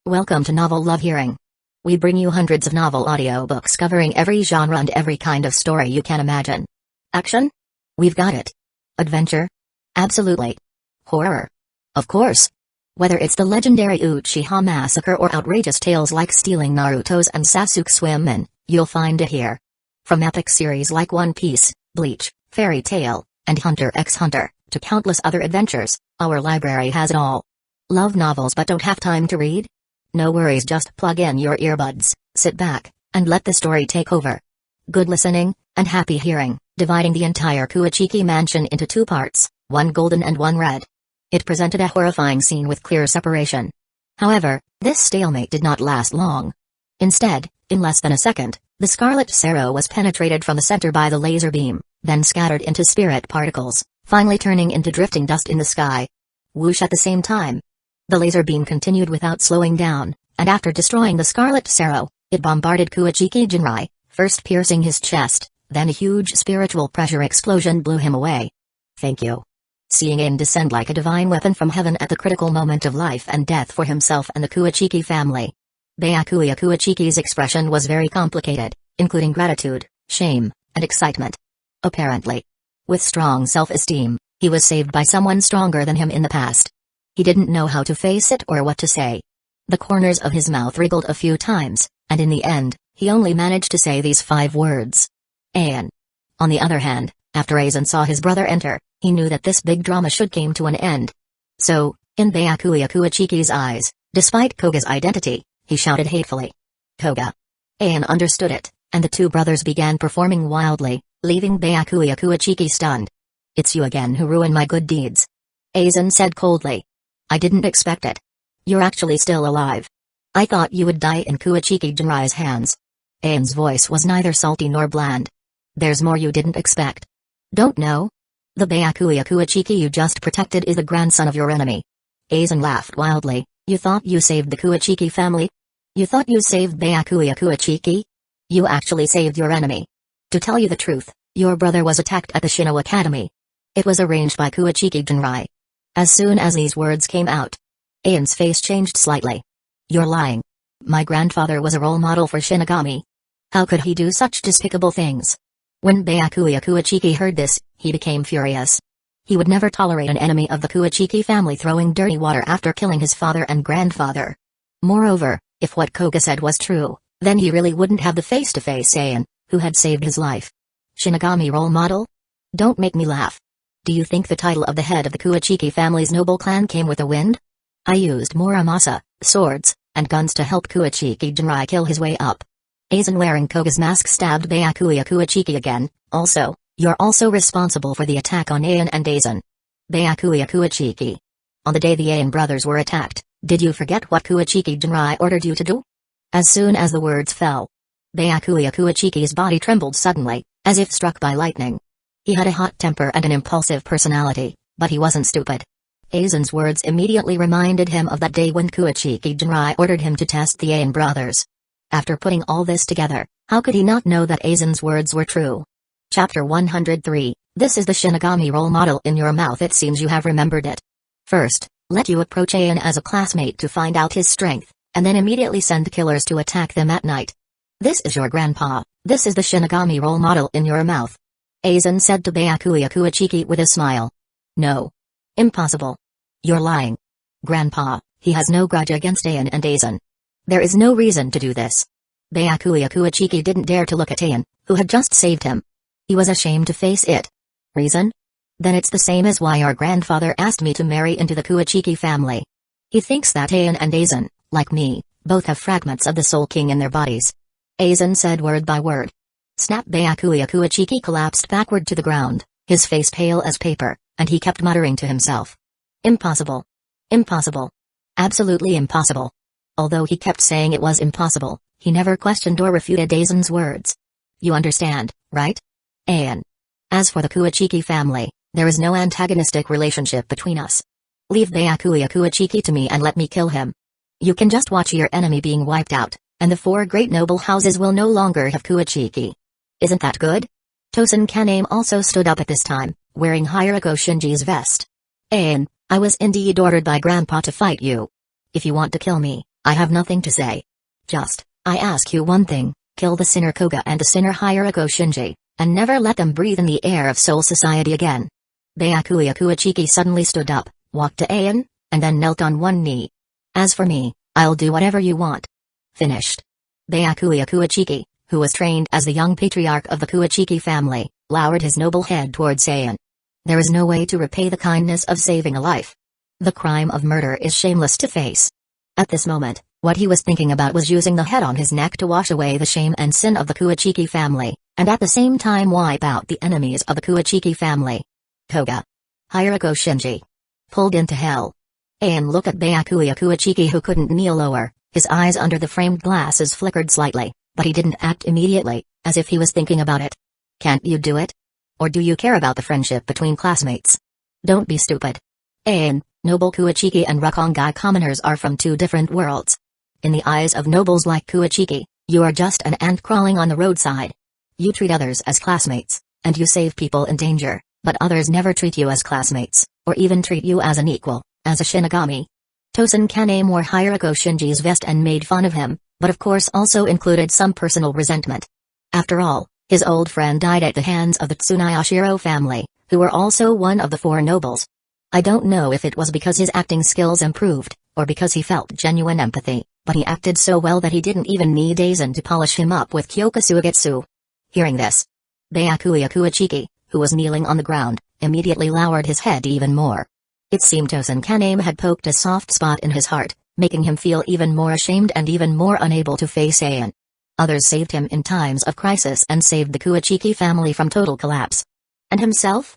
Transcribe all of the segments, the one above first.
Welcome to Novel Love Hearing. We bring you hundreds of novel audiobooks covering every genre and every kind of story you can imagine. Action? We've got it. Adventure? Absolutely. Horror? Of course. Whether it's the legendary Uchiha massacre or outrageous tales like stealing Naruto's and Sasuke's women, you'll find it here. From epic series like One Piece, Bleach, Fairy Tail, and Hunter x Hunter, to countless other adventures, our library has it all. Love novels but don't have time to read? No worries, just plug in your earbuds, sit back, and let the story take over. Good listening, and happy hearing, dividing the entire Kuachiki mansion into two parts, one golden and one red. It presented a horrifying scene with clear separation. However, this stalemate did not last long. Instead, in less than a second, the Scarlet Sarrow was penetrated from the center by the laser beam, then scattered into spirit particles, finally turning into drifting dust in the sky. Whoosh! At the same time, the laser beam continued without slowing down, and after destroying the Scarlet Sarrow, it bombarded Kuachiki Jinrai, first piercing his chest, then a huge spiritual pressure explosion blew him away. Thank you. Seeing Ain descend like a divine weapon from heaven at the critical moment of life and death for himself and the Kuachiki family. Byakuya Kuachiki's expression was very complicated, including gratitude, shame, and excitement. Apparently, with strong self-esteem, he was saved by someone stronger than him in the past. He didn't know how to face it or what to say. The corners of his mouth wriggled a few times, and in the end, he only managed to say these 5 words. Ain. On the other hand, after Aizen saw his brother enter, he knew that this big drama should came to an end. So, in Byakuya Kuachiki's eyes, despite Koga's identity, he shouted hatefully. Koga. Ain understood it, and the two brothers began performing wildly, leaving Byakuya Kuachiki stunned. It's you again who ruined my good deeds. Aizen said coldly. I didn't expect it. You're actually still alive. I thought you would die in Kuachiki Jinrai's hands. Ain's voice was neither salty nor bland. There's more you didn't expect. Don't know? The Byakuya Kuachiki you just protected is the grandson of your enemy. Aizen laughed wildly. You thought you saved the Kuachiki family? You thought you saved Byakuya Kuachiki? You actually saved your enemy. To tell you the truth, your brother was attacked at the Shino Academy. It was arranged by Kuachiki Jinrai. As soon as these words came out, Ain's face changed slightly. You're lying. My grandfather was a role model for Shinigami. How could he do such despicable things? When Byakuya Kuachiki heard this, he became furious. He would never tolerate an enemy of the Kuachiki family throwing dirty water after killing his father and grandfather. Moreover, if what Koga said was true, then he really wouldn't have the face to face Ain, who had saved his life. Shinigami role model? Don't make me laugh. Do you think the title of the head of the Kuachiki family's noble clan came with the wind? I used Muramasa, swords, and guns to help Kuachiki Jinrai kill his way up. Aizen wearing Koga's mask stabbed Byakuya Kuachiki again. Also, you're also responsible for the attack on Ain and Aizen. Byakuya Kuachiki. On the day the Ain brothers were attacked, did you forget what Kuachiki Jinrai ordered you to do? As soon as the words fell, Byakuya Kuachiki's body trembled suddenly, as if struck by lightning. He had a hot temper and an impulsive personality, but he wasn't stupid. Aizen's words immediately reminded him of that day when Kuachiki Jinrai ordered him to test the Ain brothers. After putting all this together, how could he not know that Aizen's words were true? Chapter 103, This is the Shinigami role model in your mouth. It seems you have remembered it. First, let you approach Ain as a classmate to find out his strength, and then immediately send killers to attack them at night. This is your grandpa. This is the Shinigami role model in your mouth. Aizen said to Byakuya Kuachiki with a smile. No. Impossible. You're lying. Grandpa, he has no grudge against Ain and Aizen. There is no reason to do this. Byakuya Kuachiki didn't dare to look at Ain, who had just saved him. He was ashamed to face it. Reason? Then it's the same as why our grandfather asked me to marry into the Kuachiki family. He thinks that Ain and Aizen, like me, both have fragments of the Soul King in their bodies. Aizen said word by word. Snap! Byakuya Kuachiki collapsed backward to the ground, his face pale as paper, and he kept muttering to himself. Impossible. Impossible. Absolutely impossible. Although he kept saying it was impossible, he never questioned or refuted Aizen's words. You understand, right? Ain. As for the Kuachiki family, there is no antagonistic relationship between us. Leave Byakuya Kuachiki to me and let me kill him. You can just watch your enemy being wiped out, and the 4 great noble houses will no longer have Kuachiki. Isn't that good? Tosen Kaname also stood up at this time, wearing Hirako Shinji's vest. Ain, I was indeed ordered by Grandpa to fight you. If you want to kill me, I have nothing to say. Just, I ask you one thing, kill the sinner Koga and the sinner Hirako Shinji, and never let them breathe in the air of Soul Society again. Byakuya Kuichiki suddenly stood up, walked to Ayan, and then knelt on one knee. As for me, I'll do whatever you want. Finished. Byakuya Kuichiki, who was trained as the young patriarch of the Kuichiki family, lowered his noble head towards Ayan. There is no way to repay the kindness of saving a life. The crime of murder is shameless to face. At this moment, what he was thinking about was using the head on his neck to wash away the shame and sin of the Kuichiki family, and at the same time wipe out the enemies of the Kuichiki family. Koga. Hirako Shinji. Pulled into hell. Ayan looked at Byakuya Kuichiki, who couldn't kneel lower. His eyes under the framed glasses flickered slightly, but he didn't act immediately, as if he was thinking about it. Can't you do it? Or do you care about the friendship between classmates? Don't be stupid. Ayan, noble Kuichiki and Rakongai commoners are from two different worlds. In the eyes of nobles like Kuichiki, you are just an ant crawling on the roadside. You treat others as classmates, and you save people in danger, but others never treat you as classmates, or even treat you as an equal, as a Shinigami. Tosen Kaname wore Hirako Shinji's vest and made fun of him, but of course also included some personal resentment. After all, his old friend died at the hands of the Tsunayashiro family, who were also one of the four nobles. I don't know if it was because his acting skills improved, or because he felt genuine empathy, but he acted so well that he didn't even need Aizen to polish him up with Kyokusugetsu. Hearing this, Byakuya Kuichiki, who was kneeling on the ground, immediately lowered his head even more. It seemed Tosen Kaname had poked a soft spot in his heart, making him feel even more ashamed and even more unable to face Ayan. Others saved him in times of crisis and saved the Kuichiki family from total collapse. And himself?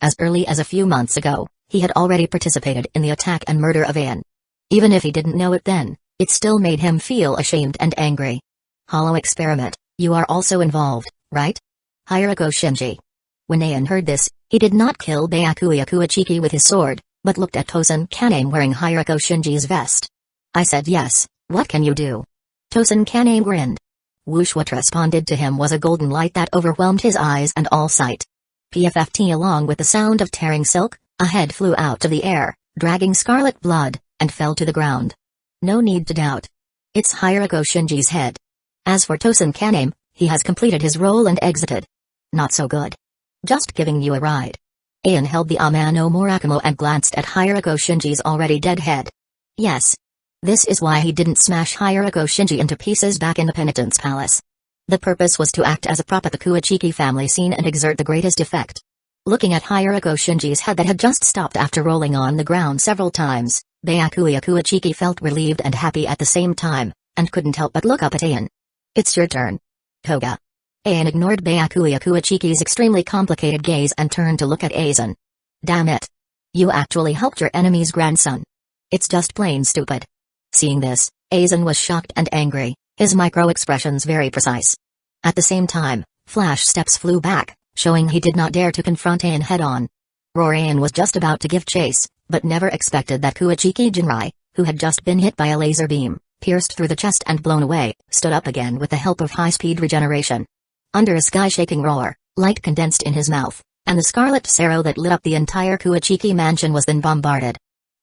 As early as a few months ago, he had already participated in the attack and murder of Ayan. Even if he didn't know it then, it still made him feel ashamed and angry. Hollow experiment, you are also involved, right? Hirako Shinji. When Ayan heard this, he did not kill Byakuya Kuichiki with his sword, but looked at Tosen Kaname wearing Hirako Shinji's vest. I said yes, what can you do? Tosen Kaname grinned. Whoosh, what responded to him was a golden light that overwhelmed his eyes and all sight. PFFT, along with the sound of tearing silk, a head flew out of the air, dragging scarlet blood, and fell to the ground. No need to doubt. It's Hirako Shinji's head. As for Tosen Kaname, he has completed his role and exited. Not so good. Just giving you a ride. Ayan held the Amano Morakamo and glanced at Hirako Shinji's already dead head. Yes. This is why he didn't smash Hirako Shinji into pieces back in the Penitence Palace. The purpose was to act as a prop at the Kuichiki family scene and exert the greatest effect. Looking at Hirako Shinji's head that had just stopped after rolling on the ground several times, Byakuya Kuichiki felt relieved and happy at the same time, and couldn't help but look up at Ayan. It's your turn. Koga. Ayan ignored Byakuya Kuichiki's extremely complicated gaze and turned to look at Aizen. Damn it. You actually helped your enemy's grandson. It's just plain stupid. Seeing this, Aizen was shocked and angry, his micro-expressions very precise. At the same time, flash steps flew back, showing he did not dare to confront Ayan head-on. Ayan was just about to give chase, but never expected that Kuichiki Jinrai, who had just been hit by a laser beam, pierced through the chest and blown away, stood up again with the help of high-speed regeneration. Under a sky-shaking roar, light condensed in his mouth, and the scarlet sero that lit up the entire Kuichiki mansion was then bombarded.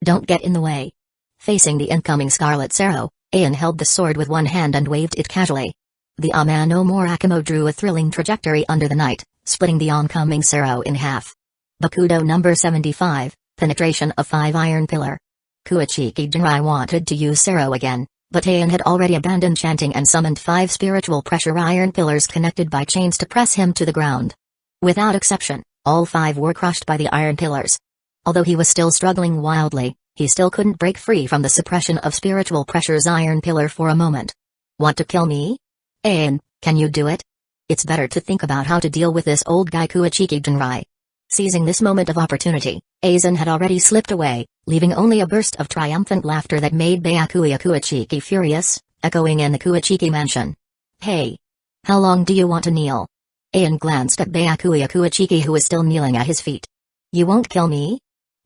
Don't get in the way. Facing the incoming scarlet sero, Ayan held the sword with one hand and waved it casually. The Amano Morakamo drew a thrilling trajectory under the night, splitting the oncoming sero in half. Bakudo number 75, penetration of 5 iron pillar. Kuichiki Jinrai wanted to use sero again, but Ayan had already abandoned chanting and summoned 5 spiritual pressure iron pillars connected by chains to press him to the ground. Without exception, all 5 were crushed by the iron pillars. Although he was still struggling wildly, he still couldn't break free from the suppression of spiritual pressure's iron pillar for a moment. Want to kill me? Ayan, can you do it? It's better to think about how to deal with this old guy Kuichiki Jinrai. Seizing this moment of opportunity, Aizen had already slipped away, leaving only a burst of triumphant laughter that made Byakuya Kuichiki furious, echoing in the Kuichiki mansion. Hey! How long do you want to kneel? Ayan glanced at Byakuya Kuichiki, who was still kneeling at his feet. You won't kill me?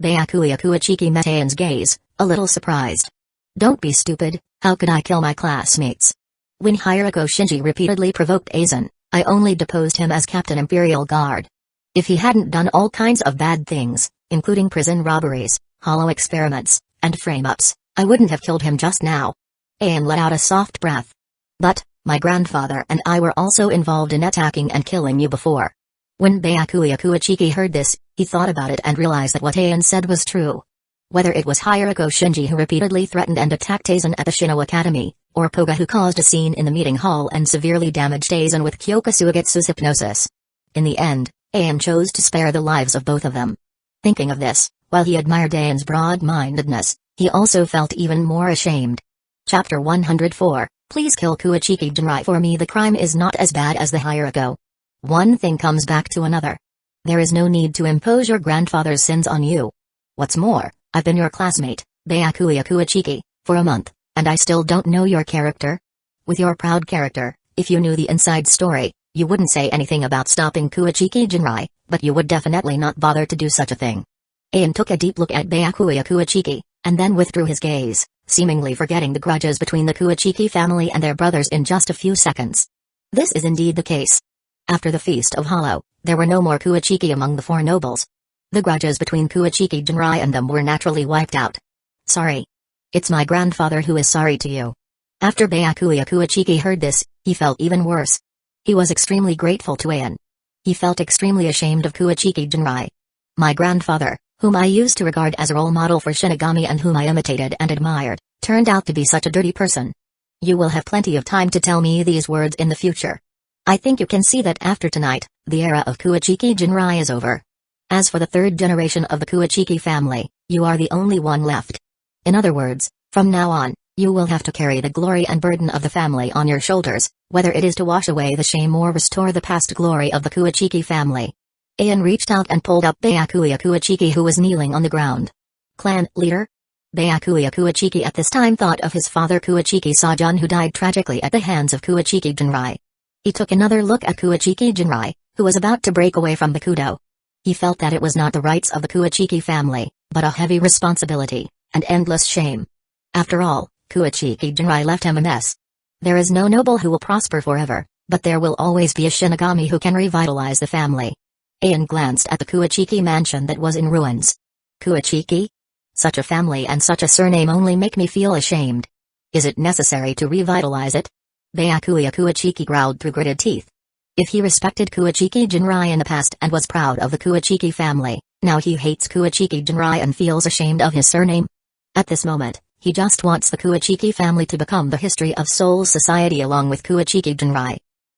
Byakuya Kuichiki met Ayan's gaze, a little surprised. Don't be stupid, how could I kill my classmates? When Hirako Shinji repeatedly provoked Aizen, I only deposed him as Captain Imperial Guard. If he hadn't done all kinds of bad things, including prison robberies, hollow experiments, and frame-ups, I wouldn't have killed him just now. Ayan let out a soft breath. But, my grandfather and I were also involved in attacking and killing you before. When Byakuya Kuichiki heard this, he thought about it and realized that what Ayan said was true. Whether it was Hirako Shinji who repeatedly threatened and attacked Aizen at the Shino Academy, or Koga who caused a scene in the meeting hall and severely damaged Aizen with Kyoka Suigetsu's hypnosis. In the end, Ayan chose to spare the lives of both of them. Thinking of this, while he admired Ayan's broad-mindedness, he also felt even more ashamed. Chapter 104, Please kill Kuichiki Jinrai for me. The crime is not as bad as the Hirako. One thing comes back to another. There is no need to impose your grandfather's sins on you. What's more, I've been your classmate, Byakuya Kuichiki, for a month, and I still don't know your character. With your proud character, if you knew the inside story, you wouldn't say anything about stopping Kuichiki Jinrai, but you would definitely not bother to do such a thing. Ayan took a deep look at Byakuya Kuichiki, and then withdrew his gaze, seemingly forgetting the grudges between the Kuichiki family and their brothers in just a few seconds. This is indeed the case. After the Feast of Hollow, there were no more Kuichiki among the four nobles. The grudges between Kuichiki Jinrai and them were naturally wiped out. Sorry. It's my grandfather who is sorry to you. After Byakuya Kuichiki heard this, he felt even worse. He was extremely grateful to Ayan. He felt extremely ashamed of Kuichiki Jinrai. My grandfather, whom I used to regard as a role model for Shinigami and whom I imitated and admired, turned out to be such a dirty person. You will have plenty of time to tell me these words in the future. I think you can see that after tonight, the era of Kuichiki Jinrai is over. As for the third generation of the Kuichiki family, you are the only one left. In other words, from now on, you will have to carry the glory and burden of the family on your shoulders, whether it is to wash away the shame or restore the past glory of the Kuichiki family. Ayan reached out and pulled up Byakuya Kuichiki, who was kneeling on the ground. Clan leader? Byakuya Kuichiki at this time thought of his father Kuichiki Sajun, who died tragically at the hands of Kuichiki Jinrai. He took another look at Kuichiki Jinrai, who was about to break away from Bakudo. He felt that it was not the rights of the Kuichiki family, but a heavy responsibility, and endless shame. After all, Kuichiki Jinrai left him a mess. There is no noble who will prosper forever, but there will always be a Shinigami who can revitalize the family. Ayan glanced at the Kuichiki mansion that was in ruins. Kuichiki? Such a family and such a surname only make me feel ashamed. Is it necessary to revitalize it? Byakuya Kuichiki growled through gritted teeth. If he respected Kuichiki Jinrai in the past and was proud of the Kuichiki family, now he hates Kuichiki Jinrai and feels ashamed of his surname. At this moment, he just wants the Kuichiki family to become the history of Seoul society along with Kuichiki Jinrai.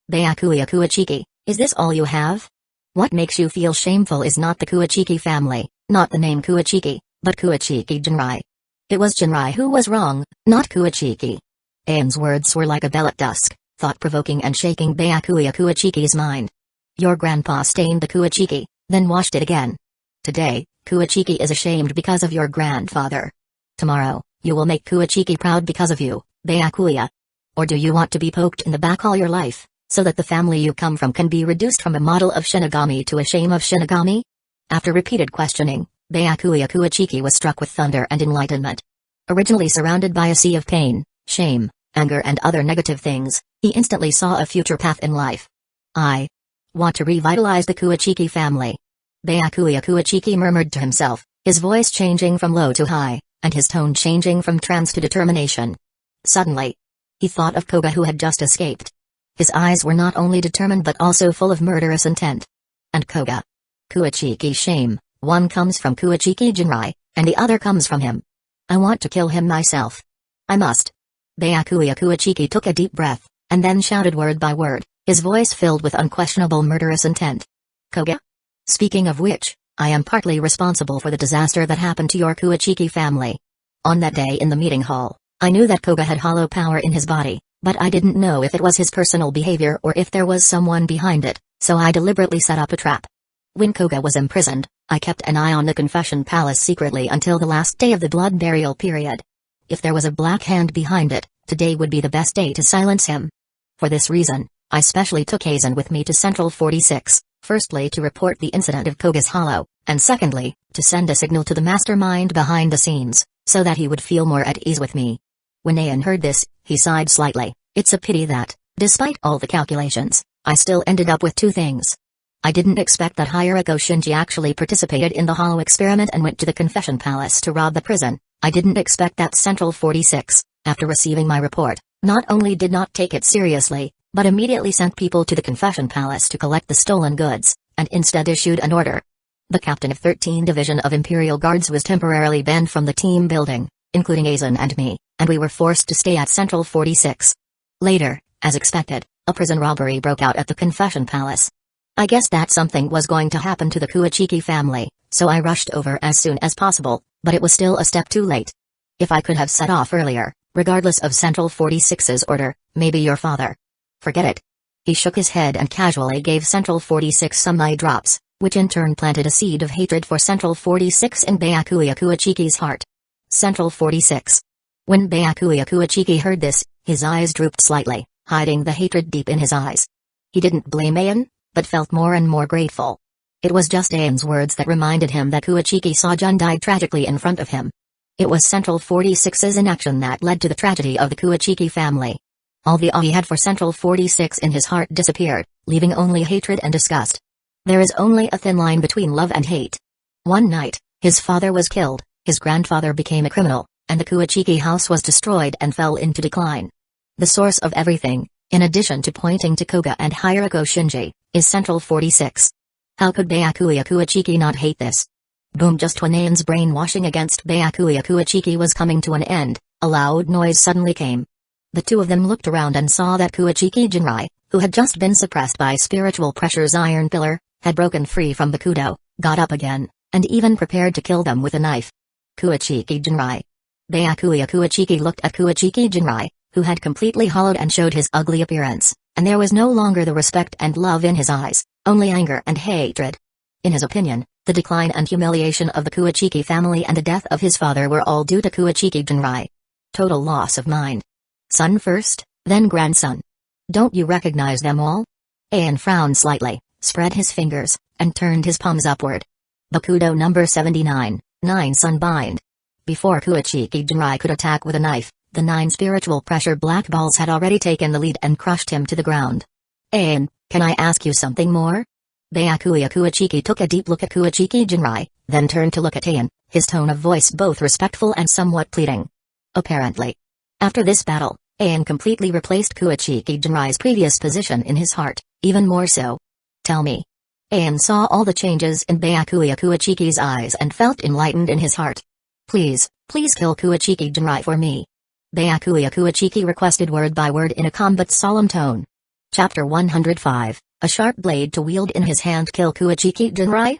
Byakuya Kuichiki, is this all you have? What makes you feel shameful is not the Kuichiki family, not the name Kuichiki, but Kuichiki Jinrai. It was Jinrai who was wrong, not Kuichiki. Ayan's words were like a bell at dusk, thought-provoking and shaking Byakuya Kuichiki's mind. Your grandpa stained the Kuichiki, then washed it again. Today, Kuichiki is ashamed because of your grandfather. Tomorrow, you will make Kuichiki proud because of you, Byakuya. Or do you want to be poked in the back all your life, so that the family you come from can be reduced from a model of Shinigami to a shame of Shinigami? After repeated questioning, Byakuya Kuichiki was struck with thunder and enlightenment. Originally surrounded by a sea of pain, shame, anger and other negative things, he instantly saw a future path in life. I want to revitalize the Kuichiki family. Byakuya Kuichiki murmured to himself, his voice changing from low to high, and his tone changing from trance to determination. Suddenly, he thought of Koga, who had just escaped. His eyes were not only determined but also full of murderous intent. And Koga. Kuichiki shame, one comes from Kuichiki Jinrai, and the other comes from him. I want to kill him myself. I must. Byakuya Kuichiki took a deep breath, and then shouted word by word, his voice filled with unquestionable murderous intent. Koga? Speaking of which, I am partly responsible for the disaster that happened to your Kuichiki family. On that day in the meeting hall, I knew that Koga had hollow power in his body, but I didn't know if it was his personal behavior or if there was someone behind it, so I deliberately set up a trap. When Koga was imprisoned, I kept an eye on the confession palace secretly until the last day of the blood burial period. If there was a black hand behind it, today would be the best day to silence him. For this reason, I specially took Aizen with me to Central 46, firstly to report the incident of Koga's hollow, and secondly, to send a signal to the mastermind behind the scenes, so that he would feel more at ease with me. When Ayan heard this, he sighed slightly. It's a pity that, despite all the calculations, I still ended up with two things. I didn't expect that Hirako Shinji actually participated in the hollow experiment and went to the confession palace to rob the prison. I didn't expect that Central 46, After receiving my report, not only did not take it seriously, but immediately sent people to the confession palace to collect the stolen goods, and instead issued an order. The captain of 13 Division of Imperial Guards was temporarily banned from the team building, including Aizen and me, and we were forced to stay at Central 46. Later, as expected, a prison robbery broke out at the confession palace. I guessed that something was going to happen to the Kuachiki family, so I rushed over as soon as possible, but it was still a step too late. If I could have set off earlier, regardless of Central 46's order, maybe your father. Forget it. He shook his head and casually gave Central 46 some eye drops, which in turn planted a seed of hatred for Central 46 in Byakuya Kuachiki's heart. Central 46. When Byakuya Kuachiki heard this, his eyes drooped slightly, hiding the hatred deep in his eyes. He didn't blame Ayan, but felt more and more grateful. It was just Ayan's words that reminded him that Kuachiki Sajun died tragically in front of him. It was Central 46's inaction that led to the tragedy of the Kuachiki family. All the awe he had for Central 46 in his heart disappeared, leaving only hatred and disgust. There is only a thin line between love and hate. One night, his father was killed, his grandfather became a criminal, and the Kuachiki house was destroyed and fell into decline. The source of everything, in addition to pointing to Koga and Hirako Shinji, is Central 46. How could Byakuya Kuachiki not hate this? Boom! Just when Ayan's brainwashing against Byakuya Kuachiki was coming to an end, a loud noise suddenly came. The two of them looked around and saw that Kuachiki Jinrai, who had just been suppressed by spiritual pressure's iron pillar, had broken free from the Kudo, got up again, and even prepared to kill them with a knife. Kuachiki Jinrai. Byakuya Kuachiki looked at Kuachiki Jinrai, who had completely hollowed and showed his ugly appearance, and there was no longer the respect and love in his eyes, only anger and hatred. In his opinion, the decline and humiliation of the Kuachiki family and the death of his father were all due to Kuachiki Jinrai. Total loss of mind. Son first, then grandson. Don't you recognize them all? Ayan frowned slightly, spread his fingers, and turned his palms upward. Bakudo number 79, 9 Sun Bind. Before Kuachiki Jinrai could attack with a knife, the 9 spiritual pressure black balls had already taken the lead and crushed him to the ground. Ayan, can I ask you something more? Byakuya Kuachiki took a deep look at Kuachiki Jinrai, then turned to look at Ayan, his tone of voice both respectful and somewhat pleading. Apparently. After this battle, Ayan completely replaced Kuachiki Jinrai's previous position in his heart, even more so. Tell me. Ayan saw all the changes in Byakuya Kuachiki's eyes and felt enlightened in his heart. Please, please kill Kuachiki Jinrai for me. Byakuya Kuachiki requested word by word in a calm but solemn tone. Chapter 105, a sharp blade to wield in his hand. Kill Kuachiki Jinrai?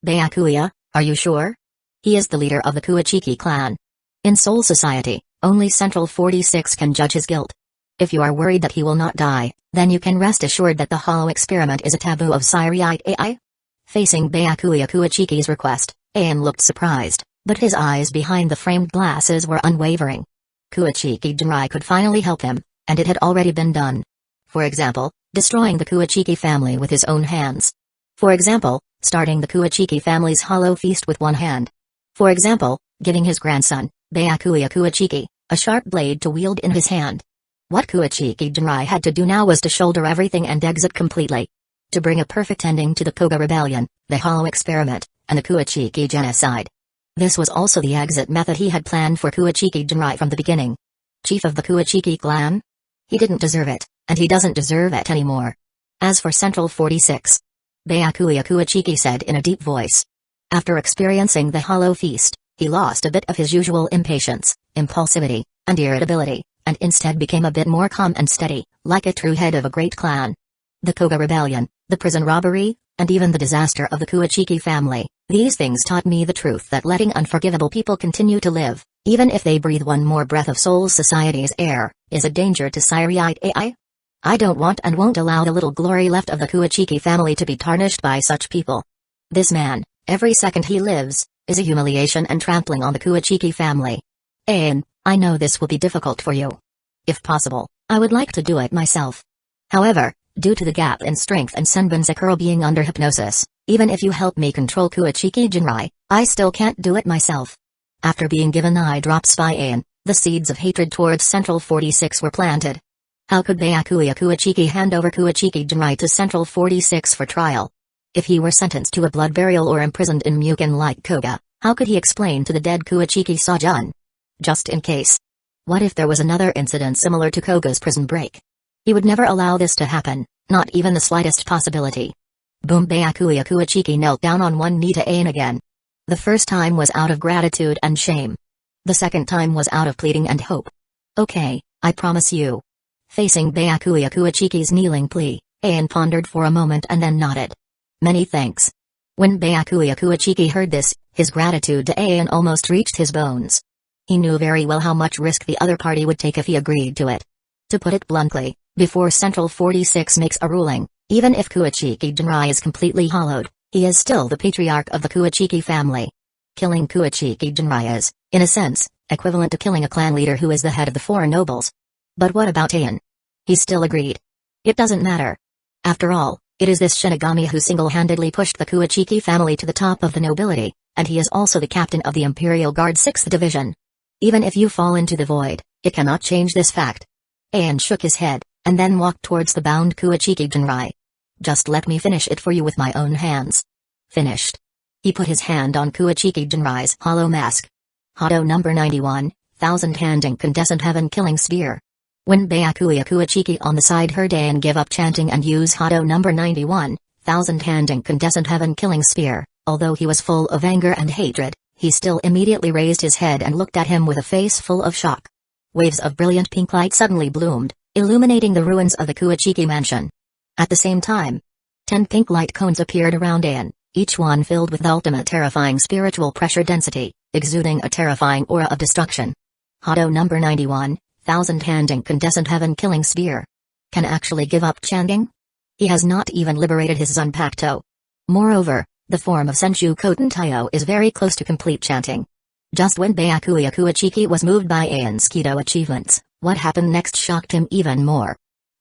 Byakuya, are you sure? He is the leader of the Kuachiki clan. In Soul Society, only Central 46 can judge his guilt. If you are worried that he will not die, then you can rest assured that the hollow experiment is a taboo of Siriite AI. Facing Byakuya Kuachiki's request, Ayan looked surprised, but his eyes behind the framed glasses were unwavering. Kuachiki Jinrai could finally help him, and it had already been done. For example, destroying the Kuachiki family with his own hands. For example, starting the Kuachiki family's hollow feast with one hand. For example, giving his grandson, Byakuya Kuachiki, a sharp blade to wield in his hand. What Kuachiki Jinrai had to do now was to shoulder everything and exit completely. To bring a perfect ending to the Koga Rebellion, the hollow experiment, and the Kuachiki genocide. This was also the exit method he had planned for Kuachiki Jinrai from the beginning. Chief of the Kuachiki clan? He didn't deserve it, and he doesn't deserve it anymore. As for Central 46, Byakuya Kuachiki said in a deep voice. After experiencing the hollow feast, he lost a bit of his usual impatience, impulsivity, and irritability, and instead became a bit more calm and steady, like a true head of a great clan. The Koga Rebellion, the prison robbery, and even the disaster of the Kuachiki family, these things taught me the truth that letting unforgivable people continue to live, even if they breathe one more breath of Soul Society's air, is a danger to Siriite AI. I don't want and won't allow the little glory left of the Kuachiki family to be tarnished by such people. This man, every second he lives, is a humiliation and trampling on the Kuachiki family. Ayan, I know this will be difficult for you. If possible, I would like to do it myself. However, due to the gap in strength and Senbon Sakura being under hypnosis, even if you help me control Kuachiki Jinrai, I still can't do it myself. After being given eye drops by Ayan, the seeds of hatred towards Central 46 were planted. How could Byakuya Kuachiki hand over Kuachiki Jinrai to Central 46 for trial? If he were sentenced to a blood burial or imprisoned in Mukin like Koga, how could he explain to the dead Kuachiki Sajun? Just in case. What if there was another incident similar to Koga's prison break? He would never allow this to happen, not even the slightest possibility. Boom! Byakuya Kuichiki knelt down on one knee to Ain again. The first time was out of gratitude and shame. The second time was out of pleading and hope. Okay, I promise you. Facing Byakuya Kuichiki's kneeling plea, Ain pondered for a moment and then nodded. Many thanks. When Byakuya Kuichiki heard this, his gratitude to Ain almost reached his bones. He knew very well how much risk the other party would take if he agreed to it. To put it bluntly, before Central 46 makes a ruling, even if Kuichiki Jinrai is completely hollowed, he is still the patriarch of the Kuichiki family. Killing Kuichiki Jinrai is, in a sense, equivalent to killing a clan leader who is the head of the four nobles. But what about Ain? He still agreed. It doesn't matter. After all, it is this Shinigami who single-handedly pushed the Kuichiki family to the top of the nobility, and he is also the captain of the Imperial Guard 6th Division. Even if you fall into the void, it cannot change this fact. Ain shook his head, and then walked towards the bound Kuichiki Jinrai. Just let me finish it for you with my own hands. Finished. He put his hand on Kuichiki Jinrai's hollow mask. Hado number 91, thousand-hand incandescent heaven-killing spear. When Byakuya Kuichiki on the side heard Ain give up chanting and use Hado number 91, thousand-hand incandescent heaven-killing spear, although he was full of anger and hatred, he still immediately raised his head and looked at him with a face full of shock. Waves of brilliant pink light suddenly bloomed, illuminating the ruins of the Kuichiki mansion. At the same time, 10 pink light cones appeared around Ain, each one filled with the ultimate terrifying spiritual pressure density, exuding a terrifying aura of destruction. Hado number 91, thousand-hand incandescent heaven-killing spear. Can actually give up chanting? He has not even liberated his Zanpakuto. Moreover, the form of Senju Koten Taiyo is very close to complete chanting. Just when Byakuya Kuichiki was moved by Ain's Kido achievements, what happened next shocked him even more.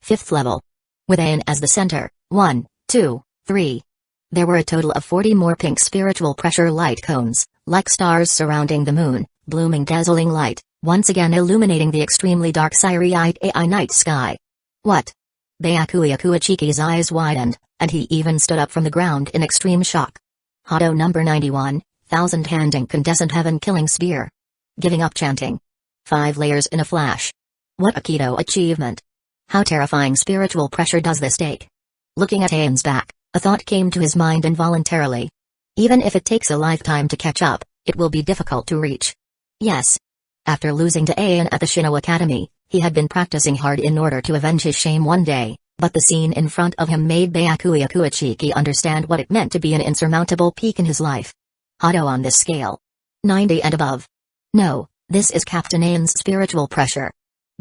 5th level. With Ain as the center, 1, 2, 3. There were a total of 40 more pink spiritual pressure light cones, like stars surrounding the moon, blooming dazzling light, once again illuminating the extremely dark Syriite AI night sky. What? Byakuya Kuichiki's eyes widened, and he even stood up from the ground in extreme shock. Hado number 91, thousand-hand incandescent heaven-killing spear. Giving up chanting. 5 layers in a flash. What a Kido achievement. How terrifying spiritual pressure does this take? Looking at Ain's back, a thought came to his mind involuntarily. Even if it takes a lifetime to catch up, it will be difficult to reach. Yes. After losing to Ain at the Shino Academy, he had been practicing hard in order to avenge his shame one day, but the scene in front of him made Byakuya Kuichiki understand what it meant to be an insurmountable peak in his life. Hado on this scale. 90 and above. No, this is Captain Ain's spiritual pressure.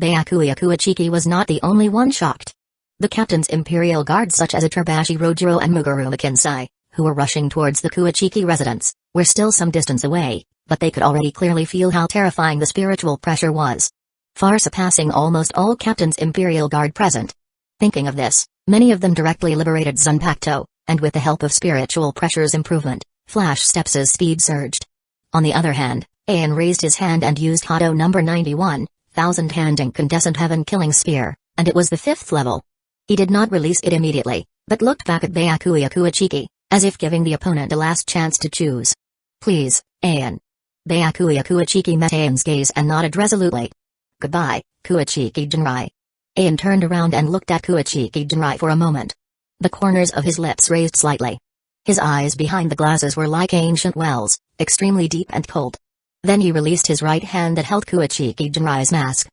Byakuya Kuichiki was not the only one shocked. The captain's imperial guards such as Iterbashi Rojiro and Muguruma Kinsai, who were rushing towards the Kuichiki residence, were still some distance away, but they could already clearly feel how terrifying the spiritual pressure was. Far surpassing almost all captain's imperial guard present. Thinking of this, many of them directly liberated Zanpakuto, and with the help of spiritual pressure's improvement, Flash Steps' speed surged. On the other hand, Ain raised his hand and used Hado number 91, thousand-hand incandescent heaven-killing spear, and it was the 5th level. He did not release it immediately, but looked back at Byakuya Kuichiki, as if giving the opponent a last chance to choose. Please, Ain. Byakuya Kuichiki met Ain's gaze and nodded resolutely. Goodbye, Kuichiki Jinrai. Ain turned around and looked at Kuichiki Jinrai for a moment. The corners of his lips raised slightly. His eyes behind the glasses were like ancient wells, extremely deep and cold. Then he released his right hand that held Kuichiki Jinrai's mask.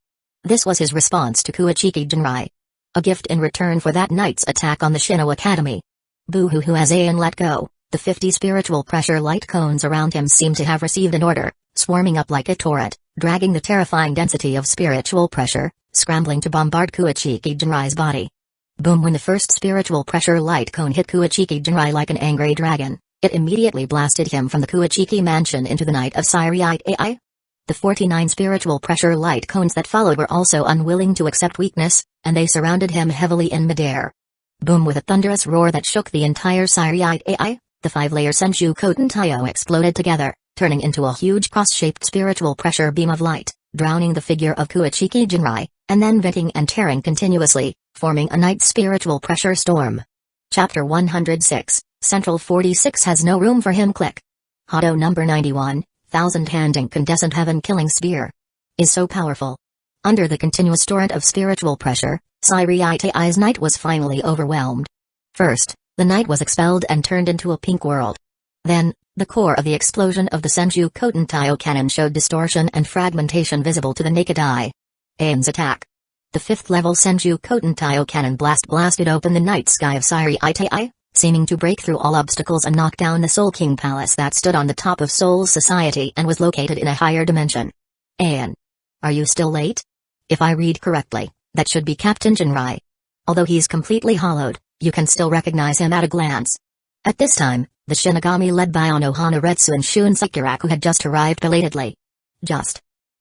This was his response to Kuichiki Jinrai. A gift in return for that night's attack on the Shino Academy. Boo-hoo-hoo. As Ain let go, the 50 spiritual pressure light cones around him seemed to have received an order, swarming up like a torrent, dragging the terrifying density of spiritual pressure, scrambling to bombard Kuichiki Jinrai's body. Boom! When the first spiritual pressure light cone hit Kuichiki Jinrai like an angry dragon, it immediately blasted him from the Kuichiki mansion into the night of Syriite AI. The 49 spiritual pressure light cones that followed were also unwilling to accept weakness, and they surrounded him heavily in midair. Boom! With a thunderous roar that shook the entire Syriite AI, the 5-layer Senju Koten Taiyo exploded together, turning into a huge cross-shaped spiritual pressure beam of light, drowning the figure of Kuichiki Jinrai, and then venting and tearing continuously, forming a night spiritual pressure storm. Chapter 106, Central 46 has no room for him. Click. Hado number 91, thousand-hand incandescent heaven-killing spear. Is so powerful. Under the continuous torrent of spiritual pressure, Siri-Itai's night was finally overwhelmed. First, the night was expelled and turned into a pink world. Then, the core of the explosion of the Senju Kotentai cannon showed distortion and fragmentation visible to the naked eye. Ain's attack. The 5th level Senju Kotentai cannon blasted open the night sky of Siri-Itai, seeming to break through all obstacles and knock down the Soul King Palace that stood on the top of Soul Society and was located in a higher dimension. Ain. Are you still late? If I read correctly, that should be Captain Jinrai. Although he's completely hollowed, you can still recognize him at a glance. At this time, the Shinigami led by Anohana Retsu and Shun Sekiraku had just arrived belatedly.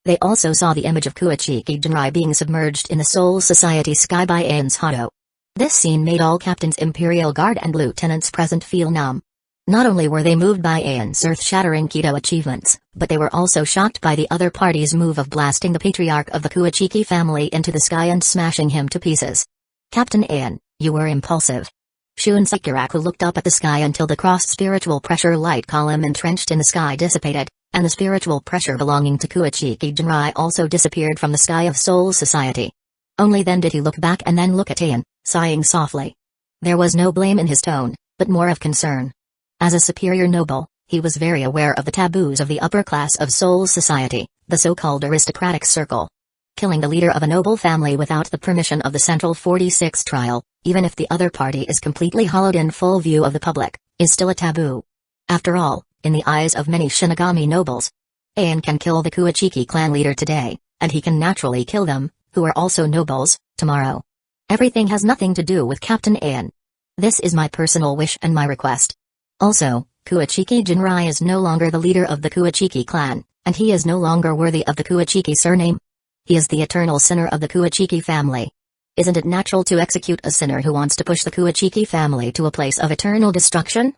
They also saw the image of Kuachiki Jinrai being submerged in the Soul Society sky by Ain's Hado. This scene made all captains, Imperial Guard and lieutenants present feel numb. Not only were they moved by Ain's earth-shattering Kido achievements, but they were also shocked by the other party's move of blasting the patriarch of the Kuachiki family into the sky and smashing him to pieces. Captain Ain, you were impulsive. Shun Sekiraku looked up at the sky until the cross-spiritual pressure light column entrenched in the sky dissipated, and the spiritual pressure belonging to Kuachiki Jinrai also disappeared from the sky of Soul Society. Only then did he look back and then look at Ain, sighing softly. There was no blame in his tone, but more of concern. As a superior noble, he was very aware of the taboos of the upper class of Soul Society, the so-called aristocratic circle. Killing the leader of a noble family without the permission of the Central 46 trial, even if the other party is completely hollowed in full view of the public, is still a taboo. After all, in the eyes of many Shinigami nobles, Ain can kill the Kuachiki clan leader today, and he can naturally kill them, who are also nobles, tomorrow. Everything has nothing to do with Captain Ain. This is my personal wish and my request. Also, Kuachiki Jinrai is no longer the leader of the Kuachiki clan, and he is no longer worthy of the Kuachiki surname. He is the eternal sinner of the Kuachiki family. Isn't it natural to execute a sinner who wants to push the Kuachiki family to a place of eternal destruction?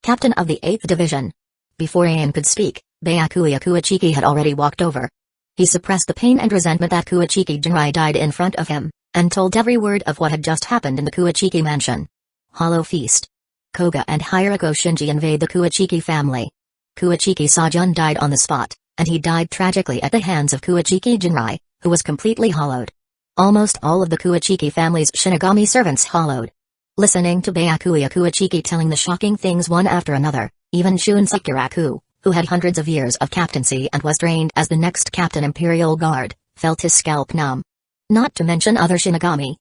Captain of the 8th Division. Before Ain could speak, Byakuya Kuachiki had already walked over. He suppressed the pain and resentment that Kuachiki Jinrai died in front of him, and told every word of what had just happened in the Kuachiki mansion. Hollow Feast. Koga and Hirako Shinji invade the Kuachiki family. Kuachiki Sajun died on the spot, and he died tragically at the hands of Kuachiki Jinrai, who was completely hollowed. Almost all of the Kuachiki family's Shinigami servants hollowed. Listening to Byakuya Kuachiki telling the shocking things one after another, even Shun Sekiraku, who had hundreds of years of captaincy and was trained as the next Captain Imperial Guard, felt his scalp numb. Not to mention other Shinigami.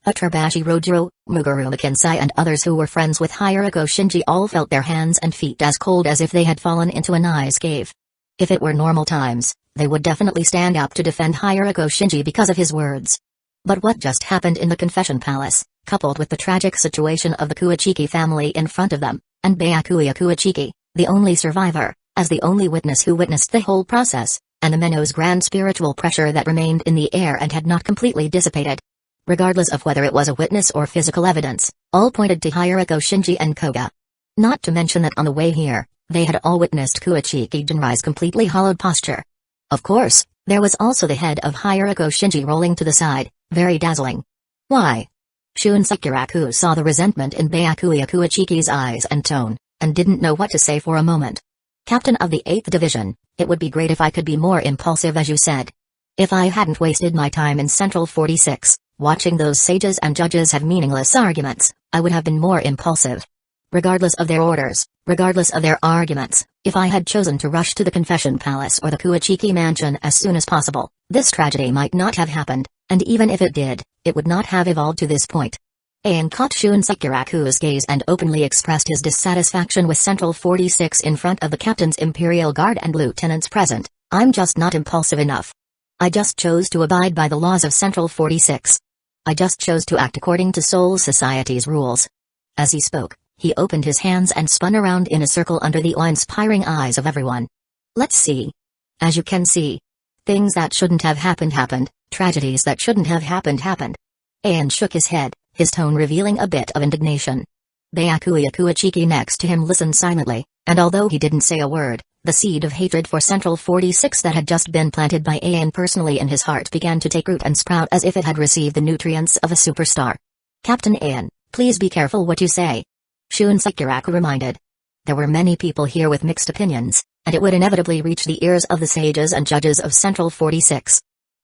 Atrabashi Rojiro, Muguru Makinsai and others who were friends with Hirako Shinji all felt their hands and feet as cold as if they had fallen into an ice cave. If it were normal times, they would definitely stand up to defend Hirako Shinji because of his words. But what just happened in the Confession Palace, coupled with the tragic situation of the Kuachiki family in front of them, and Byakuya Kuachiki, the only survivor, as the only witness who witnessed the whole process, and the Menno's grand spiritual pressure that remained in the air and had not completely dissipated. Regardless of whether it was a witness or physical evidence, all pointed to Hirako Shinji and Koga. Not to mention that on the way here, they had all witnessed Kuachiki Jinrai's completely hollowed posture. Of course, there was also the head of Hirako Shinji rolling to the side, very dazzling. Why? Shun Sekiraku saw the resentment in Byakuya Kuachiki's eyes and tone, and didn't know what to say for a moment. Captain of the 8th Division, it would be great if I could be more impulsive as you said. If I hadn't wasted my time in Central 46, watching those sages and judges have meaningless arguments, I would have been more impulsive. Regardless of their orders, regardless of their arguments, if I had chosen to rush to the Confession Palace or the Kuachiki mansion as soon as possible, this tragedy might not have happened, and even if it did, it would not have evolved to this point. Ain caught Shun Sekiraku's gaze and openly expressed his dissatisfaction with Central 46 in front of the captain's Imperial Guard and lieutenants present. I'm just not impulsive enough. I just chose to abide by the laws of Central 46. I just chose to act according to Soul Society's rules. As he spoke, he opened his hands and spun around in a circle under the awe-inspiring eyes of everyone. Let's see. As you can see, things that shouldn't have happened happened, tragedies that shouldn't have happened happened. Ain shook his head, his tone revealing a bit of indignation. Byakuya Kuachiki next to him listened silently, and although he didn't say a word, the seed of hatred for Central 46 that had just been planted by Ain personally in his heart began to take root and sprout as if it had received the nutrients of a superstar. Captain Ain, please be careful what you say. Shun Sekiraku reminded. There were many people here with mixed opinions, and it would inevitably reach the ears of the sages and judges of Central 46.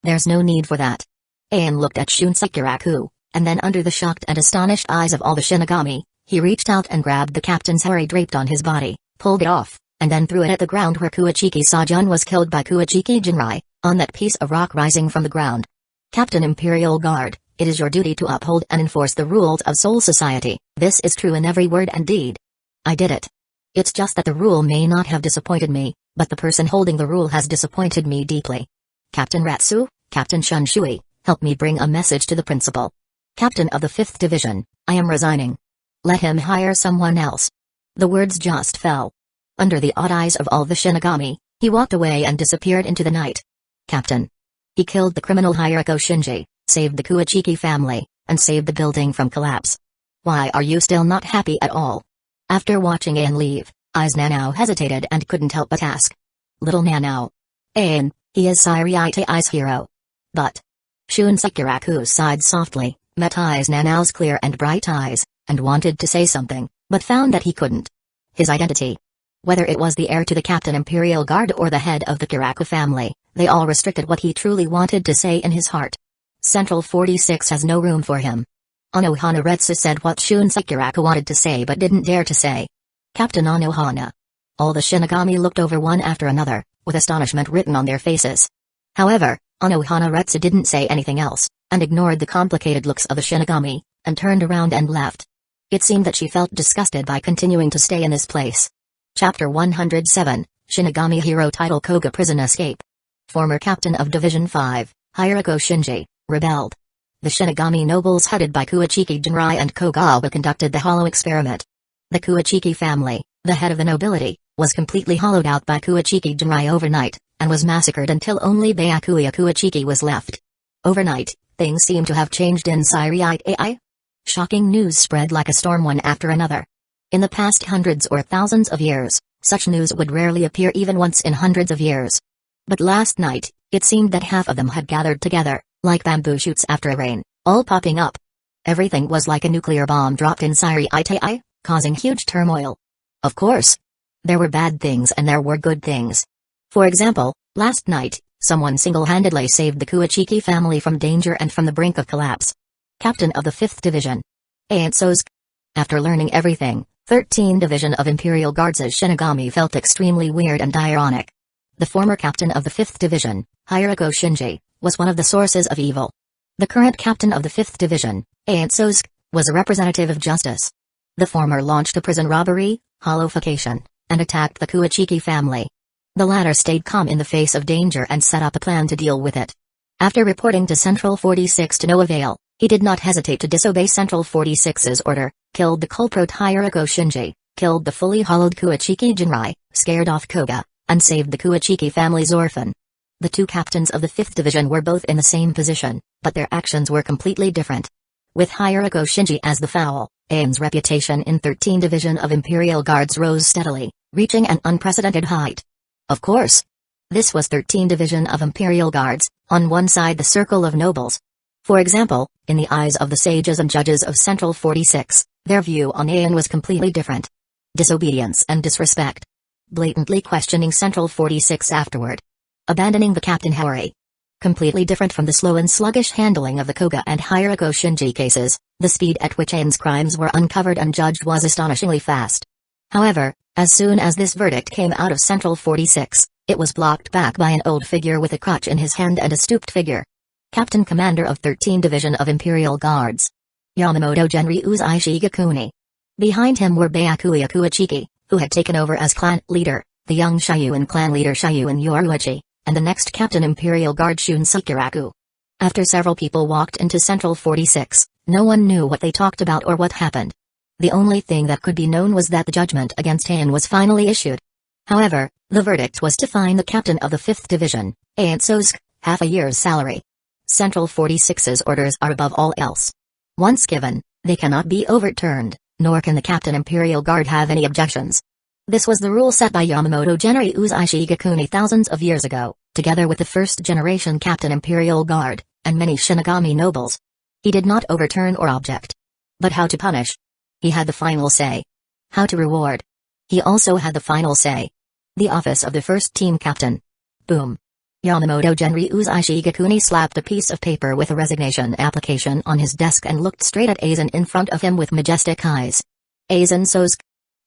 There's no need for that. Ain looked at Shun Sekiraku, and then under the shocked and astonished eyes of all the Shinigami, he reached out and grabbed the captain's hair draped on his body, pulled it off, and then threw it at the ground where Kuachiki Sajun was killed by Kuachiki Jinrai, on that piece of rock rising from the ground. Captain Imperial Guard, it is your duty to uphold and enforce the rules of Soul Society. This is true in every word and deed. I did it. It's just that the rule may not have disappointed me, but the person holding the rule has disappointed me deeply. Captain Ratsu, Captain Shun Shui, help me bring a message to the principal. Captain of the 5th Division, I am resigning. Let him hire someone else. The words just fell. Under the odd eyes of all the Shinigami, he walked away and disappeared into the night. Captain. He killed the criminal Hirako Shinji, saved the Kuachiki family, and saved the building from collapse. Why are you still not happy at all? After watching Ain leave, Ai's Nanao hesitated and couldn't help but ask. Little Nanao. Ain, he is Sairite Ai's hero. But. Shun Sekiraku sighed softly, met Ai's Nanao's clear and bright eyes, and wanted to say something, but found that he couldn't. His identity. Whether it was the heir to the Captain Imperial Guard or the head of the Kiraku family, they all restricted what he truly wanted to say in his heart. Central 46 has no room for him. Anohana Retsu said what Shun Sekiraku wanted to say but didn't dare to say. Captain Anohana. All the Shinigami looked over one after another, with astonishment written on their faces. However, Anohana Retsu didn't say anything else, and ignored the complicated looks of the Shinigami, and turned around and left. It seemed that she felt disgusted by continuing to stay in this place. Chapter 107, Shinigami Hero Title Koga Prison Escape. Former Captain of Division 5, Hirako Shinji, rebelled. The Shinigami nobles headed by Kuachiki Jinrai and Kogawa conducted the hollow experiment. The Kuachiki family, the head of the nobility, was completely hollowed out by Kuachiki Jinrai overnight, and was massacred until only Byakuya Kuachiki was left. Overnight, things seemed to have changed in Sairite AI. Shocking news spread like a storm one after another. In the past hundreds or thousands of years, such news would rarely appear even once in hundreds of years. But last night, it seemed that half of them had gathered together, like bamboo shoots after a rain, all popping up. Everything was like a nuclear bomb dropped in Sairite, causing huge turmoil. Of course. There were bad things and there were good things. For example, last night, someone single-handedly saved the Kuachiki family from danger and from the brink of collapse. Captain of the 5th Division. Aintsosk. After learning everything, 13th Division of Imperial Guards' Shinigami felt extremely weird and ironic. The former captain of the 5th Division, Hirako Shinji, was one of the sources of evil. The current captain of the 5th Division, Aintsosk, was a representative of justice. The former launched a prison robbery, hollowification, and attacked the Kuachiki family. The latter stayed calm in the face of danger and set up a plan to deal with it. After reporting to Central 46 to no avail, he did not hesitate to disobey Central 46's order, killed the culprit Hirako Shinji, killed the fully hollowed Kuachiki Jinrai, scared off Koga, and saved the Kuachiki family's orphan. The two captains of the 5th Division were both in the same position, but their actions were completely different. With Hirako Shinji as the foul, Ain's reputation in 13th Division of Imperial Guards rose steadily, reaching an unprecedented height. Of course. This was 13th Division of Imperial Guards, on one side the circle of nobles. For example, in the eyes of the sages and judges of Central 46, their view on Ain was completely different. Disobedience and disrespect. Blatantly questioning Central 46 afterward. Abandoning the Captain Hori. Completely different from the slow and sluggish handling of the Koga and Hirako Shinji cases, the speed at which Ain's crimes were uncovered and judged was astonishingly fast. However, as soon as this verdict came out of Central 46, it was blocked back by an old figure with a crutch in his hand and a stooped figure. Captain Commander of 13th Division of Imperial Guards. Yamamoto Genri Uzai Shigakuni. Behind him were Byakuya Kuachiki, who had taken over as clan leader, the young Shiyuin clan leader Shiyuin Yoruichi, and the next Captain Imperial Guard Shun Sekiraku. After several people walked into Central 46, no one knew what they talked about or what happened. The only thing that could be known was that the judgment against Ain was finally issued. However, the verdict was to fine the captain of the 5th Division, Aintsosk, half a year's salary. Central 46's orders are above all else. Once given, they cannot be overturned, nor can the Captain Imperial Guard have any objections. This was the rule set by Yamamoto Genri Uzai Shigakuni thousands of years ago, together with the first-generation Captain Imperial Guard, and many Shinigami nobles. He did not overturn or object. But how to punish? He had the final say. How to reward? He also had the final say. The office of the first team captain. Boom. Yamamoto Genryu's Ishigakuni slapped a piece of paper with a resignation application on his desk and looked straight at Aizen in front of him with majestic eyes. Aizen Sosuke.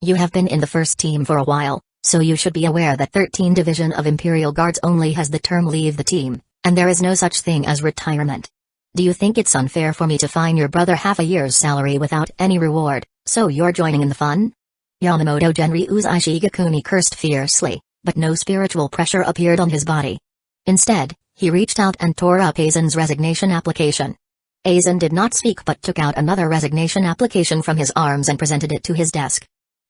You have been in the first team for a while, so you should be aware that 13 Division of Imperial Guards only has the term leave the team, and there is no such thing as retirement. Do you think it's unfair for me to fine your brother half a year's salary without any reward, so you're joining in the fun? Yamamoto Genryu's Ishigakuni cursed fiercely, but no spiritual pressure appeared on his body. Instead, he reached out and tore up Aizen's resignation application. Aizen did not speak but took out another resignation application from his arms and presented it to his desk.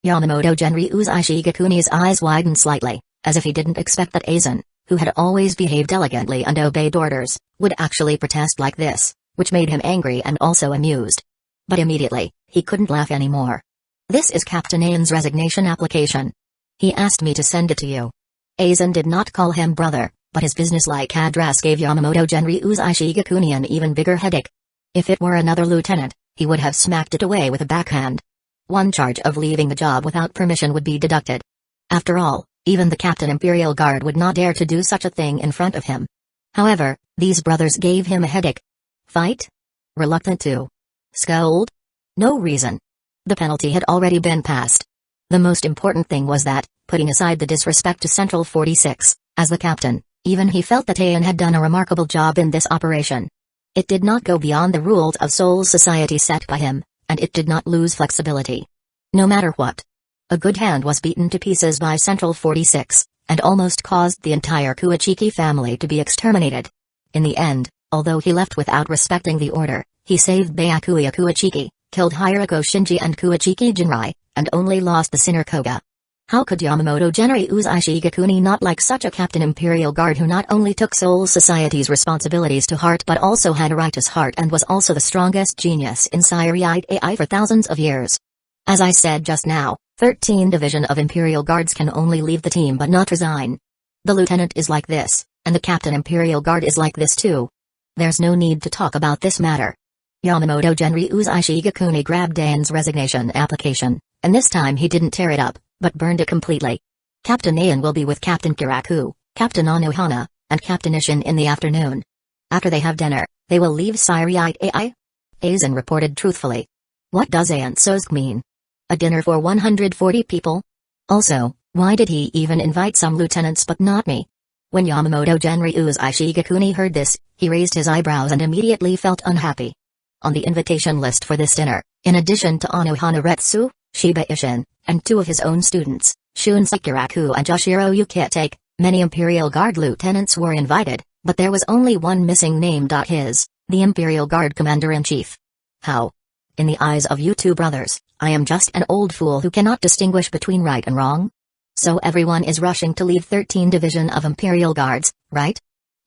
Yamamoto Genryu's Ishigakuni's eyes widened slightly, as if he didn't expect that Aizen, who had always behaved elegantly and obeyed orders, would actually protest like this, which made him angry and also amused. But immediately, he couldn't laugh anymore. This is Captain Aizen's resignation application. He asked me to send it to you. Aizen did not call him brother, but his businesslike address gave Yamamoto Genryu's Ishigakuni an even bigger headache. If it were another lieutenant, he would have smacked it away with a backhand. One charge of leaving the job without permission would be deducted. After all, even the Captain Imperial Guard would not dare to do such a thing in front of him. However, these brothers gave him a headache. Fight? Reluctant to scold? No reason. The penalty had already been passed. The most important thing was that, putting aside the disrespect to Central 46, as the captain, even he felt that Aizen had done a remarkable job in this operation. It did not go beyond the rules of Soul Society set by him, and it did not lose flexibility. No matter what. A good hand was beaten to pieces by Central 46, and almost caused the entire Kuachiki family to be exterminated. In the end, although he left without respecting the order, he saved Byakuya Kuachiki, killed Hirako Shinji and Kuachiki Jinrai, and only lost the Sinner Koga. How could Yamamoto Genryu's Ishigakuni not like such a Captain Imperial Guard who not only took Soul Society's responsibilities to heart but also had a righteous heart and was also the strongest genius in Siriite AI for thousands of years? As I said just now, 13 Division of Imperial Guards can only leave the team but not resign. The lieutenant is like this, and the Captain Imperial Guard is like this too. There's no need to talk about this matter. Yamamoto Genryu's Ishigakuni grabbed Aizen's resignation application, and this time he didn't tear it up, but burned it completely. Captain Aizen will be with Captain Kiraku, Captain Anohana, and Captain Ishin in the afternoon. After they have dinner, they will leave Siriite AI? Aizen reported truthfully. What does Aizen Sosuke mean? A dinner for 140 people? Also, why did he even invite some lieutenants but not me? When Yamamoto Genryu's Ishigakuni heard this, he raised his eyebrows and immediately felt unhappy. On the invitation list for this dinner, in addition to Anohana Retsu, Shiba Ishin, and two of his own students, Shun Sekiraku and Joshiro Yukitake, many Imperial Guard lieutenants were invited, but there was only one missing name. His, the Imperial Guard Commander-in-Chief. How? In the eyes of you two brothers, I am just an old fool who cannot distinguish between right and wrong? So everyone is rushing to leave 13 Division of Imperial Guards, right?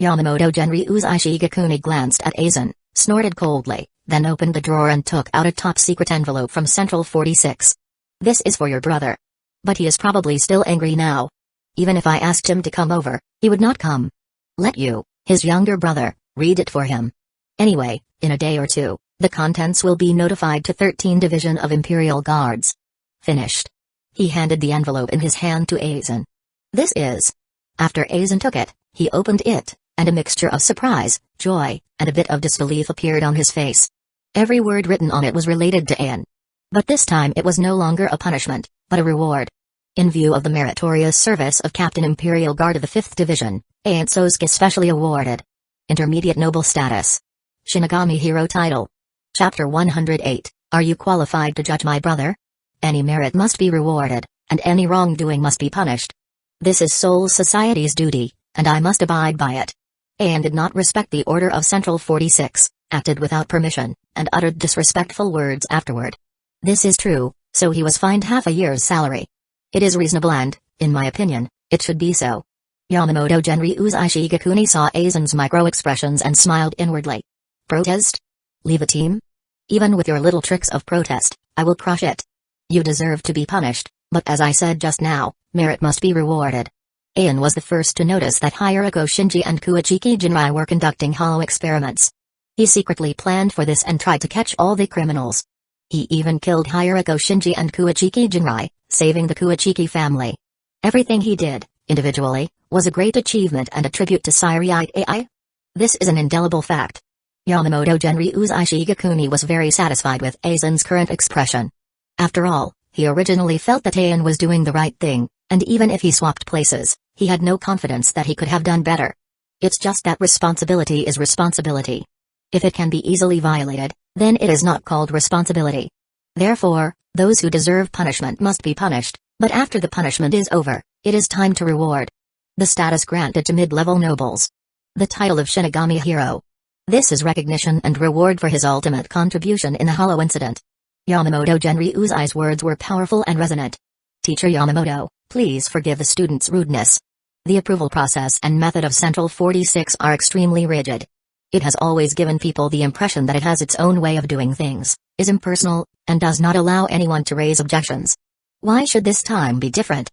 Yamamoto Genryu's Ishigakuni glanced at Aizen, snorted coldly, then opened the drawer and took out a top-secret envelope from Central 46. This is for your brother. But he is probably still angry now. Even if I asked him to come over, he would not come. Let you, his younger brother, read it for him. Anyway, in a day or two, the contents will be notified to 13 Division of Imperial Guards. Finished. He handed the envelope in his hand to Aizen. This is. After Aizen took it, he opened it, and a mixture of surprise, joy, and a bit of disbelief appeared on his face. Every word written on it was related to Aizen. But this time it was no longer a punishment, but a reward. In view of the meritorious service of Captain Imperial Guard of the 5th Division, Aizen Sosuke specially awarded Intermediate Noble Status. Shinigami Hero Title. Chapter 108, Are you qualified to judge my brother? Any merit must be rewarded, and any wrongdoing must be punished. This is Soul Society's duty, and I must abide by it. Aizen did not respect the order of Central 46, acted without permission, and uttered disrespectful words afterward. This is true, so he was fined half a year's salary. It is reasonable and, in my opinion, it should be so. Yamamoto Genryu's Ishigakuni saw Aizen's micro-expressions and smiled inwardly. Protest? Leave a team? Even with your little tricks of protest, I will crush it. You deserve to be punished, but as I said just now, merit must be rewarded. Aizen was the first to notice that Hirako Shinji and Kuachiki Jinrai were conducting hollow experiments. He secretly planned for this and tried to catch all the criminals. He even killed Hirako Shinji and Kuachiki Jinrai, saving the Kuachiki family. Everything he did, individually, was a great achievement and a tribute to Siriite AI. This is an indelible fact. Yamamoto Genryu's Ishigakuni was very satisfied with Aizen's current expression. After all, he originally felt that Aizen was doing the right thing, and even if he swapped places, he had no confidence that he could have done better. It's just that responsibility is responsibility. If it can be easily violated, then it is not called responsibility. Therefore, those who deserve punishment must be punished, but after the punishment is over, it is time to reward. The status granted to mid-level nobles. The title of Shinigami Hero. This is recognition and reward for his ultimate contribution in the Hollow incident. Yamamoto Genryu's words were powerful and resonant. Teacher Yamamoto, please forgive the student's rudeness. The approval process and method of Central 46 are extremely rigid. It has always given people the impression that it has its own way of doing things, is impersonal, and does not allow anyone to raise objections. Why should this time be different?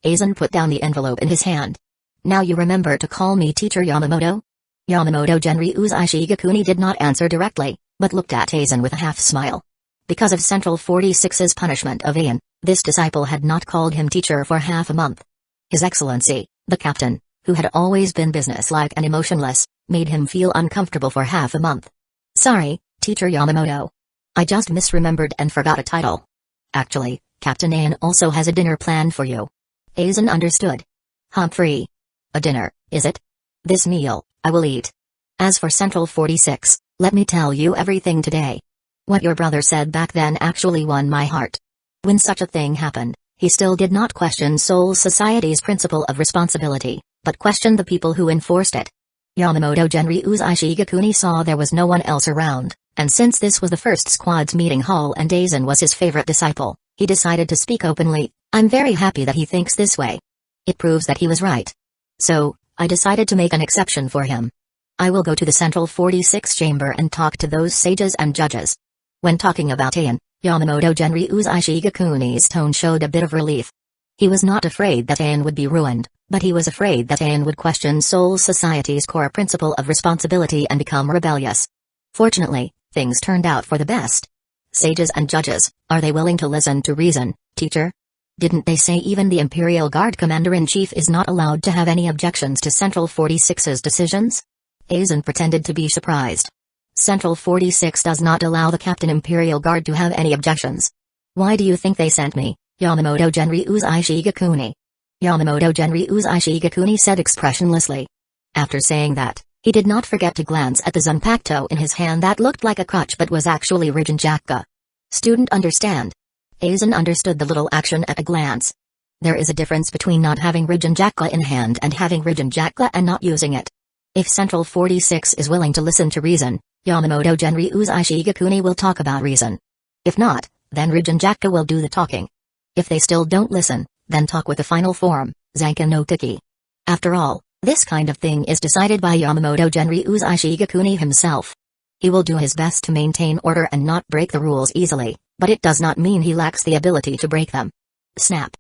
Aizen put down the envelope in his hand. Now you remember to call me Teacher Yamamoto? Yamamoto Genryu's Ishigakuni did not answer directly, but looked at Aizen with a half-smile. Because of Central 46's punishment of Aizen, this disciple had not called him teacher for half a month. His Excellency, the captain, who had always been businesslike and emotionless, made him feel uncomfortable for half a month. Sorry, Teacher Yamamoto. I just misremembered and forgot a title. Actually, Captain Aizen also has a dinner planned for you. Aizen understood. Humphrey. A dinner, is it? This meal, I will eat. As for Central 46, let me tell you everything today. What your brother said back then actually won my heart. When such a thing happened, he still did not question Soul Society's principle of responsibility, but questioned the people who enforced it. Yamamoto Genryu's Ishigakuni saw there was no one else around, and since this was the first squad's meeting hall and Aizen was his favorite disciple, he decided to speak openly. I'm very happy that he thinks this way. It proves that he was right. So, I decided to make an exception for him. I will go to the Central 46 chamber and talk to those sages and judges. When talking about Aizen, Yamamoto Genryu's Ishigakuni's tone showed a bit of relief. He was not afraid that Aizen would be ruined, but he was afraid that Aizen would question Soul Society's core principle of responsibility and become rebellious. Fortunately, things turned out for the best. Sages and judges, are they willing to listen to reason, teacher? Didn't they say even the Imperial Guard Commander-in-Chief is not allowed to have any objections to Central 46's decisions? Aizen pretended to be surprised. Central 46 does not allow the Captain Imperial Guard to have any objections. Why do you think they sent me, Yamamoto Genryu's Ishigakuni? Yamamoto Genryu's Ishigakuni said expressionlessly. After saying that, he did not forget to glance at the Zanpakuto in his hand that looked like a crutch but was actually Rijinjaka. Student understand. Aizen understood the little action at a glance. There is a difference between not having Rijinjaka in hand and having Rijinjaka and not using it. If Central 46 is willing to listen to reason, Yamamoto Genryu's Ishigakuni will talk about reason. If not, then Rijinjaka will do the talking. If they still don't listen, then talk with the final form, Zanken no Tiki. After all, this kind of thing is decided by Yamamoto Genryu's Ishigakuni himself. He will do his best to maintain order and not break the rules easily, but it does not mean he lacks the ability to break them. Snap.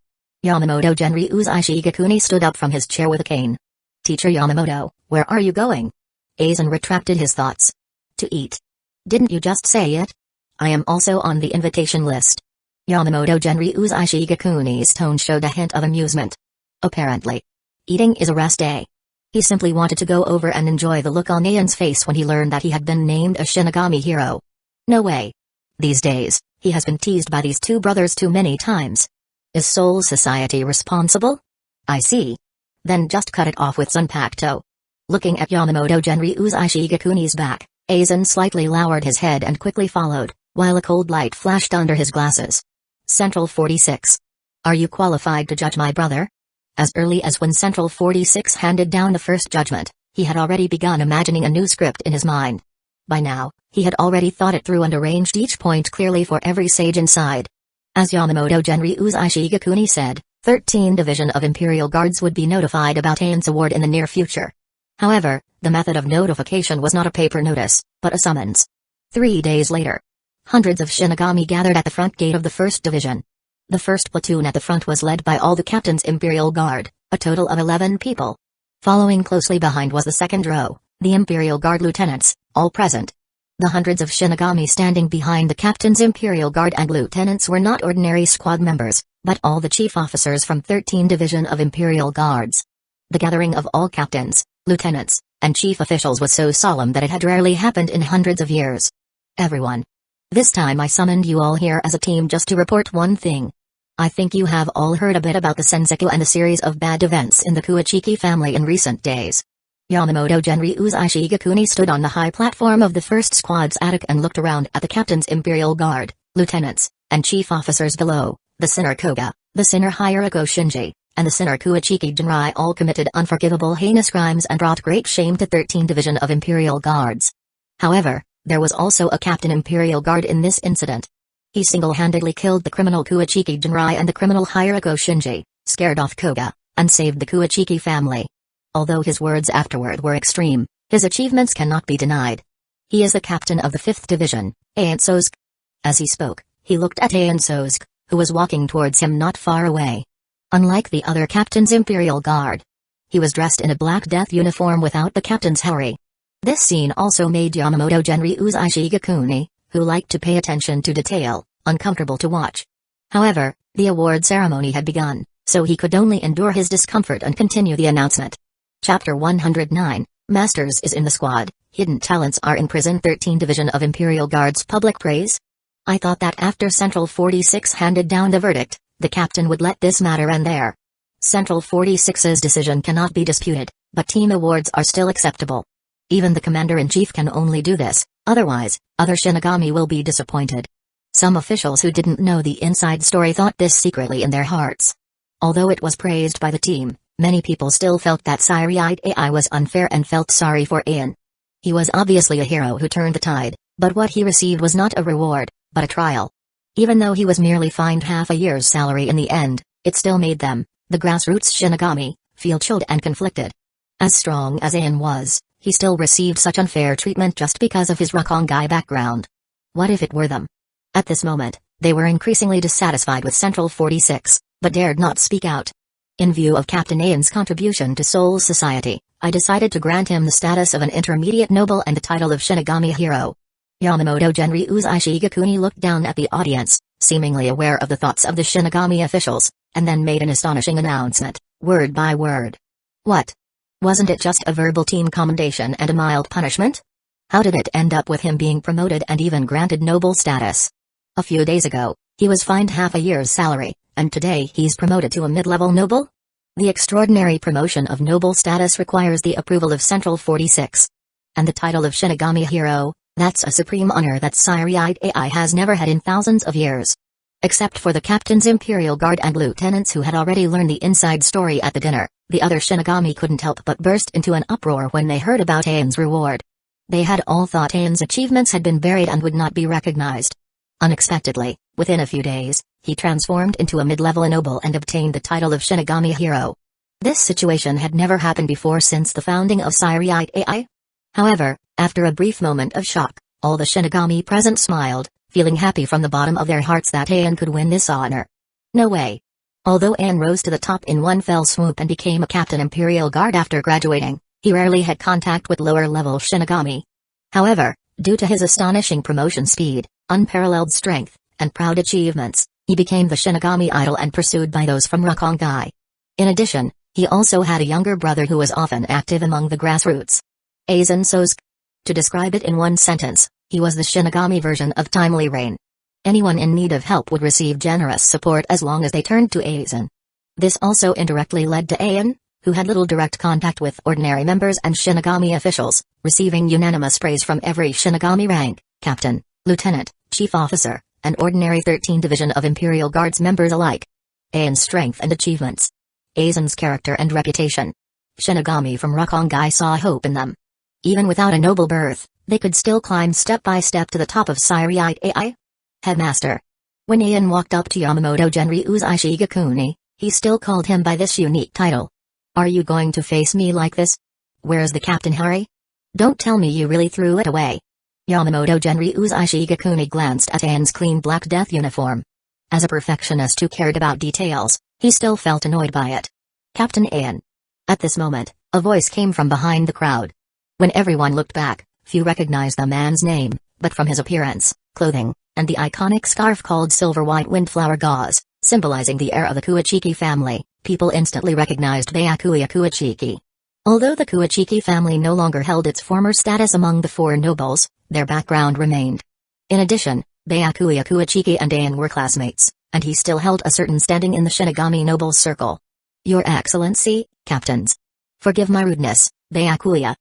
Yamamoto Genryu's Ishigakuni stood up from his chair with a cane. Teacher Yamamoto, where are you going? Aizen retracted his thoughts. To eat. Didn't you just say it? I am also on the invitation list. Yamamoto Genryu's Ishigakuni's tone showed a hint of amusement. Apparently. Eating is a rest day. He simply wanted to go over and enjoy the look on Aizen's face when he learned that he had been named a Shinigami hero. No way. These days, he has been teased by these two brothers too many times. Is Soul Society responsible? I see. Then just cut it off with Zanpakuto. Looking at Yamamoto Genryu's Ishigakuni's back, Aizen slightly lowered his head and quickly followed, while a cold light flashed under his glasses. Central 46. Are you qualified to judge my brother? As early as when Central 46 handed down the first judgment, he had already begun imagining a new script in his mind. By now, he had already thought it through and arranged each point clearly for every sage inside. As Yamamoto Genryu's Ishigakuni said, 13 Division of Imperial Guards would be notified about Aizen's award in the near future. However, the method of notification was not a paper notice, but a summons. 3 days later, hundreds of Shinigami gathered at the front gate of the 1st Division. The first platoon at the front was led by all the captain's Imperial Guard, a total of 11 people. Following closely behind was the second row, the Imperial Guard lieutenants, all present. The hundreds of Shinigami standing behind the captain's Imperial Guard and lieutenants were not ordinary squad members, but all the chief officers from 13 Division of Imperial Guards. The gathering of all captains, lieutenants, and chief officials was so solemn that it had rarely happened in hundreds of years. Everyone. This time I summoned you all here as a team just to report one thing. I think you have all heard a bit about the Senseku and the series of bad events in the Kuachiki family in recent days. Yamamoto Genryu's Ishigakuni stood on the high platform of the first squad's attic and looked around at the captain's Imperial Guard, lieutenants, and chief officers below. The sinner Koga, the sinner Hiroko Shinji, and the sinner Kuachiki Jinrai all committed unforgivable heinous crimes and brought great shame to 13 Division of Imperial Guards. However, there was also a Captain Imperial Guard in this incident. He single-handedly killed the criminal Kuachiki Jinrai and the criminal Hiroko Shinji, scared off Koga, and saved the Kuachiki family. Although his words afterward were extreme, his achievements cannot be denied. He is the captain of the 5th Division, Ain Sosuke. As he spoke, he looked at Ain Sosuke, who was walking towards him not far away. Unlike the other captain's Imperial Guard, he was dressed in a Black Death uniform without the captain's hurry. This scene also made Yamamoto Genryu's Ishigakuni, who liked to pay attention to detail, uncomfortable to watch. However, the award ceremony had begun, so he could only endure his discomfort and continue the announcement. Chapter 109, Masters is in the squad, Hidden Talents are in prison. 13 Division of Imperial Guards public praise? I thought that after Central 46 handed down the verdict, the captain would let this matter end there. Central 46's decision cannot be disputed, but team awards are still acceptable. Even the commander-in-chief can only do this, otherwise, other Shinigami will be disappointed. Some officials who didn't know the inside story thought this secretly in their hearts. Although it was praised by the team, many people still felt that Siriate AI was unfair and felt sorry for Ian. He was obviously a hero who turned the tide, but what he received was not a reward, but a trial. Even though he was merely fined half a year's salary in the end, it still made them, the grassroots Shinigami, feel chilled and conflicted. As strong as Ian was, he still received such unfair treatment just because of his Rakongai background. What if it were them? At this moment, they were increasingly dissatisfied with Central 46, but dared not speak out. In view of Captain Ian's contribution to Soul Society, I decided to grant him the status of an intermediate noble and the title of Shinigami Hero. Yamamoto Genryu's Ishigakuni looked down at the audience, seemingly aware of the thoughts of the Shinigami officials, and then made an astonishing announcement, word by word. What? Wasn't it just a verbal team commendation and a mild punishment? How did it end up with him being promoted and even granted noble status? A few days ago, he was fined half a year's salary, and today he's promoted to a mid-level noble? The extraordinary promotion of noble status requires the approval of Central 46. And the title of Shinigami Hero, that's a supreme honor that Siriate AI has never had in thousands of years. Except for the captain's Imperial Guard and lieutenants who had already learned the inside story at the dinner, the other Shinigami couldn't help but burst into an uproar when they heard about Aien's reward. They had all thought Aien's achievements had been buried and would not be recognized. Unexpectedly, within a few days, he transformed into a mid-level noble and obtained the title of Shinigami Hero. This situation had never happened before since the founding of Siriate AI. However, after a brief moment of shock, all the Shinigami present smiled, feeling happy from the bottom of their hearts that Aien could win this honor. No way. Although Aien rose to the top in one fell swoop and became a Captain Imperial Guard after graduating, he rarely had contact with lower-level Shinigami. However, due to his astonishing promotion speed, unparalleled strength, and proud achievements, he became the Shinigami idol and pursued by those from Rakongai. In addition, he also had a younger brother who was often active among the grassroots. Aizen Sosuke. To describe it in one sentence, he was the Shinigami version of Timely Rain. Anyone in need of help would receive generous support as long as they turned to Aizen. This also indirectly led to Aien, who had little direct contact with ordinary members and Shinigami officials, receiving unanimous praise from every Shinigami rank, captain, lieutenant, chief officer, and ordinary 13 Division of Imperial Guards members alike. Aien's strength and achievements. Aizen's character and reputation. Shinigami from Rakongai saw hope in them. Even without a noble birth, they could still climb step by step to the top of Siriate AI. Headmaster. When Aien walked up to Yamamoto Genryu's Ishigakuni, he still called him by this unique title. Are you going to face me like this? Where's the captain, Harry? Don't tell me you really threw it away. Yamamoto Genryu's Ishigakuni glanced at Aien's clean Black Death uniform. As a perfectionist who cared about details, he still felt annoyed by it. Captain Aien. At this moment, a voice came from behind the crowd. When everyone looked back, few recognized the man's name, but from his appearance, clothing, and the iconic scarf called Silver White Windflower Gauze, symbolizing the heir of the Kuachiki family. People instantly recognized Byakuya Kuachiki. Although the Kuachiki family no longer held its former status among the four nobles, their background remained. In addition, Byakuya Kuachiki and Ayan were classmates, and he still held a certain standing in the Shinigami nobles circle. Your Excellency, captains. Forgive my rudeness, Byakuya.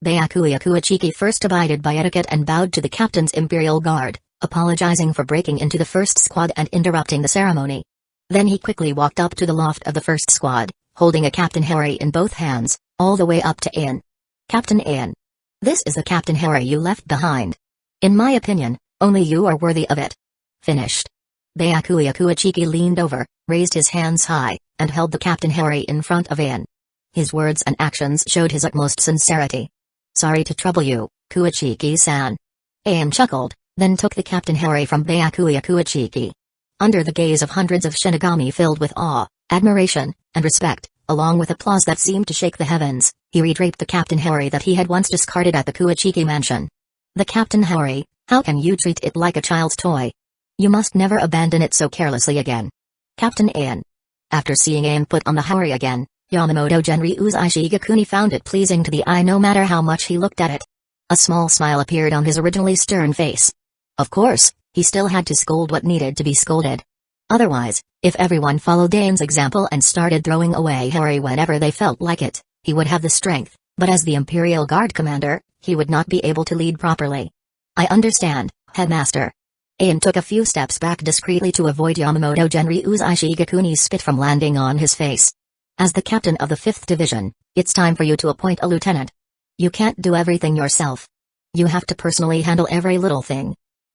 Byakuya Kuachiki first abided by etiquette and bowed to the captain's imperial guard, apologizing for breaking into the first squad and interrupting the ceremony. Then he quickly walked up to the loft of the first squad, holding a Captain Harry in both hands, all the way up to Ayan. Captain Ayan. This is the Captain Harry you left behind. In my opinion, only you are worthy of it. Finished. Byakuya Kuachiki leaned over, raised his hands high, and held the Captain Harry in front of Ayan. His words and actions showed his utmost sincerity. Sorry to trouble you, Kuachiki-san. Ayan chuckled, then took the Captain Harry from Byakuya Kuachiki. Under the gaze of hundreds of Shinigami filled with awe, admiration, and respect, along with applause that seemed to shake the heavens, he redraped the Captain Harry that he had once discarded at the Kuachiki mansion. The Captain Harry, how can you treat it like a child's toy? You must never abandon it so carelessly again. Captain Ayan. After seeing Ayan put on the Harry again, Yamamoto Genryu's Ishigakuni found it pleasing to the eye no matter how much he looked at it. A small smile appeared on his originally stern face. Of course, he still had to scold what needed to be scolded. Otherwise, if everyone followed Ayan's example and started throwing away Harry whenever they felt like it, he would have the strength, but as the Imperial Guard commander, he would not be able to lead properly. I understand, Headmaster. Ayan took a few steps back discreetly to avoid Yamamoto Genryu's Ishigakuni's spit from landing on his face. As the captain of the 5th Division, it's time for you to appoint a lieutenant. You can't do everything yourself. You have to personally handle every little thing.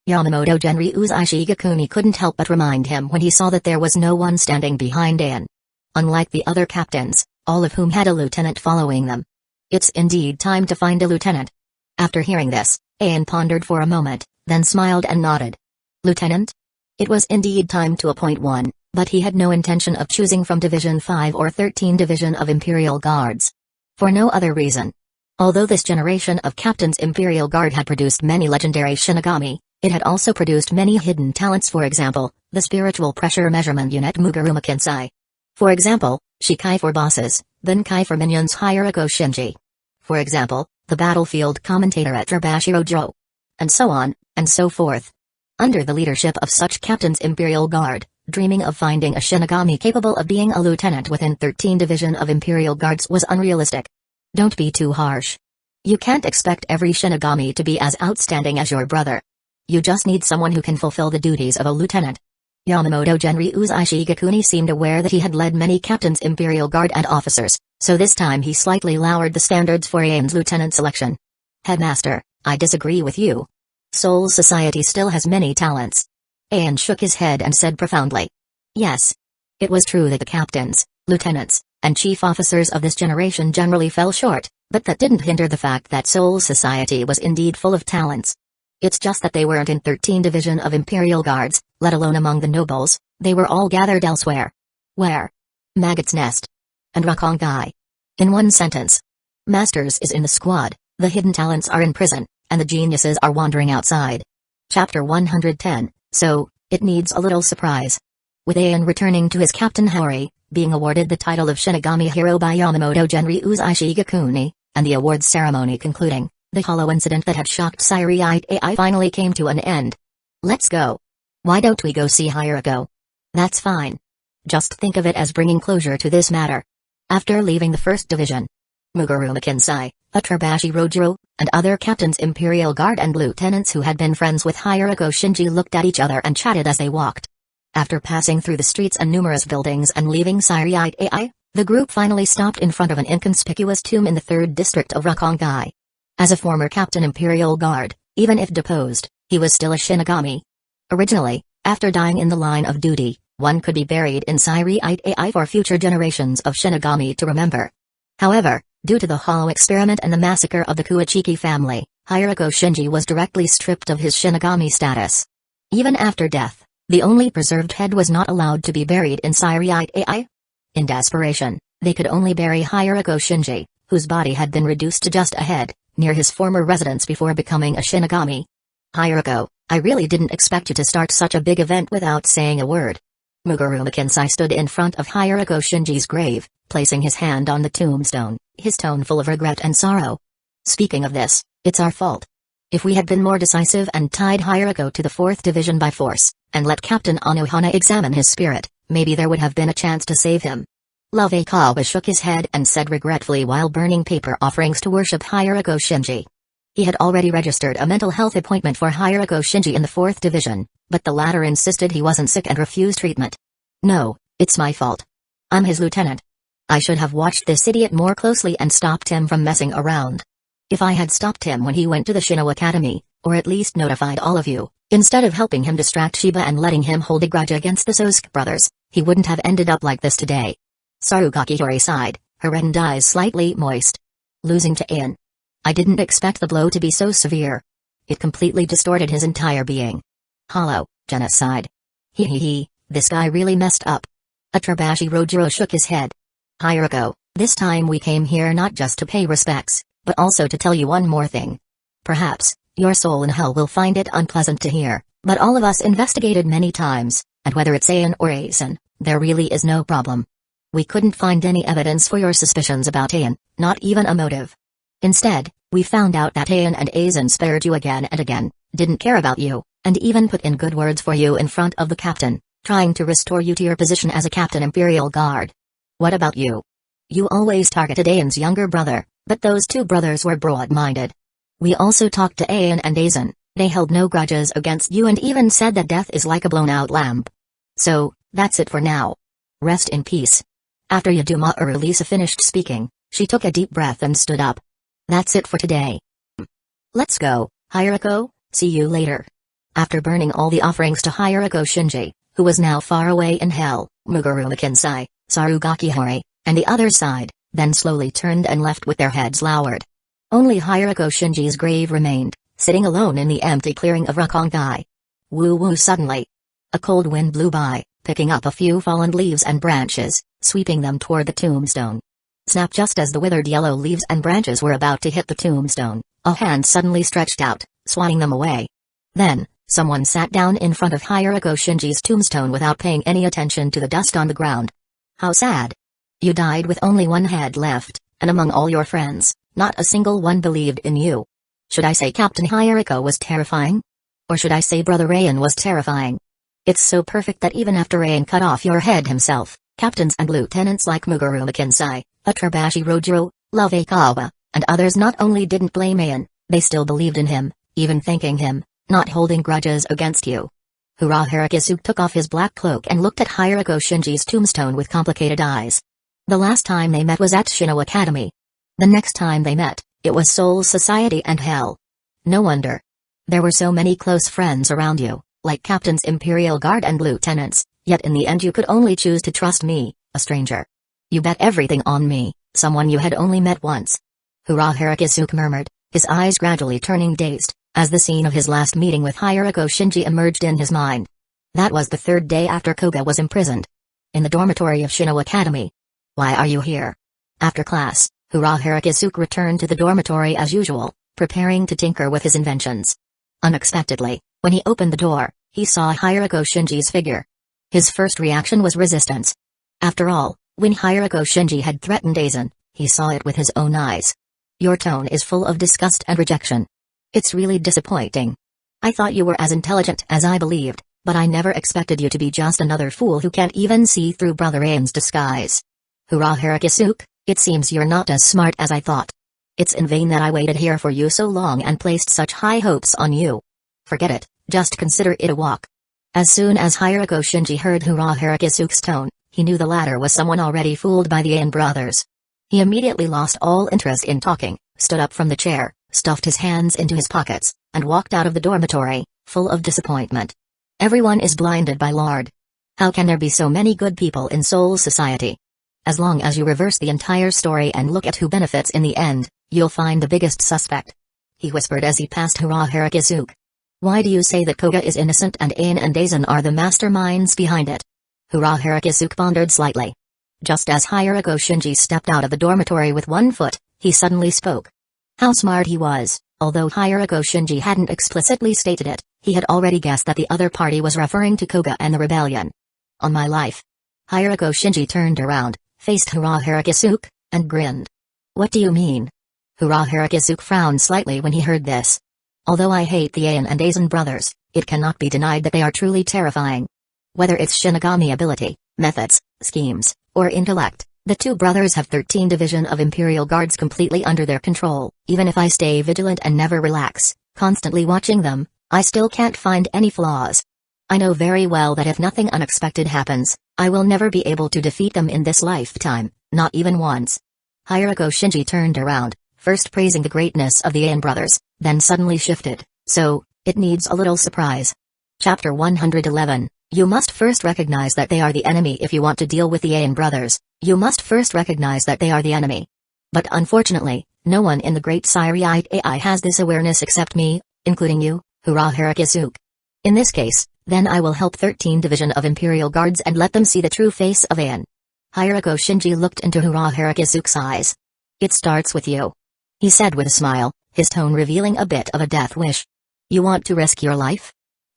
Yamamoto Genryu's Ishigakuni couldn't help but remind him when he saw that there was no one standing behind Ayan. Unlike the other captains, all of whom had a lieutenant following them. It's indeed time to find a lieutenant. After hearing this, Ayan pondered for a moment, then smiled and nodded. Lieutenant? It was indeed time to appoint one, but he had no intention of choosing from Division 5 or 13 Division of Imperial Guards. For no other reason. Although this generation of Captain's Imperial Guard had produced many legendary Shinigami, it had also produced many hidden talents, for example, the Spiritual Pressure Measurement Unit Muguruma Kensai. For example, Shikai for bosses, Benkai for minions Hirako Shinji. For example, the Battlefield Commentator at Trabashiro Joe. And so on, and so forth. Under the leadership of such Captain's Imperial Guard, dreaming of finding a Shinigami capable of being a lieutenant within 13 Division of Imperial Guards was unrealistic. Don't be too harsh. You can't expect every Shinigami to be as outstanding as your brother. You just need someone who can fulfill the duties of a lieutenant. Yamamoto Genryu's Ishigakuni seemed aware that he had led many Captain's Imperial Guard and officers, so this time he slightly lowered the standards for Ayan's lieutenant selection. Headmaster, I disagree with you. Soul Society still has many talents. Ayan shook his head and said profoundly. Yes. It was true that the captains, lieutenants, and chief officers of this generation generally fell short, but that didn't hinder the fact that Soul Society was indeed full of talents. It's just that they weren't in 13 Division of Imperial Guards, let alone among the nobles, they were all gathered elsewhere. Where? Maggot's Nest. And Rakongai. In one sentence. Masters is in the squad, the hidden talents are in prison, and the geniuses are wandering outside. Chapter 110, so, it needs a little surprise. With Ayan returning to his Captain Harry, being awarded the title of Shinigami Hero by Yamamoto Genryu's Ishigakuni, and the awards ceremony concluding, the hollow incident that had shocked Siri-eyed AI finally came to an end. Let's go. Why don't we go see Hirako? That's fine. Just think of it as bringing closure to this matter. After leaving the 1st Division, Muguruma Kensai, Atrabashi Rojiro, and other Captains Imperial Guard and lieutenants who had been friends with Hirako Shinji looked at each other and chatted as they walked. After passing through the streets and numerous buildings and leaving Siri-eyed AI, the group finally stopped in front of an inconspicuous tomb in the 3rd district of Rakongai. As a former Captain Imperial Guard, even if deposed, he was still a Shinigami. Originally, after dying in the line of duty, one could be buried in Siri-eyed AI for future generations of Shinigami to remember. However, due to the hollow experiment and the massacre of the Kuachiki family, Hirako Shinji was directly stripped of his Shinigami status. Even after death, the only preserved head was not allowed to be buried in Siri-eyed AI. In desperation, they could only bury Hirako Shinji, whose body had been reduced to just a head, near his former residence before becoming a Shinigami. Hirako, I really didn't expect you to start such a big event without saying a word. Muguru Makensai stood in front of Hirako Shinji's grave, placing his hand on the tombstone, his tone full of regret and sorrow. Speaking of this, it's our fault. If we had been more decisive and tied Hirako to the 4th Division by force, and let Captain Anohana examine his spirit, maybe there would have been a chance to save him. Love Akawa shook his head and said regretfully while burning paper offerings to worship Hirako Shinji. He had already registered a mental health appointment for Hirako Shinji in the 4th Division, but the latter insisted he wasn't sick and refused treatment. No, it's my fault. I'm his lieutenant. I should have watched this idiot more closely and stopped him from messing around. If I had stopped him when he went to the Shino Academy, or at least notified all of you, instead of helping him distract Shiba and letting him hold a grudge against the Sosuke brothers, he wouldn't have ended up like this today. Sarugaki Hori sighed, her reddened eyes slightly moist. Losing to Ain. I didn't expect the blow to be so severe. It completely distorted his entire being. Hollow, genocide. He, this guy really messed up. Atrabashi Rojiro shook his head. Hirako, this time we came here not just to pay respects, but also to tell you one more thing. Perhaps, your soul in hell will find it unpleasant to hear, but all of us investigated many times, and whether it's Ain or Aizen, there really is no problem. We couldn't find any evidence for your suspicions about Ain, not even a motive. Instead, we found out that Ain and Aizen spared you again and again, didn't care about you, and even put in good words for you in front of the captain, trying to restore you to your position as a captain Imperial Guard. What about you? You always targeted Ain's younger brother, but those two brothers were broad-minded. We also talked to Ain and Aizen, they held no grudges against you and even said that death is like a blown-out lamp. So, that's it for now. Rest in peace. After Yaduma Urulisa finished speaking, she took a deep breath and stood up. That's it for today. Let's go, Hirako, see you later. After burning all the offerings to Hirako Shinji, who was now far away in hell, Muguru Makensai, Sarugaki Hori, and the other side, then slowly turned and left with their heads lowered. Only Hirako Shinji's grave remained, sitting alone in the empty clearing of Rakongai. Woo-woo suddenly. A cold wind blew by, picking up a few fallen leaves and branches, sweeping them toward the tombstone. Snap! Just as the withered yellow leaves and branches were about to hit the tombstone, a hand suddenly stretched out, swatting them away. Then, someone sat down in front of Hirako Shinji's tombstone without paying any attention to the dust on the ground. How sad. You died with only one head left, and among all your friends, not a single one believed in you. Should I say Captain Hirako was terrifying? Or should I say Brother Rayan was terrifying? It's so perfect that even after Rayan cut off your head himself, captains and lieutenants like Muguru Makensai, Atrabashi Rojiro, Love Akawa, and others not only didn't blame Ayan, they still believed in him, even thanking him, not holding grudges against you. Hurrah! Hirakisu took off his black cloak and looked at Hirako Shinji's tombstone with complicated eyes. The last time they met was at Shino Academy. The next time they met, it was Soul Society and Hell. No wonder. There were so many close friends around you, like captains Imperial Guard and lieutenants, yet in the end you could only choose to trust me, a stranger. You bet everything on me, someone you had only met once. Hurrah! Hirakisu murmured, his eyes gradually turning dazed, as the scene of his last meeting with Hirako Shinji emerged in his mind. That was the third day after Koga was imprisoned. In the dormitory of Shino Academy. Why are you here? After class, Hurrah! Hirakisu returned to the dormitory as usual, preparing to tinker with his inventions. Unexpectedly, when he opened the door, he saw Hirako Shinji's figure. His first reaction was resistance. After all, when Hirako Shinji had threatened Aizen, he saw it with his own eyes. Your tone is full of disgust and rejection. It's really disappointing. I thought you were as intelligent as I believed, but I never expected you to be just another fool who can't even see through Brother Ain's disguise. Hurrah! Hirakisu, it seems you're not as smart as I thought. It's in vain that I waited here for you so long and placed such high hopes on you. Forget it, just consider it a walk. As soon as Hirako Shinji heard Hurrah! Hirakisu's tone, he knew the latter was someone already fooled by the Ain brothers. He immediately lost all interest in talking, stood up from the chair, stuffed his hands into his pockets, and walked out of the dormitory, full of disappointment. Everyone is blinded by Lord. How can there be so many good people in Soul Society? As long as you reverse the entire story and look at who benefits in the end, you'll find the biggest suspect. He whispered as he passed Hurrah! Hirakisu. Why do you say that Koga is innocent and Ain and Aizen are the masterminds behind it? Hurrah! Hirakisu pondered slightly. Just as Hirako Shinji stepped out of the dormitory with one foot, he suddenly spoke. How smart he was, although Hirako Shinji hadn't explicitly stated it, he had already guessed that the other party was referring to Koga and the rebellion. On my life. Hiroko Shinji turned around, faced Hura Harakisuke, and grinned. What do you mean? Hura Harakisuke frowned slightly when he heard this. Although I hate the Ain and Aizen brothers, it cannot be denied that they are truly terrifying. Whether it's Shinigami ability, methods, schemes, or intellect, the two brothers have 13 division of Imperial Guards completely under their control. Even if I stay vigilant and never relax, constantly watching them, I still can't find any flaws. I know very well that if nothing unexpected happens, I will never be able to defeat them in this lifetime, not even once. Hiroko Shinji turned around, first praising the greatness of the Ain brothers, then suddenly shifted, so, it needs a little surprise. Chapter 111, You must first recognize that they are the enemy if you want to deal with the Ain brothers, you must first recognize that they are the enemy. But unfortunately, no one in the Great Siriite AI has this awareness except me, including you, Hura Harakisuke. In this case, then I will help 13 division of Imperial Guards and let them see the true face of Ain. Hiroko Shinji looked into Hura Harakisuke's eyes. It starts with you. He said with a smile, his tone revealing a bit of a death wish. You want to risk your life?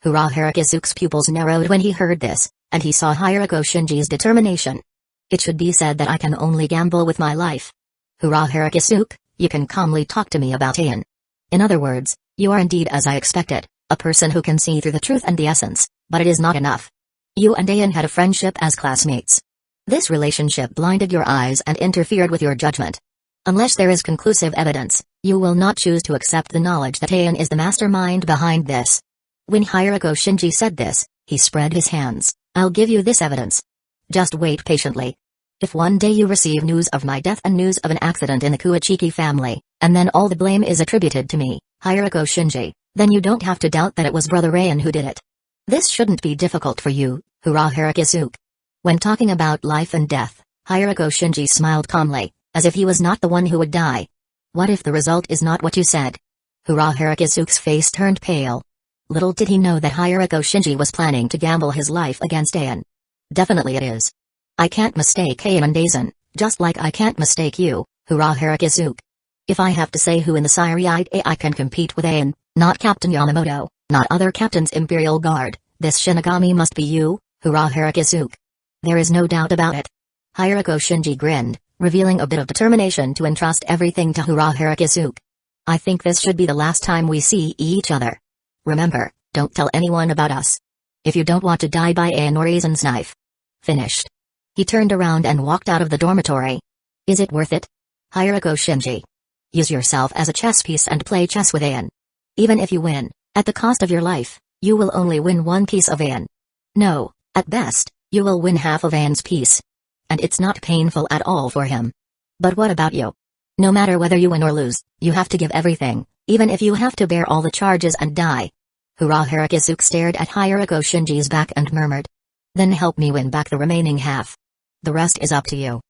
Hura Harakisuke's pupils narrowed when he heard this, and he saw Hiroko Shinji's determination. It should be said that I can only gamble with my life. Hura Harakisuke, you can calmly talk to me about Ain. In other words, you are indeed as I expected, a person who can see through the truth and the essence, but it is not enough. You and Ain had a friendship as classmates. This relationship blinded your eyes and interfered with your judgment. Unless there is conclusive evidence, you will not choose to accept the knowledge that Ain is the mastermind behind this. When Hiroko Shinji said this, he spread his hands. I'll give you this evidence. Just wait patiently. If one day you receive news of my death and news of an accident in the Kuachiki family, and then all the blame is attributed to me, Hiroko Shinji, then you don't have to doubt that it was Brother Ain who did it. This shouldn't be difficult for you, Hura Harakisuke. When talking about life and death, Hiroko Shinji smiled calmly, as if he was not the one who would die. What if the result is not what you said? Hura Harakisuke's face turned pale. Little did he know that Hiroko Shinji was planning to gamble his life against Ain. Definitely it is. I can't mistake Ain and Aizen, just like I can't mistake you, Hura Harakisuke. If I have to say who in the Siriite AI can compete with Ain, not Captain Yamamoto, not other captains Imperial Guard, this Shinigami must be you, Hura Harakisuke. There is no doubt about it. Hiroko Shinji grinned, revealing a bit of determination to entrust everything to Hura Harakisuke. I think this should be the last time we see each other. Remember, don't tell anyone about us. If you don't want to die by Ain or Aizen's knife. Finished. He turned around and walked out of the dormitory. Is it worth it? Hiroko Shinji. Use yourself as a chess piece and play chess with Ain. Even if you win, at the cost of your life, you will only win one piece of Ain. No, at best, you will win half of Ain's piece. And it's not painful at all for him. But what about you? No matter whether you win or lose, you have to give everything, even if you have to bear all the charges and die. Hura Harakisuke stared at Hiroko Shinji's back and murmured. Then help me win back the remaining half. The rest is up to you.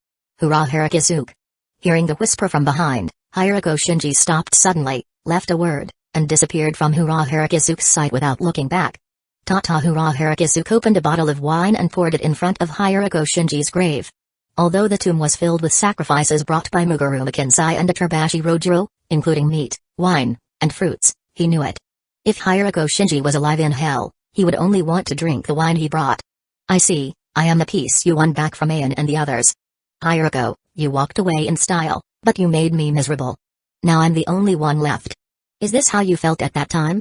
Hura Harakisuke. Hearing the whisper from behind, Hiroko Shinji stopped suddenly, left a word, and disappeared from Hura Harakisuke's sight without looking back. Tata Hura Harakisuke opened a bottle of wine and poured it in front of Hiroko Shinji's grave. Although the tomb was filled with sacrifices brought by Muguru Makinsai and Aturbashi Rojiro, including meat, wine, and fruits, he knew it. If Hiroko Shinji was alive in hell, he would only want to drink the wine he brought. I see, I am the piece you won back from Ain and the others. Hiroko, you walked away in style, but you made me miserable. Now I'm the only one left. Is this how you felt at that time?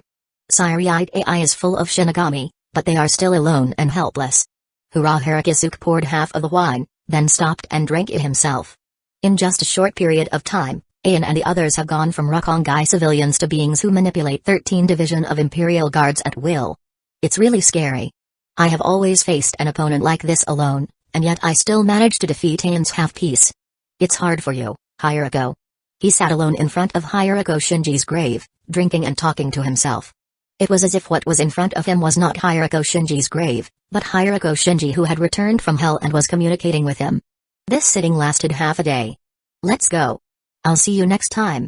Siriite AI is full of Shinigami, but they are still alone and helpless. Hura Harakisuke poured half of the wine, then stopped and drank it himself. In just a short period of time, Ain and the others have gone from Rakongai civilians to beings who manipulate 13 division of Imperial Guards at will. It's really scary. I have always faced an opponent like this alone, and yet I still managed to defeat Ain's half-piece. It's hard for you, Hiroko. He sat alone in front of Hiroko Shinji's grave, drinking and talking to himself. It was as if what was in front of him was not Hiroko Shinji's grave, but Hiroko Shinji who had returned from hell and was communicating with him. This sitting lasted half a day. Let's go. I'll see you next time.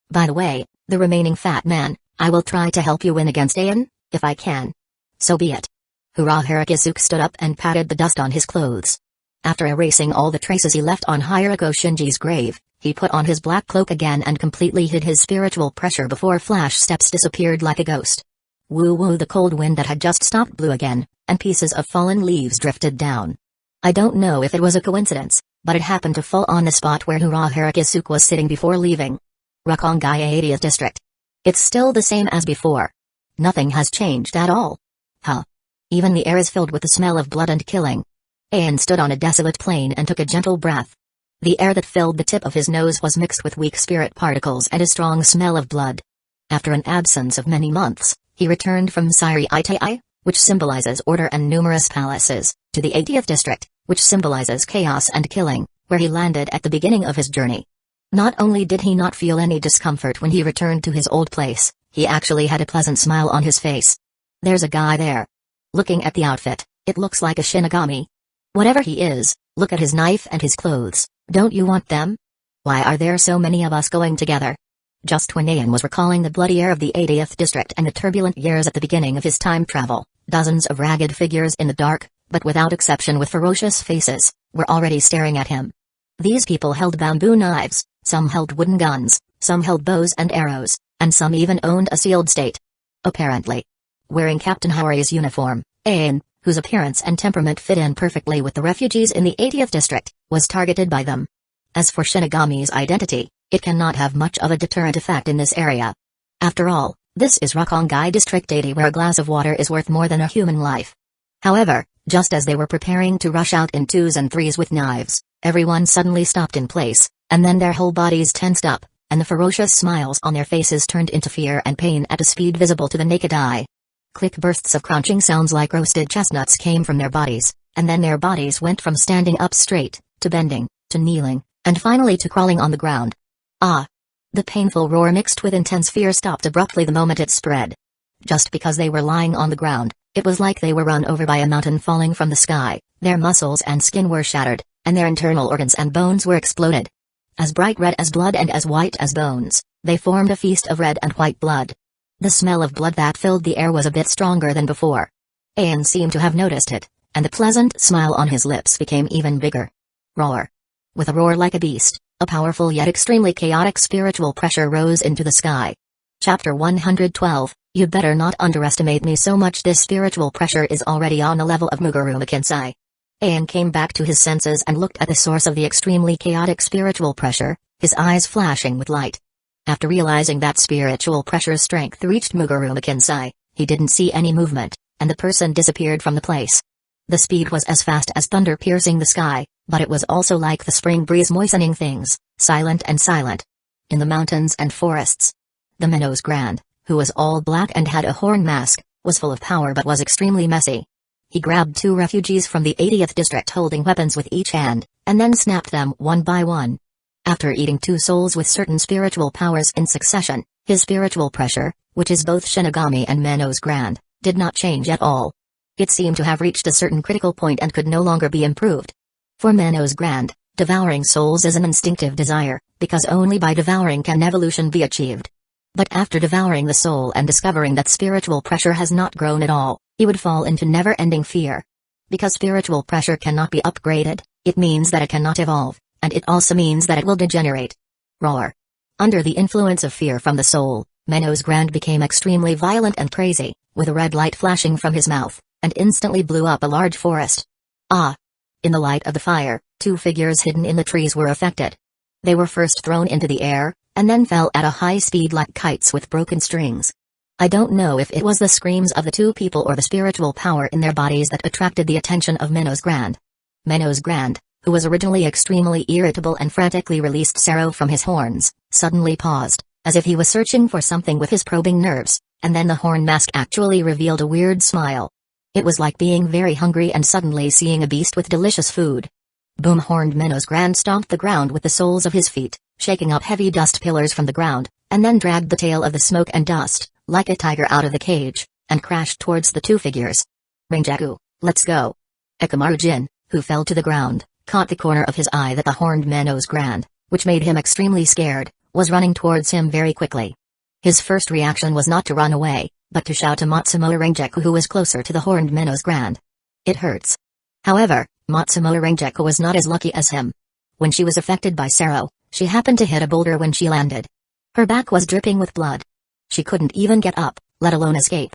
By the way, the remaining fat man, I will try to help you win against Ain, if I can. So be it. Hura Harakisuke stood up and patted the dust on his clothes. After erasing all the traces he left on Hiroko Shinji's grave, he put on his black cloak again and completely hid his spiritual pressure before Flash Steps disappeared like a ghost. Woo woo, the cold wind that had just stopped blew again, and pieces of fallen leaves drifted down. I don't know if it was a coincidence, but it happened to fall on the spot where Harakisuke was sitting before leaving Rakongai 80th District. It's still the same as before. Nothing has changed at all. Huh. Even the air is filled with the smell of blood and killing. Ayan stood on a desolate plain and took a gentle breath. The air that filled the tip of his nose was mixed with weak spirit particles and a strong smell of blood. After an absence of many months, he returned from Siri Itai, which symbolizes order and numerous palaces, to the 80th District, which symbolizes chaos and killing, where he landed at the beginning of his journey. Not only did he not feel any discomfort when he returned to his old place, he actually had a pleasant smile on his face. There's a guy there. Looking at the outfit, it looks like a Shinigami. Whatever he is, look at his knife and his clothes. Don't you want them? Why are there so many of us going together? Just when Ayan was recalling the bloody air of the 80th District and the turbulent years at the beginning of his time travel, dozens of ragged figures in the dark, but without exception with ferocious faces, were already staring at him. These people held bamboo knives, some held wooden guns, some held bows and arrows, and some even owned a sealed state. Apparently. Wearing Captain Hori's uniform, Ayan, whose appearance and temperament fit in perfectly with the refugees in the 80th District, was targeted by them. As for Shinigami's identity, it cannot have much of a deterrent effect in this area. After all, this is Rakongai District 80 where a glass of water is worth more than a human life. However, just as they were preparing to rush out in twos and threes with knives, everyone suddenly stopped in place, and then their whole bodies tensed up, and the ferocious smiles on their faces turned into fear and pain at a speed visible to the naked eye. Click bursts of crunching sounds like roasted chestnuts came from their bodies, and then their bodies went from standing up straight, to bending, to kneeling, and finally to crawling on the ground. Ah! The painful roar mixed with intense fear stopped abruptly the moment it spread. Just because they were lying on the ground, it was like they were run over by a mountain falling from the sky, their muscles and skin were shattered, and their internal organs and bones were exploded. As bright red as blood and as white as bones, they formed a feast of red and white blood. The smell of blood that filled the air was a bit stronger than before. Ayan seemed to have noticed it, and the pleasant smile on his lips became even bigger. Roar. With a roar like a beast, a powerful yet extremely chaotic spiritual pressure rose into the sky. Chapter 112, You better not underestimate me so much. This spiritual pressure is already on the level of Muguruma Kensai. Ayan came back to his senses and looked at the source of the extremely chaotic spiritual pressure, his eyes flashing with light. After realizing that spiritual pressure's strength reached Muguruma Kensai, he didn't see any movement, and the person disappeared from the place. The speed was as fast as thunder piercing the sky, but it was also like the spring breeze moistening things, silent and silent. In the mountains and forests, the Minnows Grand, who was all black and had a horn mask, was full of power but was extremely messy. He grabbed two refugees from the 80th District holding weapons with each hand, and then snapped them one by one. After eating two souls with certain spiritual powers in succession, his spiritual pressure, which is both Shinigami and Minnows Grand, did not change at all. It seemed to have reached a certain critical point and could no longer be improved. For Minnows Grand, devouring souls is an instinctive desire, because only by devouring can evolution be achieved. But after devouring the soul and discovering that spiritual pressure has not grown at all, he would fall into never-ending fear. Because spiritual pressure cannot be upgraded, it means that it cannot evolve, and it also means that it will degenerate. Roar. Under the influence of fear from the soul, Minnows Grand became extremely violent and crazy, with a red light flashing from his mouth, and instantly blew up a large forest. Ah! In the light of the fire, two figures hidden in the trees were affected. They were first thrown into the air, and then fell at a high speed like kites with broken strings. I don't know if it was the screams of the two people or the spiritual power in their bodies that attracted the attention of Minnows Grand. Minnows Grand, who was originally extremely irritable and frantically released Sero from his horns, suddenly paused, as if he was searching for something with his probing nerves, and then the horn mask actually revealed a weird smile. It was like being very hungry and suddenly seeing a beast with delicious food. Boom-horned Minnows Grand stomped the ground with the soles of his feet, shaking up heavy dust pillars from the ground, and then dragged the tail of the smoke and dust, like a tiger out of the cage, and crashed towards the two figures. Rinjaku, let's go. Ekamaru Jin, who fell to the ground, caught the corner of his eye that the horned Minnows Grand, which made him extremely scared, was running towards him very quickly. His first reaction was not to run away, but to shout to Matsumoto Rinjaku, who was closer to the horned Minnows Grand. It hurts. However, Matsumoto Rinjaku was not as lucky as him. When she was affected by Sero, she happened to hit a boulder when she landed. Her back was dripping with blood. She couldn't even get up, let alone escape.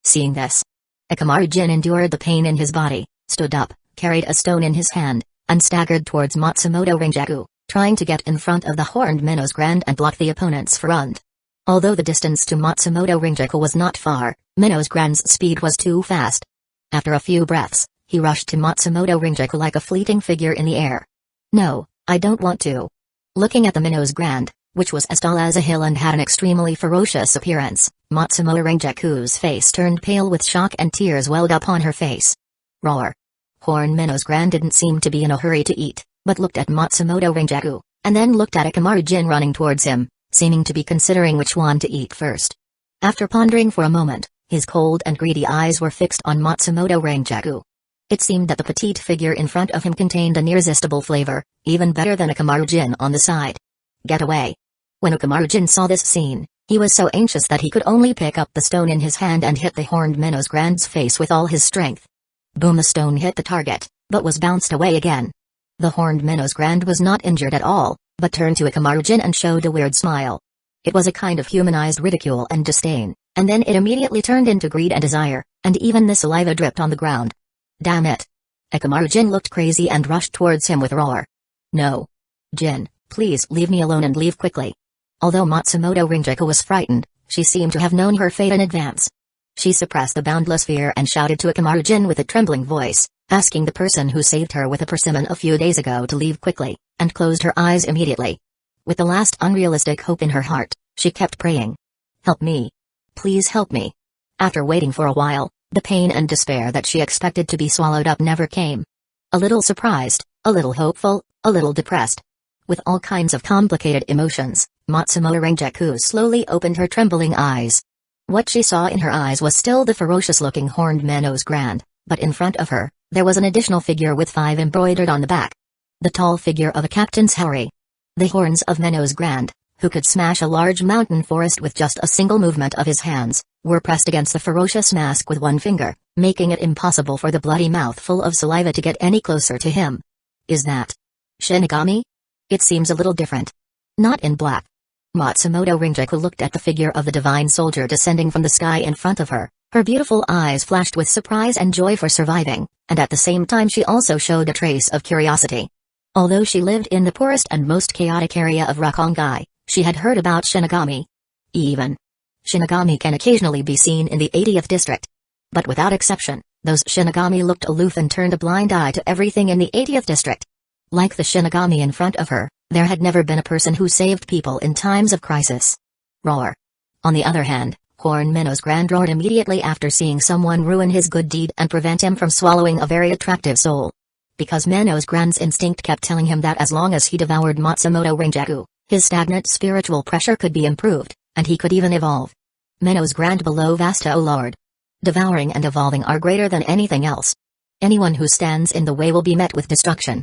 Seeing this, Akamaru-jin endured the pain in his body, stood up, carried a stone in his hand, and staggered towards Matsumoto Rinjaku, trying to get in front of the horned Minnow's Grand and block the opponent's front. Although the distance to Matsumoto Rinjaku was not far, Minnow's Grand's speed was too fast. After a few breaths, he rushed to Matsumoto Rinjaku like a fleeting figure in the air. "No, I don't want to." Looking at the Minnow's Grand, which was as tall as a hill and had an extremely ferocious appearance, Matsumoto Rinjaku's face turned pale with shock and tears welled up on her face. Roar. Horned Minnow's Grand didn't seem to be in a hurry to eat, but looked at Matsumoto Rinjaku, and then looked at Akamaru-jin running towards him, seeming to be considering which one to eat first. After pondering for a moment, his cold and greedy eyes were fixed on Matsumoto Rinjaku. It seemed that the petite figure in front of him contained an irresistible flavor, even better than Akamaru-jin on the side. Get away. When Akamaru-jin saw this scene, he was so anxious that he could only pick up the stone in his hand and hit the horned Minnow's Grand's face with all his strength. Boom! The stone hit the target, but was bounced away again. The horned Minnow's Grand was not injured at all, but turned to Akamaru-jin and showed a weird smile. It was a kind of humanized ridicule and disdain, and then it immediately turned into greed and desire, and even the saliva dripped on the ground. Damn it! Akamaru-jin looked crazy and rushed towards him with a roar. No. Jin, please leave me alone and leave quickly. Although Matsumoto Rinjaku was frightened, she seemed to have known her fate in advance. She suppressed the boundless fear and shouted to Akamaru-jin with a trembling voice, asking the person who saved her with a persimmon a few days ago to leave quickly, and closed her eyes immediately. With the last unrealistic hope in her heart, she kept praying. Help me. Please help me. After waiting for a while, the pain and despair that she expected to be swallowed up never came. A little surprised, a little hopeful, a little depressed. With all kinds of complicated emotions, Matsumoto Rinjaku slowly opened her trembling eyes. What she saw in her eyes was still the ferocious-looking horned Minnow's Grand, but in front of her, there was an additional figure with 5 embroidered on the back. The tall figure of a captain's Harry. The horns of Minnow's Grand, who could smash a large mountain forest with just a single movement of his hands, were pressed against the ferocious mask with one finger, making it impossible for the bloody mouth full of saliva to get any closer to him. Is that Shinigami? It seems a little different. Not in black. Matsumoto Rinjaku looked at the figure of the divine soldier descending from the sky in front of her. Her beautiful eyes flashed with surprise and joy for surviving, and at the same time she also showed a trace of curiosity. Although she lived in the poorest and most chaotic area of Rakongai, she had heard about Shinigami. Even Shinigami can occasionally be seen in the 80th district. But without exception, those Shinigami looked aloof and turned a blind eye to everything in the 80th district. Like the Shinigami in front of her, there had never been a person who saved people in times of crisis. Roar. On the other hand, Horned Minnow's Grand roared immediately after seeing someone ruin his good deed and prevent him from swallowing a very attractive soul. Because Minnow's Grand's instinct kept telling him that as long as he devoured Matsumoto Rinjaku, his stagnant spiritual pressure could be improved, and he could even evolve. Minnow's Grand below Vasta, O Lord. Devouring and evolving are greater than anything else. Anyone who stands in the way will be met with destruction.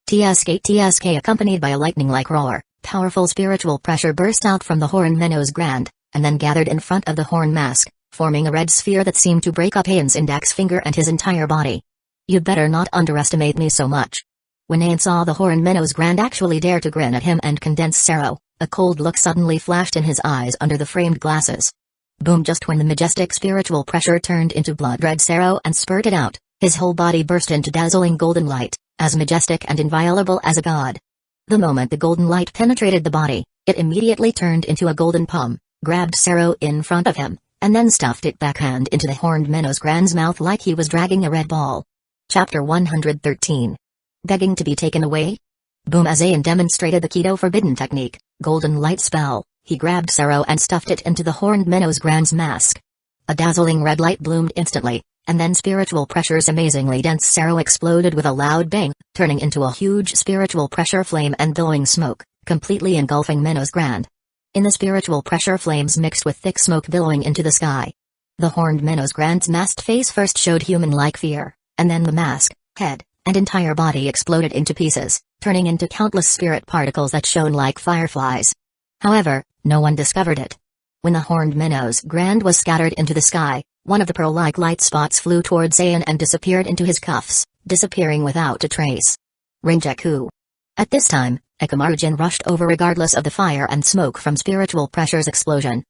TSK accompanied by a lightning-like roar, powerful spiritual pressure burst out from the Horned Minnow's Grand, and then gathered in front of the horn mask, forming a red sphere that seemed to break up Aien's index finger and his entire body. You'd better not underestimate me so much. When Aien saw the Horned Minnow's Grand actually dare to grin at him and condense sorrow, a cold look suddenly flashed in his eyes under the framed glasses. Boom! Just when the majestic spiritual pressure turned into blood-red sorrow and spurted out, his whole body burst into dazzling golden light, as majestic and inviolable as a god. The moment the golden light penetrated the body, it immediately turned into a golden palm, grabbed Sero in front of him, and then stuffed it backhand into the Horned Minnow's Grand's mouth like he was dragging a red ball. Chapter 113. Begging to be taken away? Boom! As Aien demonstrated the Keto Forbidden technique, golden light spell, he grabbed Sero and stuffed it into the Horned Minnow's Grand's mask. A dazzling red light bloomed instantly, and then spiritual pressure's amazingly dense Sero exploded with a loud bang, turning into a huge spiritual pressure flame and billowing smoke, completely engulfing Minnow's Grand. In the spiritual pressure flames mixed with thick smoke billowing into the sky. The Horned Minnow's Grand's masked face first showed human-like fear, and then the mask, head, and entire body exploded into pieces, turning into countless spirit particles that shone like fireflies. However, no one discovered it. When the Horned Minnow's Grand was scattered into the sky, one of the pearl-like light spots flew towards Aien and disappeared into his cuffs, disappearing without a trace. Rinjaku. At this time, Akamaru-jin rushed over regardless of the fire and smoke from spiritual pressure's explosion.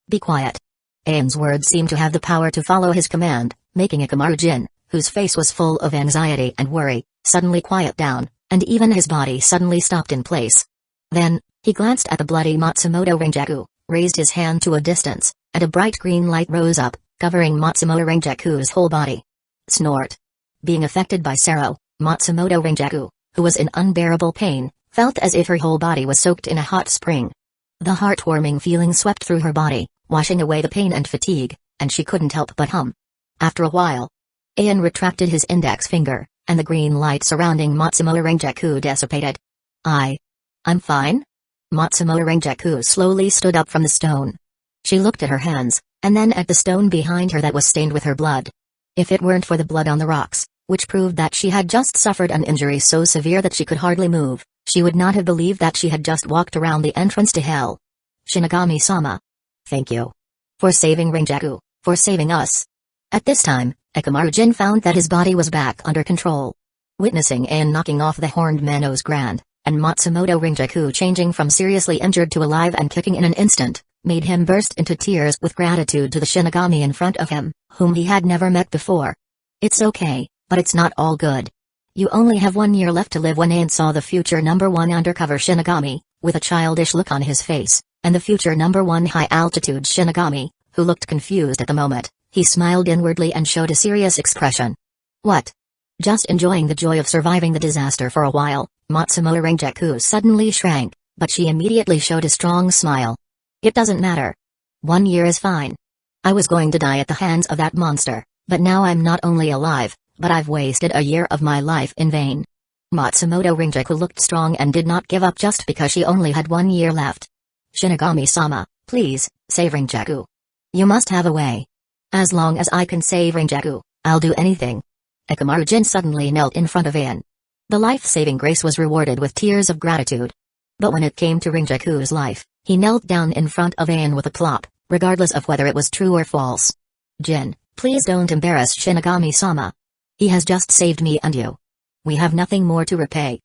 Be quiet. Aien's words seemed to have the power to follow his command, making Ikamaru-jin, whose face was full of anxiety and worry, suddenly quiet down, and even his body suddenly stopped in place. Then, he glanced at the bloody Matsumoto Rinjaku, raised his hand to a distance, and a bright green light rose up, covering Matsumoto Rinjaku's whole body. Snort. Being affected by sorrow, Matsumoto Rinjaku, who was in unbearable pain, felt as if her whole body was soaked in a hot spring. The heartwarming feeling swept through her body, washing away the pain and fatigue, and she couldn't help but hum. After a while, Ayan retracted his index finger, and the green light surrounding Matsumoto Rinjaku dissipated. I'm fine? Matsumoto Rinjaku slowly stood up from the stone. She looked at her hands, and then at the stone behind her that was stained with her blood. If it weren't for the blood on the rocks, which proved that she had just suffered an injury so severe that she could hardly move, she would not have believed that she had just walked around the entrance to hell. Shinigami-sama. Thank you. For saving Rinjaku, for saving us. At this time, Ikamaru-jin found that his body was back under control. Witnessing Ayan knocking off the horned Menos Grand, and Matsumoto Rinjaku changing from seriously injured to alive and kicking in an instant, made him burst into tears with gratitude to the Shinigami in front of him, whom he had never met before. It's okay, but it's not all good. You only have 1 year left to live. When Ayan saw the future #1 undercover Shinigami, with a childish look on his face, and the future #1 high-altitude Shinigami, who looked confused at the moment, he smiled inwardly and showed a serious expression. What? Just enjoying the joy of surviving the disaster for a while, Matsumoto Rinjaku suddenly shrank, but she immediately showed a strong smile. It doesn't matter. 1 year is fine. I was going to die at the hands of that monster, but now I'm not only alive, but I've wasted a year of my life in vain. Matsumoto Rinjaku looked strong and did not give up just because she only had 1 year left. Shinigami-sama, please, save Rinjaku. You must have a way. As long as I can save Rinjaku, I'll do anything. Ikamaru-jin suddenly knelt in front of Ayan. The life-saving grace was rewarded with tears of gratitude. But when it came to Rinjaku's life, he knelt down in front of Ayan with a plop, regardless of whether it was true or false. Jin, please don't embarrass Shinigami-sama. He has just saved me and you. We have nothing more to repay.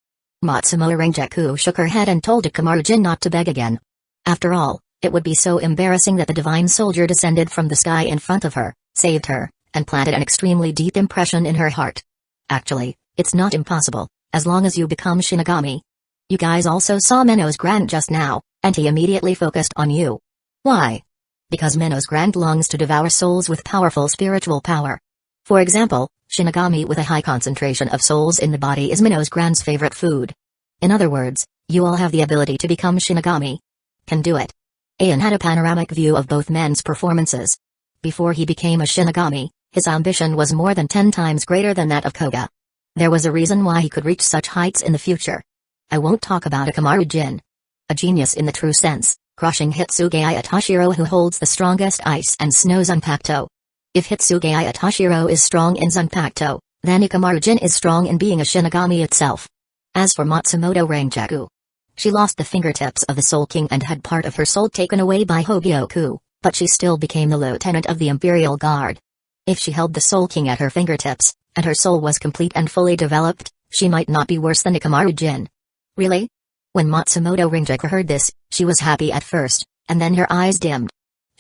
Matsumoto Rinjaku shook her head and told Ikamaru-jin not to beg again. After all, it would be so embarrassing that the divine soldier descended from the sky in front of her, saved her, and planted an extremely deep impression in her heart. Actually, it's not impossible, as long as you become Shinigami. You guys also saw Menos Grand just now, and he immediately focused on you. Why? Because Menos Grand longs to devour souls with powerful spiritual power. For example, Shinigami with a high concentration of souls in the body is Menos Grand's favorite food. In other words, you all have the ability to become Shinigami. Can do it. Ayan had a panoramic view of both men's performances. Before he became a Shinigami, his ambition was more than 10 times greater than that of Koga. There was a reason why he could reach such heights in the future. I won't talk about Ikamaru-jin. A genius in the true sense, crushing Hitsuge Ayatashiro, who holds the strongest ice and snow Zanpakuto. If Hitsuge Ayatashiro is strong in Zanpakuto, then Ikamaru-jin is strong in being a Shinigami itself. As for Matsumoto Rinjaku, she lost the fingertips of the Soul King and had part of her soul taken away by Hogyoku, but she still became the lieutenant of the Imperial Guard. If she held the Soul King at her fingertips, and her soul was complete and fully developed, she might not be worse than Ikamaru-jin. Really? When Matsumoto Rinjaku heard this, she was happy at first, and then her eyes dimmed.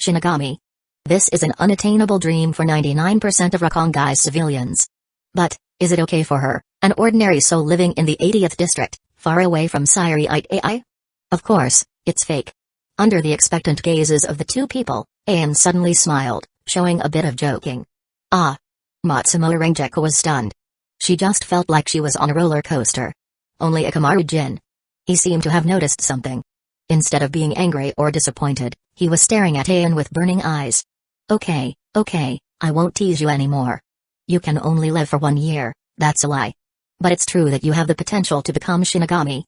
Shinigami. This is an unattainable dream for 99% of Rakongai's civilians. But, is it okay for her, an ordinary soul living in the 80th district, far away from Siriite AI? Of course, it's fake. Under the expectant gazes of the two people, Ayan suddenly smiled, showing a bit of joking. Ah! Matsumoto Rinjaku was stunned. She just felt like she was on a roller coaster. Only Ikamaru-jin. He seemed to have noticed something. Instead of being angry or disappointed, he was staring at Ayan with burning eyes. Okay, I won't tease you anymore. You can only live for 1 year, that's a lie. But it's true that you have the potential to become Shinigami.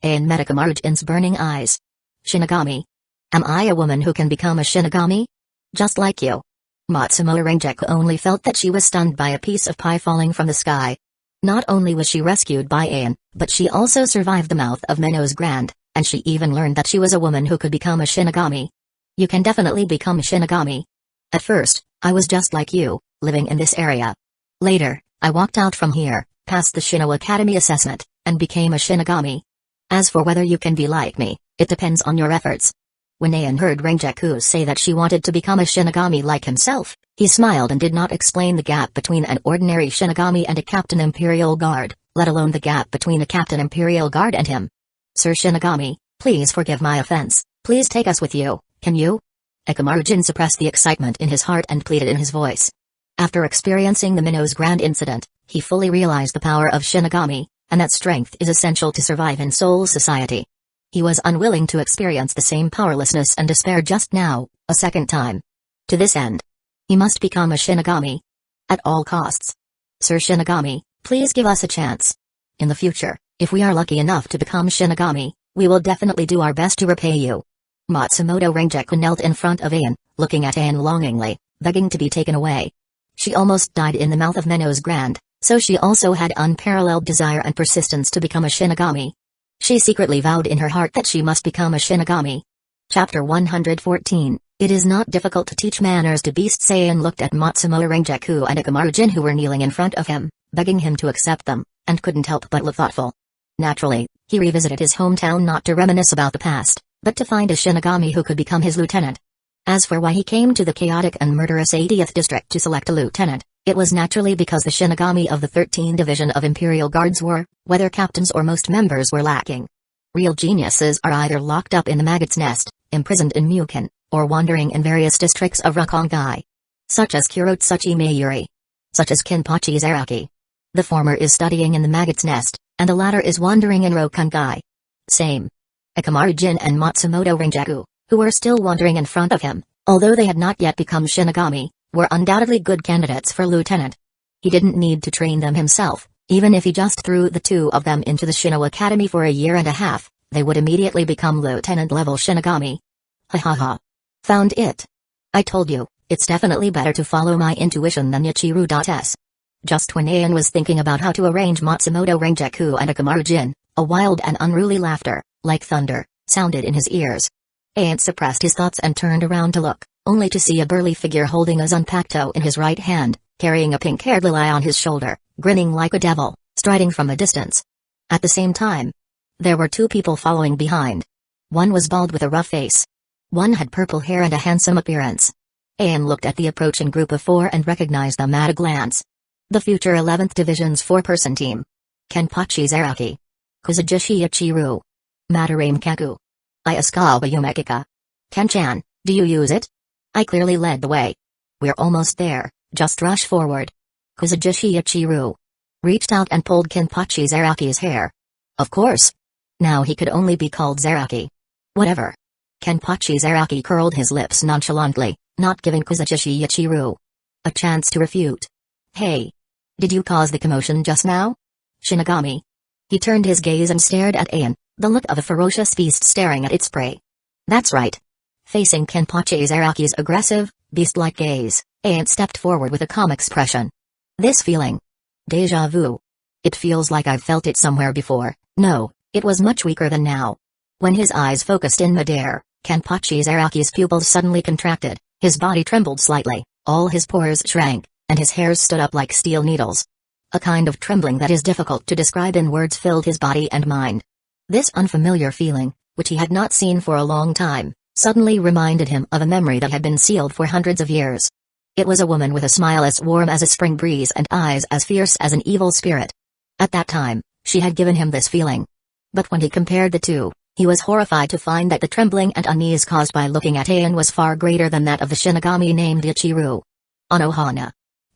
Ayan met Ikamaru-jin's burning eyes. Shinigami? Am I a woman who can become a Shinigami? Just like you. Matsumoto Rinjaku only felt that she was stunned by a piece of pie falling from the sky. Not only was she rescued by Ayan, but she also survived the mouth of Menos Grand, and she even learned that she was a woman who could become a Shinigami. You can definitely become a Shinigami. At first, I was just like you, living in this area. Later, I walked out from here, passed the Shino Academy assessment, and became a Shinigami. As for whether you can be like me, it depends on your efforts. When Ayan heard Rinjaku say that she wanted to become a Shinigami like himself, He smiled and did not explain the gap between an ordinary Shinigami and a Captain Imperial Guard, let alone the gap between a Captain Imperial Guard and him. Sir Shinigami, please forgive my offense, please take us with you, can you? Ikamaru-jin suppressed the excitement in his heart and pleaded in his voice. After experiencing the Minnow's grand incident, he fully realized the power of Shinigami, and that strength is essential to survive in Soul Society. He was unwilling to experience the same powerlessness and despair just now, a second time. To this end, he must become a Shinigami. At all costs. Sir Shinigami, please give us a chance. In the future, if we are lucky enough to become Shinigami, we will definitely do our best to repay you. Matsumoto Rengeku knelt in front of Ayan, looking at Ayan longingly, begging to be taken away. She almost died in the mouth of Minnow's Grand, so she also had unparalleled desire and persistence to become a Shinigami. She secretly vowed in her heart that she must become a Shinigami. Chapter 114. It is not difficult to teach manners to beasts. Ayan looked at Matsumoto Rengeku and Ikamaru-jin who were kneeling in front of him, begging him to accept them, and couldn't help but look thoughtful. Naturally, he revisited his hometown not to reminisce about the past, but to find a Shinigami who could become his lieutenant. As for why he came to the chaotic and murderous 80th District to select a lieutenant, it was naturally because the Shinigami of the 13th Division of Imperial Guards were, whether captains or most members were lacking. Real geniuses are either locked up in the Maggot's Nest, imprisoned in Mukin, or wandering in various districts of Rakongai. Such as Kurotsuchi Mayuri. Such as Kenpachi Zaraki. The former is studying in the Maggot's Nest, and the latter is wandering in Rakongai. Same. Ikamaru-jin and Matsumoto Rengeku, who were still wandering in front of him, although they had not yet become Shinigami, were undoubtedly good candidates for lieutenant. He didn't need to train them himself, even if he just threw the two of them into the Shino Academy for a year and a half, they would immediately become lieutenant-level Shinigami. Ha ha ha. Found it. I told you, it's definitely better to follow my intuition than Yachiru.s. Just when Ayan was thinking about how to arrange Matsumoto Rengeku and Ikamaru-jin, a wild and unruly laughter, like thunder, sounded in his ears. Ayan suppressed his thoughts and turned around to look, only to see a burly figure holding a Zanpakuto in his right hand, carrying a pink-haired lily on his shoulder, grinning like a devil, striding from a distance. At the same time, there were two people following behind. One was bald with a rough face. One had purple hair and a handsome appearance. Ayan looked at the approaching group of four and recognized them at a glance. The future 11th Division's four-person team. Kenpachi Zaraki. Kuzujishi Yachiru. Madarame Kaku. Iasukawa Yumekika. Ken-chan, do you use it? I clearly led the way. We're almost there, just rush forward. Kuzujishi Yachiru reached out and pulled Kenpachi Zaraki's hair. Of course. Now he could only be called Zaraki. Whatever. Kenpachi Zaraki curled his lips nonchalantly, not giving Kuzujishi Yachiru a chance to refute. Hey. Did you cause the commotion just now? Shinigami. He turned his gaze and stared at Ayan, the look of a ferocious beast staring at its prey. That's right. Facing Kenpachi Zaraki's aggressive, beast-like gaze, Ayan stepped forward with a calm expression. This feeling. Deja vu. It feels like I've felt it somewhere before. No, it was much weaker than now. When his eyes focused in midair, Kenpachi Zaraki's pupils suddenly contracted, his body trembled slightly, all his pores shrank, and his hairs stood up like steel needles. A kind of trembling that is difficult to describe in words filled his body and mind. This unfamiliar feeling, which he had not seen for a long time, suddenly reminded him of a memory that had been sealed for hundreds of years. It was a woman with a smile as warm as a spring breeze and eyes as fierce as an evil spirit. At that time, she had given him this feeling. But when he compared the two, he was horrified to find that the trembling and unease caused by looking at Ayan was far greater than that of the Shinigami named Yachiru. Anohana.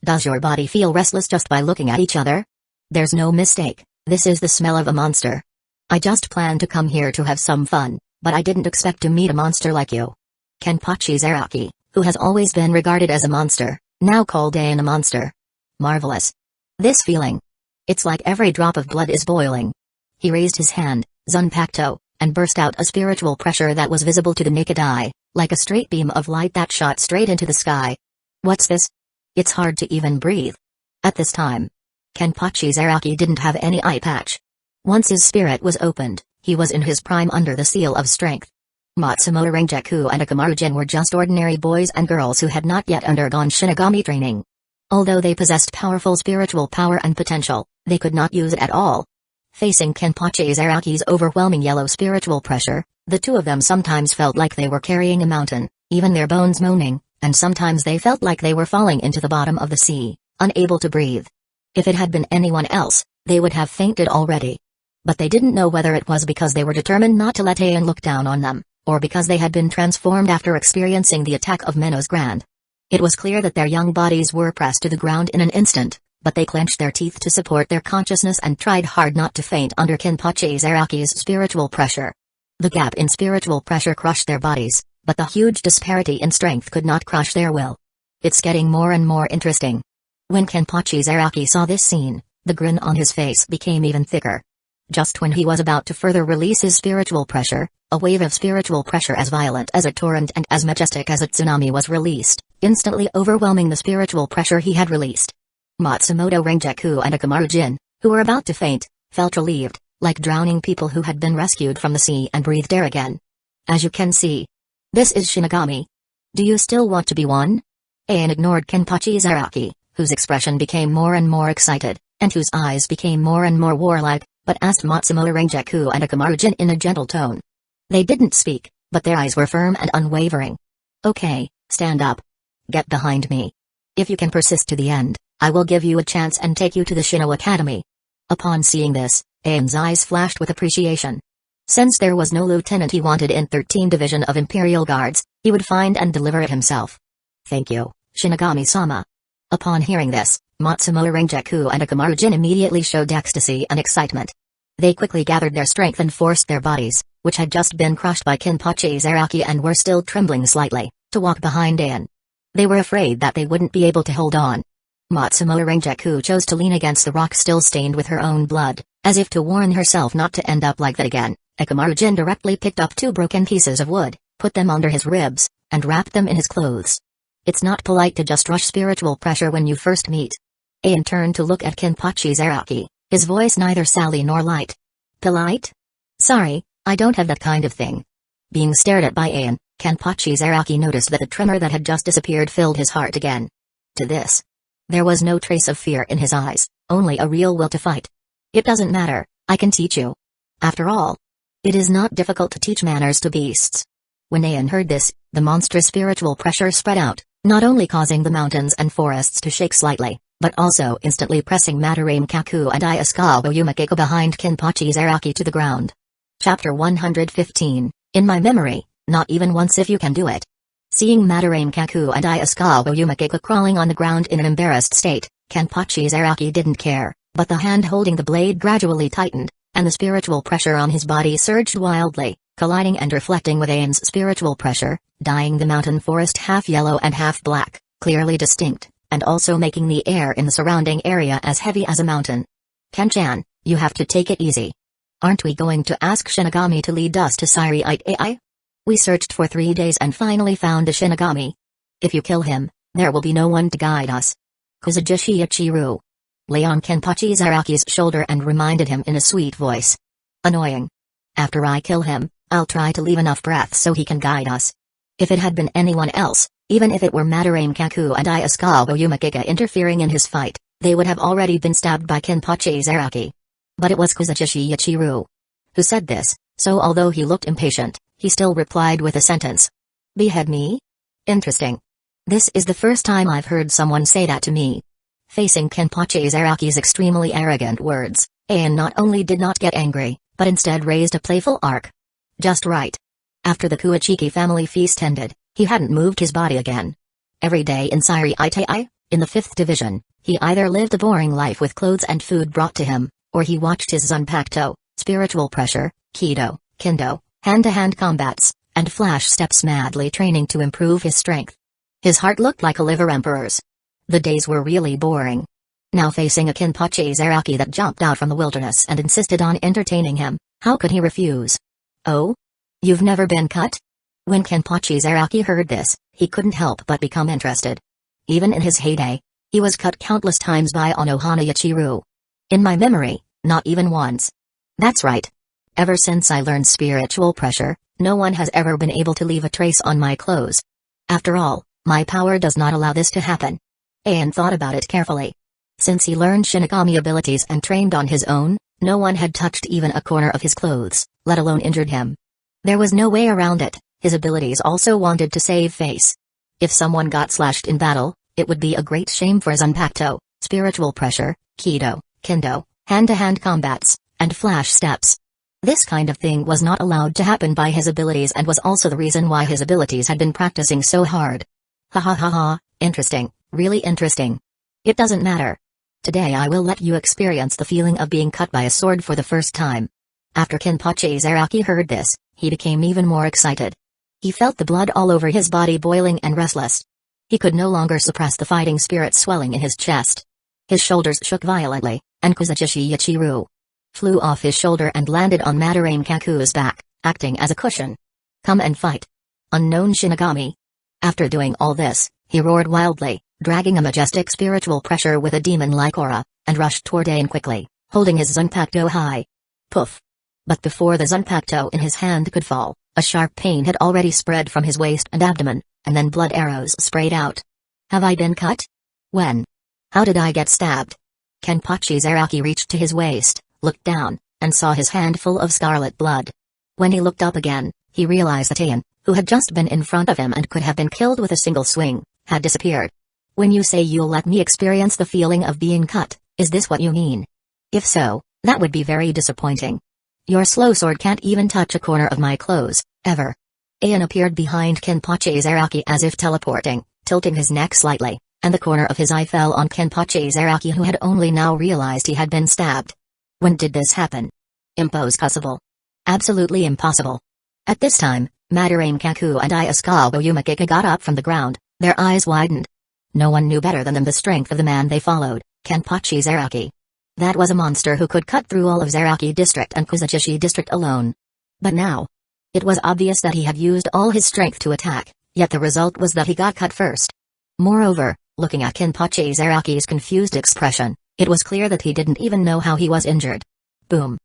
Does your body feel restless just by looking at each other? There's no mistake, this is the smell of a monster. I just planned to come here to have some fun, but I didn't expect to meet a monster like you. Kenpachi Zaraki, who has always been regarded as a monster, now called Ayan a monster. Marvelous. This feeling. It's like every drop of blood is boiling. He raised his hand, Zanpakuto, and burst out a spiritual pressure that was visible to the naked eye, like a straight beam of light that shot straight into the sky. What's this? It's hard to even breathe. At this time, Kenpachi Zaraki didn't have any eye patch. Once his spirit was opened, he was in his prime under the seal of strength. Matsumoto Rengeku and Ikamaru-jin were just ordinary boys and girls who had not yet undergone Shinigami training. Although they possessed powerful spiritual power and potential, they could not use it at all. Facing Kenpachi Zaraki's overwhelming yellow spiritual pressure, the two of them sometimes felt like they were carrying a mountain, even their bones moaning, and sometimes they felt like they were falling into the bottom of the sea, unable to breathe. If it had been anyone else, they would have fainted already. But they didn't know whether it was because they were determined not to let Ayan look down on them, or because they had been transformed after experiencing the attack of Minnows Grand. It was clear that their young bodies were pressed to the ground in an instant, but they clenched their teeth to support their consciousness and tried hard not to faint under Kenpachi Zaraki's spiritual pressure. The gap in spiritual pressure crushed their bodies, but the huge disparity in strength could not crush their will. It's getting more and more interesting. When Kenpachi Zaraki saw this scene, the grin on his face became even thicker. Just when he was about to further release his spiritual pressure, a wave of spiritual pressure as violent as a torrent and as majestic as a tsunami was released, instantly overwhelming the spiritual pressure he had released. Matsumoto Rengeku and Akamaru Jin, who were about to faint, felt relieved, like drowning people who had been rescued from the sea and breathed air again. As you can see, this is Shinigami. Do you still want to be one? Ayan ignored Kenpachi Zaraki, whose expression became more and more excited, and whose eyes became more and more warlike, but asked Matsumoto Rengeku and Akamaru Jin in a gentle tone. They didn't speak, but their eyes were firm and unwavering. Okay, stand up. Get behind me. If you can persist to the end, I will give you a chance and take you to the Shino Academy. Upon seeing this, Ayan's eyes flashed with appreciation. Since there was no lieutenant he wanted in 13th Division of Imperial Guards, he would find and deliver it himself. Thank you, Shinigami-sama. Upon hearing this, Matsumoto Rengeku and Akamaru Jin immediately showed ecstasy and excitement. They quickly gathered their strength and forced their bodies, which had just been crushed by Kenpachi Zaraki and were still trembling slightly, to walk behind Ayan. They were afraid that they wouldn't be able to hold on. Matsumoto Rengeku chose to lean against the rock still stained with her own blood, as if to warn herself not to end up like that again. Akamaru Jin directly picked up 2 broken pieces of wood, put them under his ribs, and wrapped them in his clothes. It's not polite to just rush spiritual pressure when you first meet. Ayan turned to look at Kenpachi Zaraki, his voice neither sally nor light. Polite? Sorry, I don't have that kind of thing. Being stared at by Ayan, Kenpachi Zaraki noticed that the tremor that had just disappeared filled his heart again. To this, there was no trace of fear in his eyes, only a real will to fight. It doesn't matter, I can teach you. After all, it is not difficult to teach manners to beasts. When Ayan heard this, the monstrous spiritual pressure spread out, not only causing the mountains and forests to shake slightly, but also instantly pressing Madarame Kaku and Isukawa Yumakeko behind Kenpachi Zaraki to the ground. Chapter 115, In My Memory, Not Even Once If You Can Do It. Seeing Madarame Kaku and Isukawa Yumakeko crawling on the ground in an embarrassed state, Kenpachi Zaraki didn't care, but the hand holding the blade gradually tightened, and the spiritual pressure on his body surged wildly, colliding and reflecting with Ayan's spiritual pressure, dyeing the mountain forest half yellow and half black, clearly distinct, and also making the air in the surrounding area as heavy as a mountain. Ken-chan, you have to take it easy. Aren't we going to ask Shinigami to lead us to Siriite AI? We searched for 3 days and finally found a Shinigami. If you kill him, there will be no one to guide us. Kuzujishi Ichiru lay on Kenpachi Zaraki's shoulder and reminded him in a sweet voice. Annoying. After I kill him, I'll try to leave enough breath so he can guide us. If it had been anyone else, even if it were Madarame Kaku and Isukawa Yumakeko interfering in his fight, they would have already been stabbed by Kenpachi Zaraki. But it was Kuzujishi Ichiru who said this, so although he looked impatient, he still replied with a sentence. Behead me? Interesting. This is the first time I've heard someone say that to me. Facing Kenpachi Zaraki's extremely arrogant words, Ayan not only did not get angry, but instead raised a playful arc. Just right. After the Kuachiki family feast ended, he hadn't moved his body again. Every day in Siriite, in the 5th Division, he either lived a boring life with clothes and food brought to him, or he watched his Zanpakuto, spiritual pressure, Kido, Kendo, hand-to-hand combats, and flash steps madly training to improve his strength. His heart looked like a liver emperor's. The days were really boring. Now facing a Kenpachi Zaraki that jumped out from the wilderness and insisted on entertaining him, how could he refuse? Oh? You've never been cut? When Kenpachi Zaraki heard this, he couldn't help but become interested. Even in his heyday, he was cut countless times by Onohana Ichiru. In my memory, not even once. That's right. Ever since I learned spiritual pressure, no one has ever been able to leave a trace on my clothes. After all, my power does not allow this to happen. Ayan thought about it carefully. Since he learned Shinigami abilities and trained on his own, no one had touched even a corner of his clothes, let alone injured him. There was no way around it, his abilities also wanted to save face. If someone got slashed in battle, it would be a great shame for Zanpakuto, spiritual pressure, Kido, Kendo, hand-to-hand combats, and flash steps. This kind of thing was not allowed to happen by his abilities and was also the reason why his abilities had been practicing so hard. Ha ha ha ha, interesting, really interesting. It doesn't matter. Today I will let you experience the feeling of being cut by a sword for the first time. After Kenpachi Zaraki heard this, he became even more excited. He felt the blood all over his body boiling and restless. He could no longer suppress the fighting spirit swelling in his chest. His shoulders shook violently, and Kuzuchishi Yachiru flew off his shoulder and landed on Madarame Kaku's back, acting as a cushion. Come and fight. Unknown Shinigami. After doing all this, he roared wildly, dragging a majestic spiritual pressure with a demon-like aura, and rushed toward Ain quickly, holding his Zanpakuto high. Poof. But before the Zanpakuto in his hand could fall, a sharp pain had already spread from his waist and abdomen, and then blood arrows sprayed out. Have I been cut? When? How did I get stabbed? Kenpachi Zaraki reached to his waist, looked down, and saw his hand full of scarlet blood. When he looked up again, he realized that Ain, who had just been in front of him and could have been killed with a single swing, had disappeared. When you say you'll let me experience the feeling of being cut, is this what you mean? If so, that would be very disappointing. Your slow sword can't even touch a corner of my clothes, ever. Ain appeared behind Kenpachi Zaraki as if teleporting, tilting his neck slightly, and the corner of his eye fell on Kenpachi Zaraki, who had only now realized he had been stabbed. When did this happen? Impossible. Absolutely impossible. At this time, Madarame Kaku and Isukawa Yumakika got up from the ground, their eyes widened. No one knew better than them the strength of the man they followed, Kenpachi Zaraki. That was a monster who could cut through all of Zaraki District and Kuzuchishi District alone. But now, it was obvious that he had used all his strength to attack, yet the result was that he got cut first. Moreover, looking at Kenpachi Zaraki's confused expression, it was clear that he didn't even know how he was injured. Boom.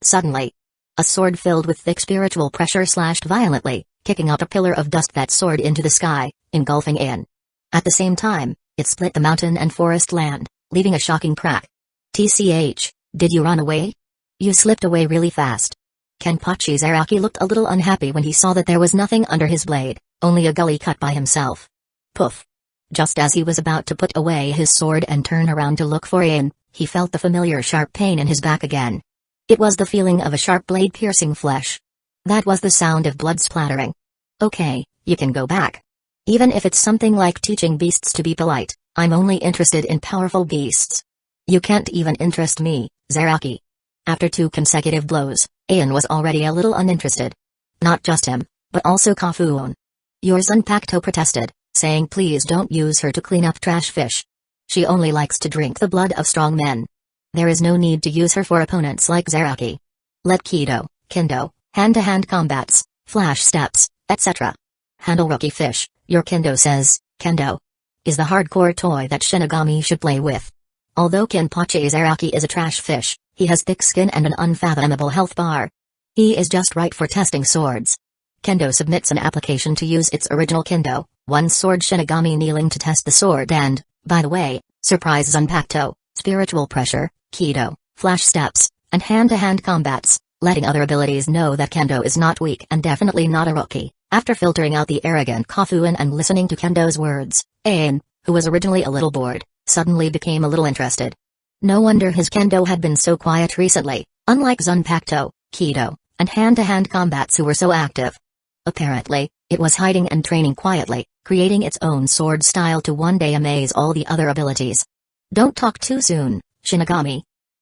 Suddenly, a sword filled with thick spiritual pressure slashed violently, kicking out a pillar of dust that soared into the sky, engulfing Ain. At the same time, it split the mountain and forest land, leaving a shocking crack. TCH, did you run away? You slipped away really fast. Kenpachi Zaraki looked a little unhappy when he saw that there was nothing under his blade, only a gully cut by himself. Poof. Just as he was about to put away his sword and turn around to look for Ain, he felt the familiar sharp pain in his back again. It was the feeling of a sharp blade piercing flesh. That was the sound of blood splattering. Okay, you can go back. Even if it's something like teaching beasts to be polite, I'm only interested in powerful beasts. You can't even interest me, Zaraki. After 2 consecutive blows, Ain was already a little uninterested. Not just him, but also Kafuon. Your Zanpakuto protested, saying please don't use her to clean up trash fish. She only likes to drink the blood of strong men. There is no need to use her for opponents like Zaraki. Let Kido, Kendo, hand-to-hand combats, flash steps, etc. handle rookie fish, your Kendo says. Kendo is the hardcore toy that Shinigami should play with. Although Kenpachi Zaraki is a trash fish, he has thick skin and an unfathomable health bar. He is just right for testing swords. Kendo submits an application to use its original Kendo, one sword Shinigami kneeling to test the sword and, by the way, surprise Zanpakuto, spiritual pressure, Kido, flash steps, and hand-to-hand combats, letting other abilities know that Kendo is not weak and definitely not a rookie. After filtering out the arrogant Kafuon and listening to Kendo's words, Ain, who was originally a little bored, suddenly became a little interested. No wonder his Kendo had been so quiet recently, unlike Zanpakuto, Kido, and hand-to-hand combats who were so active. Apparently, it was hiding and training quietly, creating its own sword style to one day amaze all the other abilities. Don't talk too soon, Shinigami.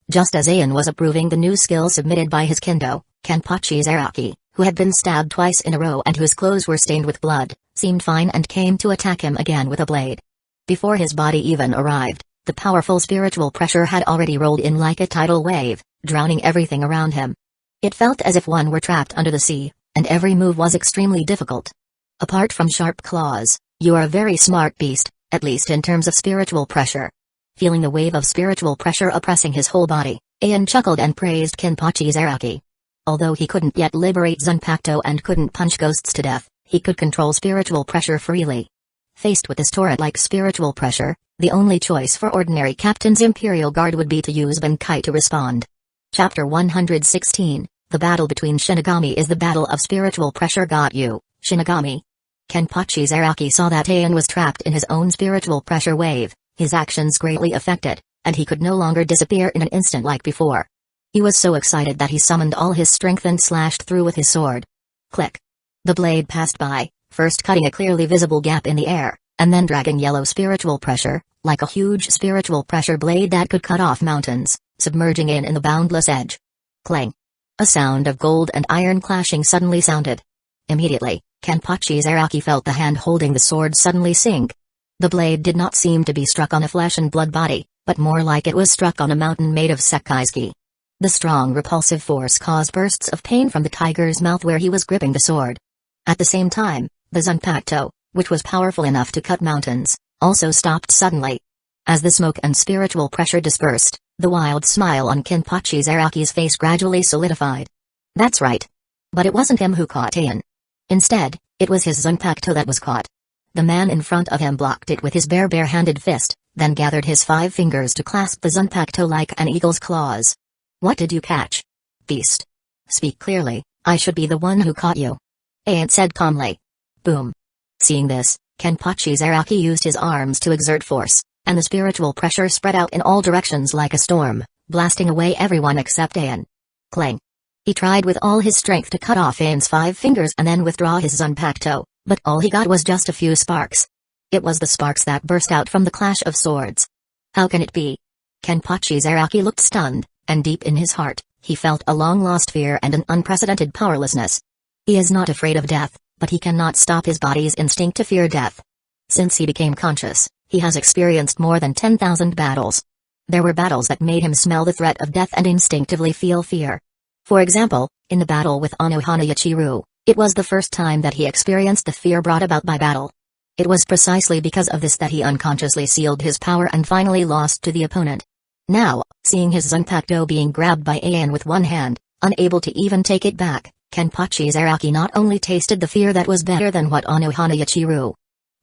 Just as Ain was approving the new skill submitted by his Kendo, Kenpachi Zaraki, who had been stabbed twice in a row and whose clothes were stained with blood, seemed fine and came to attack him again with a blade. Before his body even arrived, the powerful spiritual pressure had already rolled in like a tidal wave, drowning everything around him. It felt as if one were trapped under the sea, and every move was extremely difficult. Apart from sharp claws, you are a very smart beast, at least in terms of spiritual pressure. Feeling the wave of spiritual pressure oppressing his whole body, Ain chuckled and praised Kenpachi Zaraki. Although he couldn't yet liberate Zanpakuto and couldn't punch ghosts to death, he could control spiritual pressure freely. Faced with this torrent-like spiritual pressure, the only choice for ordinary Captain's Imperial Guard would be to use Bankai to respond. Chapter 116, The Battle Between Shinigami is the Battle of Spiritual Pressure. Got you, Shinigami. Kenpachi Zaraki saw that Ayan was trapped in his own spiritual pressure wave, his actions greatly affected, and he could no longer disappear in an instant like before. He was so excited that he summoned all his strength and slashed through with his sword. Click. The blade passed by, first cutting a clearly visible gap in the air, and then dragging yellow spiritual pressure, like a huge spiritual pressure blade that could cut off mountains, submerging in the boundless edge. Clang. A sound of gold and iron clashing suddenly sounded. Immediately, Kenpachi Zaraki felt the hand holding the sword suddenly sink. The blade did not seem to be struck on a flesh and blood body, but more like it was struck on a mountain made of sekaizuki. The strong repulsive force caused bursts of pain from the tiger's mouth where he was gripping the sword. At the same time, the Zanpakuto, which was powerful enough to cut mountains, also stopped suddenly. As the smoke and spiritual pressure dispersed, the wild smile on Kenpachi Zaraki's face gradually solidified. That's right. But it wasn't him who caught Ayan. Instead, it was his Zanpakuto that was caught. The man in front of him blocked it with his bare-handed fist, then gathered his 5 fingers to clasp the Zanpakuto like an eagle's claws. What did you catch? Beast. Speak clearly, I should be the one who caught you. Ayan said calmly. Boom. Seeing this, Kenpachi Zaraki used his arms to exert force, and the spiritual pressure spread out in all directions like a storm, blasting away everyone except Ayan. Clang. He tried with all his strength to cut off Ayan's 5 fingers and then withdraw his Zanpakuto, but all he got was just a few sparks. It was the sparks that burst out from the clash of swords. How can it be? Kenpachi Zaraki looked stunned, and deep in his heart, he felt a long-lost fear and an unprecedented powerlessness. He is not afraid of death, but he cannot stop his body's instinct to fear death. Since he became conscious, he has experienced more than 10,000 battles. There were battles that made him smell the threat of death and instinctively feel fear. For example, in the battle with Anohana Yachiru, it was the first time that he experienced the fear brought about by battle. It was precisely because of this that he unconsciously sealed his power and finally lost to the opponent. Now, seeing his Zanpakuto being grabbed by Ayan with one hand, unable to even take it back, Kenpachi Zaraki not only tasted the fear that was better than what Anohana Yachiru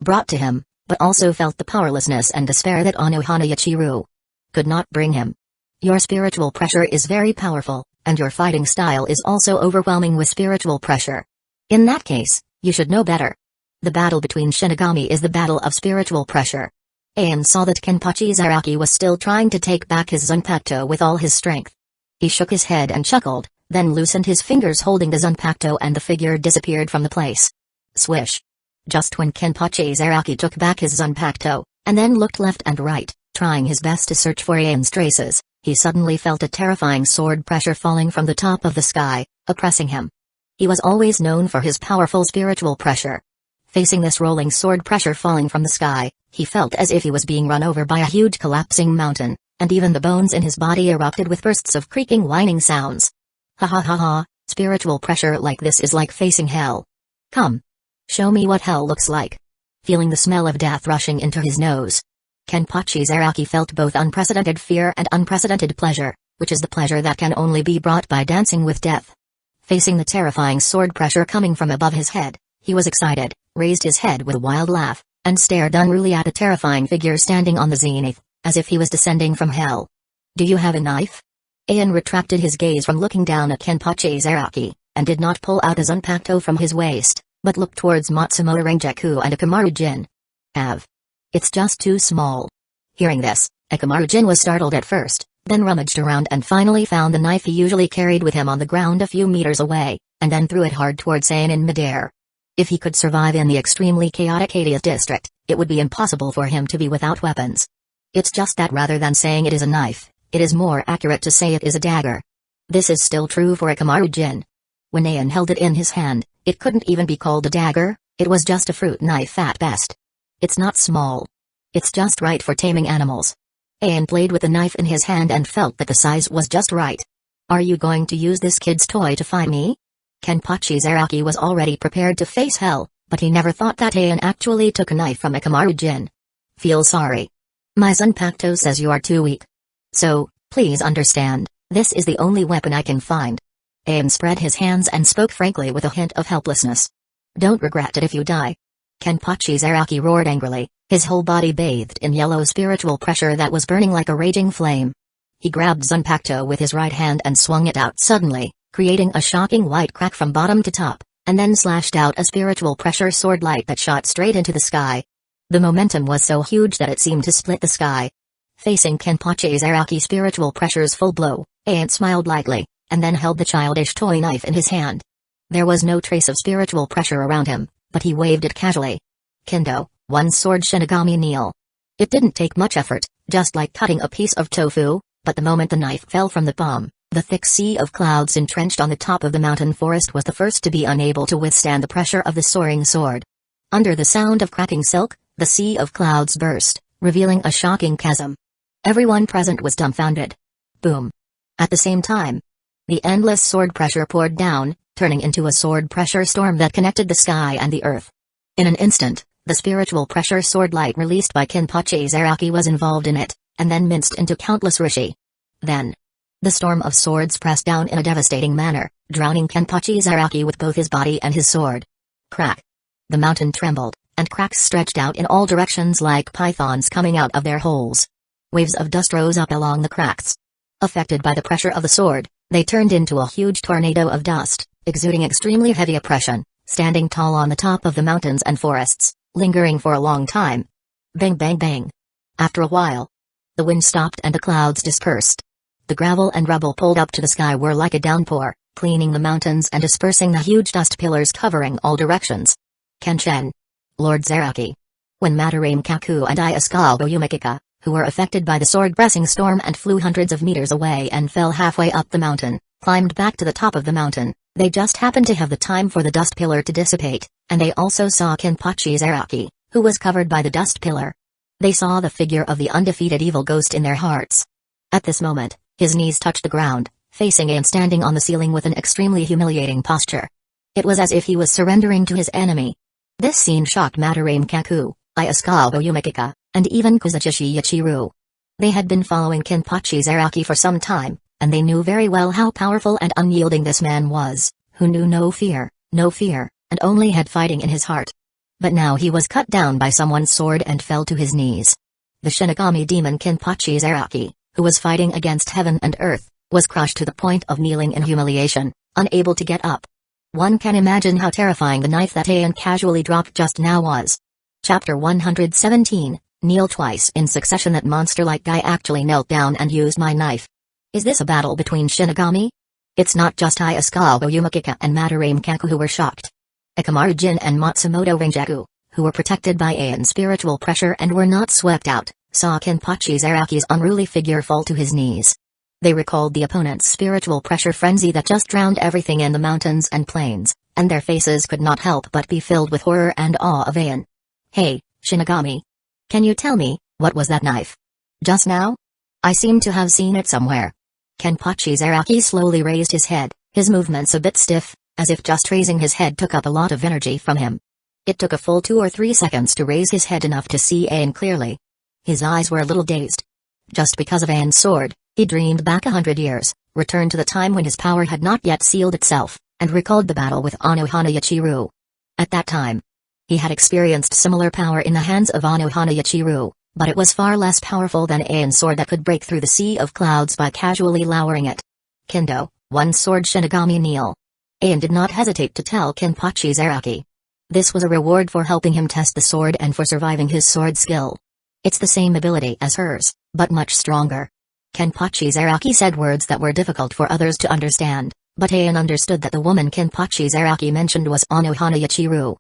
brought to him, but also felt the powerlessness and despair that Anohana Yachiru could not bring him. Your spiritual pressure is very powerful, and your fighting style is also overwhelming with spiritual pressure. In that case, you should know better. The battle between Shinigami is the battle of spiritual pressure. Ayan saw that Kenpachi Zaraki was still trying to take back his Zanpakuto with all his strength. He shook his head and chuckled, then loosened his fingers holding the Zanpakuto and the figure disappeared from the place. Swish. Just when Kenpachi Zaraki took back his Zanpakuto, and then looked left and right, trying his best to search for Ayan's traces, he suddenly felt a terrifying sword pressure falling from the top of the sky, oppressing him. He was always known for his powerful spiritual pressure. Facing this rolling sword pressure falling from the sky, he felt as if he was being run over by a huge collapsing mountain, and even the bones in his body erupted with bursts of creaking whining sounds. Ha ha ha ha, spiritual pressure like this is like facing hell. Come. Show me what hell looks like. Feeling the smell of death rushing into his nose, Kenpachi Zaraki felt both unprecedented fear and unprecedented pleasure, which is the pleasure that can only be brought by dancing with death. Facing the terrifying sword pressure coming from above his head, he was excited, raised his head with a wild laugh, and stared unruly at a terrifying figure standing on the zenith, as if he was descending from hell. Do you have a knife? Ayan retracted his gaze from looking down at Kenpachi Zaraki, and did not pull out a Zanpakuto from his waist, but looked towards Matsumoto Renjaku and Akamaru Jin. Have. It's just too small. Hearing this, Akamaru Jin was startled at first, then rummaged around and finally found the knife he usually carried with him on the ground a few meters away, and then threw it hard towards Ayan in midair. If he could survive in the extremely chaotic Hades district, it would be impossible for him to be without weapons. It's just that rather than saying it is a knife, it is more accurate to say it is a dagger. This is still true for Akamaru Jin. When Ayan held it in his hand, it couldn't even be called a dagger, it was just a fruit knife at best. It's not small. It's just right for taming animals. Ayan played with the knife in his hand and felt that the size was just right. Are you going to use this kid's toy to find me? Kenpachi Zaraki was already prepared to face hell, but he never thought that Ayan actually took a knife from Akamaru Jin. Feel sorry. My Zanpakuto says you are too weak. So, please understand, this is the only weapon I can find. Ayan spread his hands and spoke frankly with a hint of helplessness. Don't regret it if you die. Kenpachi Zaraki roared angrily, his whole body bathed in yellow spiritual pressure that was burning like a raging flame. He grabbed Zanpakuto with his right hand and swung it out suddenly, creating a shocking white crack from bottom to top, and then slashed out a spiritual pressure sword light that shot straight into the sky. The momentum was so huge that it seemed to split the sky. Facing Kenpachi Zaraki's spiritual pressure's full blow, Ayan smiled lightly, and then held the childish toy knife in his hand. There was no trace of spiritual pressure around him, but he waved it casually. Kendo, one sword Shinigami kneel. It didn't take much effort, just like cutting a piece of tofu, but the moment the knife fell from the palm, the thick sea of clouds entrenched on the top of the mountain forest was the first to be unable to withstand the pressure of the soaring sword. Under the sound of cracking silk, the sea of clouds burst, revealing a shocking chasm. Everyone present was dumbfounded. Boom. At the same time, the endless sword pressure poured down, turning into a sword pressure storm that connected the sky and the earth. In an instant, the spiritual pressure sword light released by Kenpachi Zaraki was involved in it, and then minced into countless rishi. Then, the storm of swords pressed down in a devastating manner, drowning Kenpachi Zaraki with both his body and his sword. Crack. The mountain trembled, and cracks stretched out in all directions like pythons coming out of their holes. Waves of dust rose up along the cracks. Affected by the pressure of the sword, they turned into a huge tornado of dust, exuding extremely heavy oppression, standing tall on the top of the mountains and forests, lingering for a long time. Bang bang bang. After a while, the wind stopped and the clouds dispersed. The gravel and rubble pulled up to the sky were like a downpour, cleaning the mountains and dispersing the huge dust pillars covering all directions. Kenshin. Lord Zaraki. When Madarame Kaku and Iaskalbo Yumikika, who were affected by the sword-pressing storm and flew hundreds of meters away and fell halfway up the mountain, climbed back to the top of the mountain, they just happened to have the time for the dust pillar to dissipate, and they also saw Kenpachi Zaraki, who was covered by the dust pillar. They saw the figure of the undefeated evil ghost in their hearts. At this moment, his knees touched the ground, facing and standing on the ceiling with an extremely humiliating posture. It was as if he was surrendering to his enemy. This scene shocked Madarame Kaku, Iaskalbo Yumikika, and even Kuzuchishi Yachiru. They had been following Kenpachi Zaraki for some time, and they knew very well how powerful and unyielding this man was, who knew no fear, and only had fighting in his heart. But now he was cut down by someone's sword and fell to his knees. The Shinigami demon Kenpachi Zaraki, who was fighting against heaven and earth, was crushed to the point of kneeling in humiliation, unable to get up. One can imagine how terrifying the knife that Ayan casually dropped just now was. Chapter 117, Kneel twice in succession. That monster-like guy actually knelt down and used my knife. Is this a battle between Shinigami? It's not just Iaskalbo Yumikika and Madarame Kaku who were shocked. Ikamaru Jin and Matsumoto Rinjaku, who were protected by Ayan's spiritual pressure and were not swept out, saw Kenpachi Zaraki's unruly figure fall to his knees. They recalled the opponent's spiritual pressure frenzy that just drowned everything in the mountains and plains, and their faces could not help but be filled with horror and awe of Ayan. Hey, Shinigami. Can you tell me, what was that knife? Just now? I seem to have seen it somewhere. Kenpachi Zaraki slowly raised his head, his movements a bit stiff, as if just raising his head took up a lot of energy from him. It took a full 2 or 3 seconds to raise his head enough to see Ayan clearly. His eyes were a little dazed. Just because of Ayan's sword, he dreamed back 100 years, returned to the time when his power had not yet sealed itself, and recalled the battle with Anohana Yachiru. At that time, he had experienced similar power in the hands of Anohana Yachiru, but it was far less powerful than Ayan's sword that could break through the sea of clouds by casually lowering it. Kendo, one sword Shinigami kneel. Ayan did not hesitate to tell Kenpachi Zaraki. This was a reward for helping him test the sword and for surviving his sword skill. It's the same ability as hers, but much stronger. Kenpachi Zaraki said words that were difficult for others to understand, but Ayan understood that the woman Kenpachi Zaraki mentioned was Anohana Yachiru.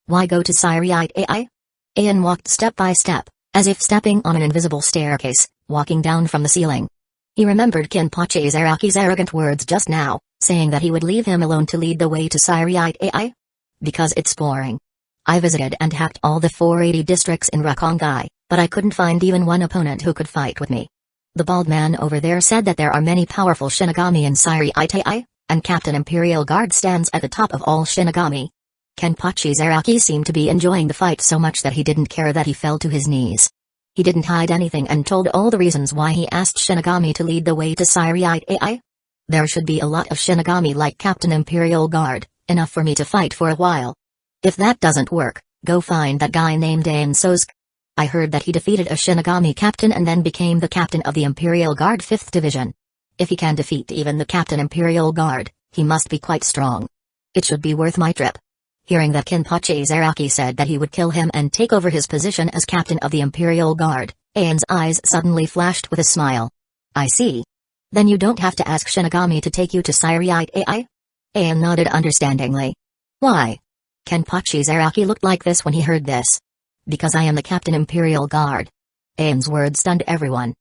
Why go to Siriite Ai? Ayan walked step by step, as if stepping on an invisible staircase, walking down from the ceiling. He remembered Kenpachi Zaraki's arrogant words just now, saying that he would leave him alone to lead the way to Siriite Ai. Because it's boring. I visited and hacked all the 480 districts in Rakongai, but I couldn't find even one opponent who could fight with me. The bald man over there said that there are many powerful Shinigami in Siriite Ai, and Captain Imperial Guard stands at the top of all Shinigami. Kenpachi Zaraki seemed to be enjoying the fight so much that he didn't care that he fell to his knees. He didn't hide anything and told all the reasons why he asked Shinigami to lead the way to Siriite Ai. There should be a lot of Shinigami like Captain Imperial Guard, enough for me to fight for a while. If that doesn't work, go find that guy named Ayan Sosuke. I heard that he defeated a Shinigami captain and then became the captain of the Imperial Guard 5th Division. If he can defeat even the Captain Imperial Guard, he must be quite strong. It should be worth my trip. Hearing that Kenpachi Zaraki said that he would kill him and take over his position as captain of the Imperial Guard, Aien's eyes suddenly flashed with a smile. I see. Then you don't have to ask Shinigami to take you to Siriite AI? Aien nodded understandingly. Why? Kenpachi Zaraki looked like this when he heard this. Because I am the Captain Imperial Guard. Aien's words stunned everyone,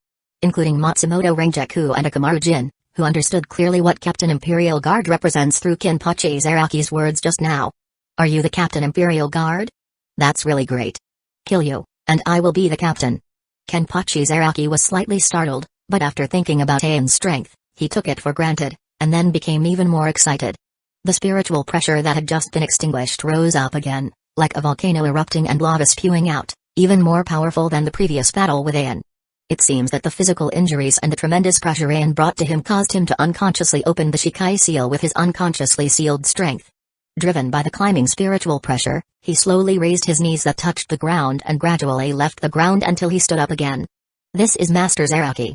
including Matsumoto Renjaku and Akamaru Jin, who understood clearly what Captain Imperial Guard represents through Kenpachi Zaraki's words just now. Are you the Captain Imperial Guard? That's really great. Kill you, and I will be the captain. Kenpachi Zaraki was slightly startled, but after thinking about Aien's strength, he took it for granted, and then became even more excited. The spiritual pressure that had just been extinguished rose up again, like a volcano erupting and lava spewing out, even more powerful than the previous battle with Aien. It seems that the physical injuries and the tremendous pressure Aien brought to him caused him to unconsciously open the Shikai seal with his unconsciously sealed strength. Driven by the climbing spiritual pressure, he slowly raised his knees that touched the ground and gradually left the ground until he stood up again. This is Master Zaraki.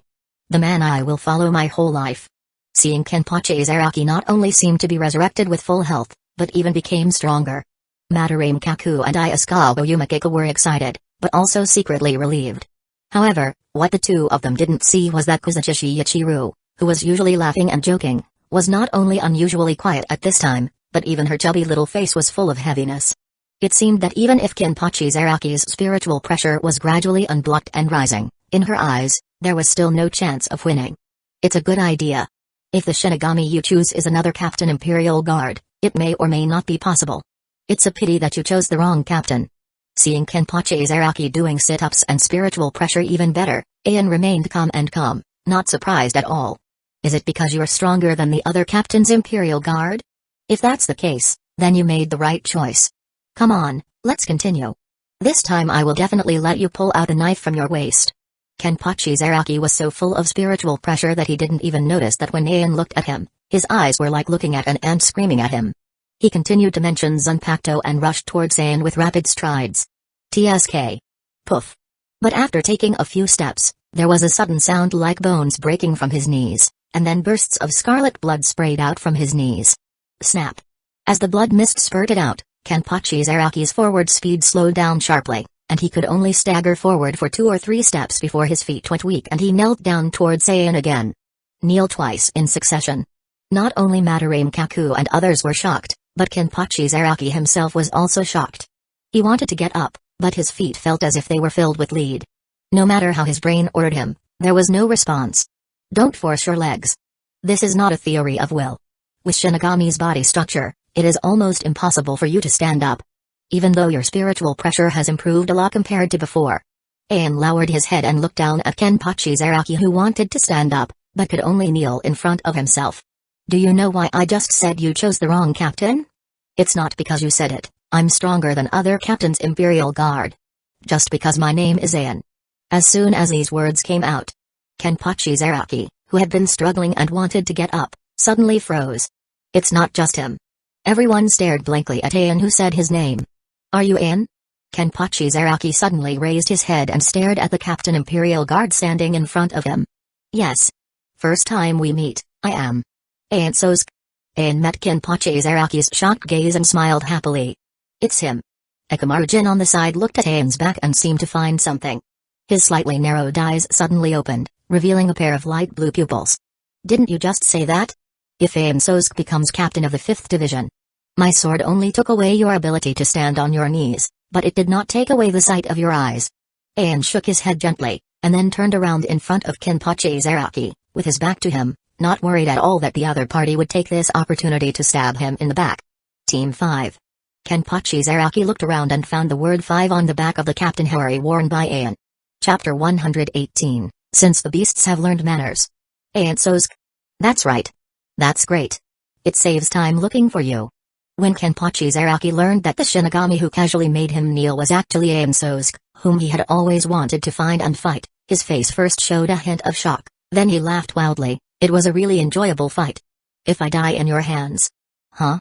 The man I will follow my whole life. Seeing Kenpachi Zaraki not only seemed to be resurrected with full health, but even became stronger. Madarame Kaku and Isukawa Yumikika were excited, but also secretly relieved. However, what the two of them didn't see was that Kuzuchishi Yachiru, who was usually laughing and joking, was not only unusually quiet at this time, but even her chubby little face was full of heaviness. It seemed that even if Kenpachi Zaraki's spiritual pressure was gradually unblocked and rising, in her eyes, there was still no chance of winning. It's a good idea. If the Shinigami you choose is another Captain Imperial Guard, it may or may not be possible. It's a pity that you chose the wrong captain. Seeing Kenpachi Zaraki doing sit-ups and spiritual pressure even better, Aien remained calm, not surprised at all. Is it because you are stronger than the other captains Imperial Guard? If that's the case, then you made the right choice. Come on, let's continue. This time I will definitely let you pull out a knife from your waist. Kenpachi Zaraki was so full of spiritual pressure that he didn't even notice that when Aien looked at him, his eyes were like looking at an ant screaming at him. He continued to mention Zanpakuto and rushed towards Aien with rapid strides. TSK. Poof. But after taking a few steps, there was a sudden sound like bones breaking from his knees, and then bursts of scarlet blood sprayed out from his knees. Snap. As the blood mist spurted out, Kenpachi Zaraki's forward speed slowed down sharply, and he could only stagger forward for 2 or 3 steps before his feet went weak and he knelt down towards Aien again. Kneel twice in succession. Not only Madarame Kaku and others were shocked, but Kenpachi Zaraki himself was also shocked. He wanted to get up, but his feet felt as if they were filled with lead. No matter how his brain ordered him, there was no response. Don't force your legs. This is not a theory of will. With Shinigami's body structure, it is almost impossible for you to stand up. Even though your spiritual pressure has improved a lot compared to before. Aien lowered his head and looked down at Kenpachi Zaraki, who wanted to stand up, but could only kneel in front of himself. Do you know why I just said you chose the wrong captain? It's not because you said it, I'm stronger than other captains Imperial Guard. Just because my name is Aien. As soon as these words came out, Kenpachi Zaraki, who had been struggling and wanted to get up, suddenly froze. It's not just him. Everyone stared blankly at Aien, who said his name. Are you Aien? Kenpachi Zaraki suddenly raised his head and stared at the Captain Imperial Guard standing in front of him. Yes. First time we meet, I am. Aien Sosuke. Aien met Kenpachi Zaraki's shocked gaze and smiled happily. It's him. Akamaru Jin on the side looked at Aien's back and seemed to find something. His slightly narrowed eyes suddenly opened, revealing a pair of light blue pupils. Didn't you just say that? If Aien Sosuke becomes captain of the 5th division. My sword only took away your ability to stand on your knees, but it did not take away the sight of your eyes. Aien shook his head gently, and then turned around in front of Kenpachi Zaraki, with his back to him, not worried at all that the other party would take this opportunity to stab him in the back. Team 5. Kenpachi Zaraki looked around and found the word 5 on the back of the captain Harry worn by Aien. Chapter 118, Since the Beasts Have Learned Manners. Aien Sosuke. That's right. That's great. It saves time looking for you. When Kenpachi Zaraki learned that the Shinigami who casually made him kneel was actually Aien Sosuke, whom he had always wanted to find and fight, his face first showed a hint of shock, then he laughed wildly. It was a really enjoyable fight. If I die in your hands. Huh?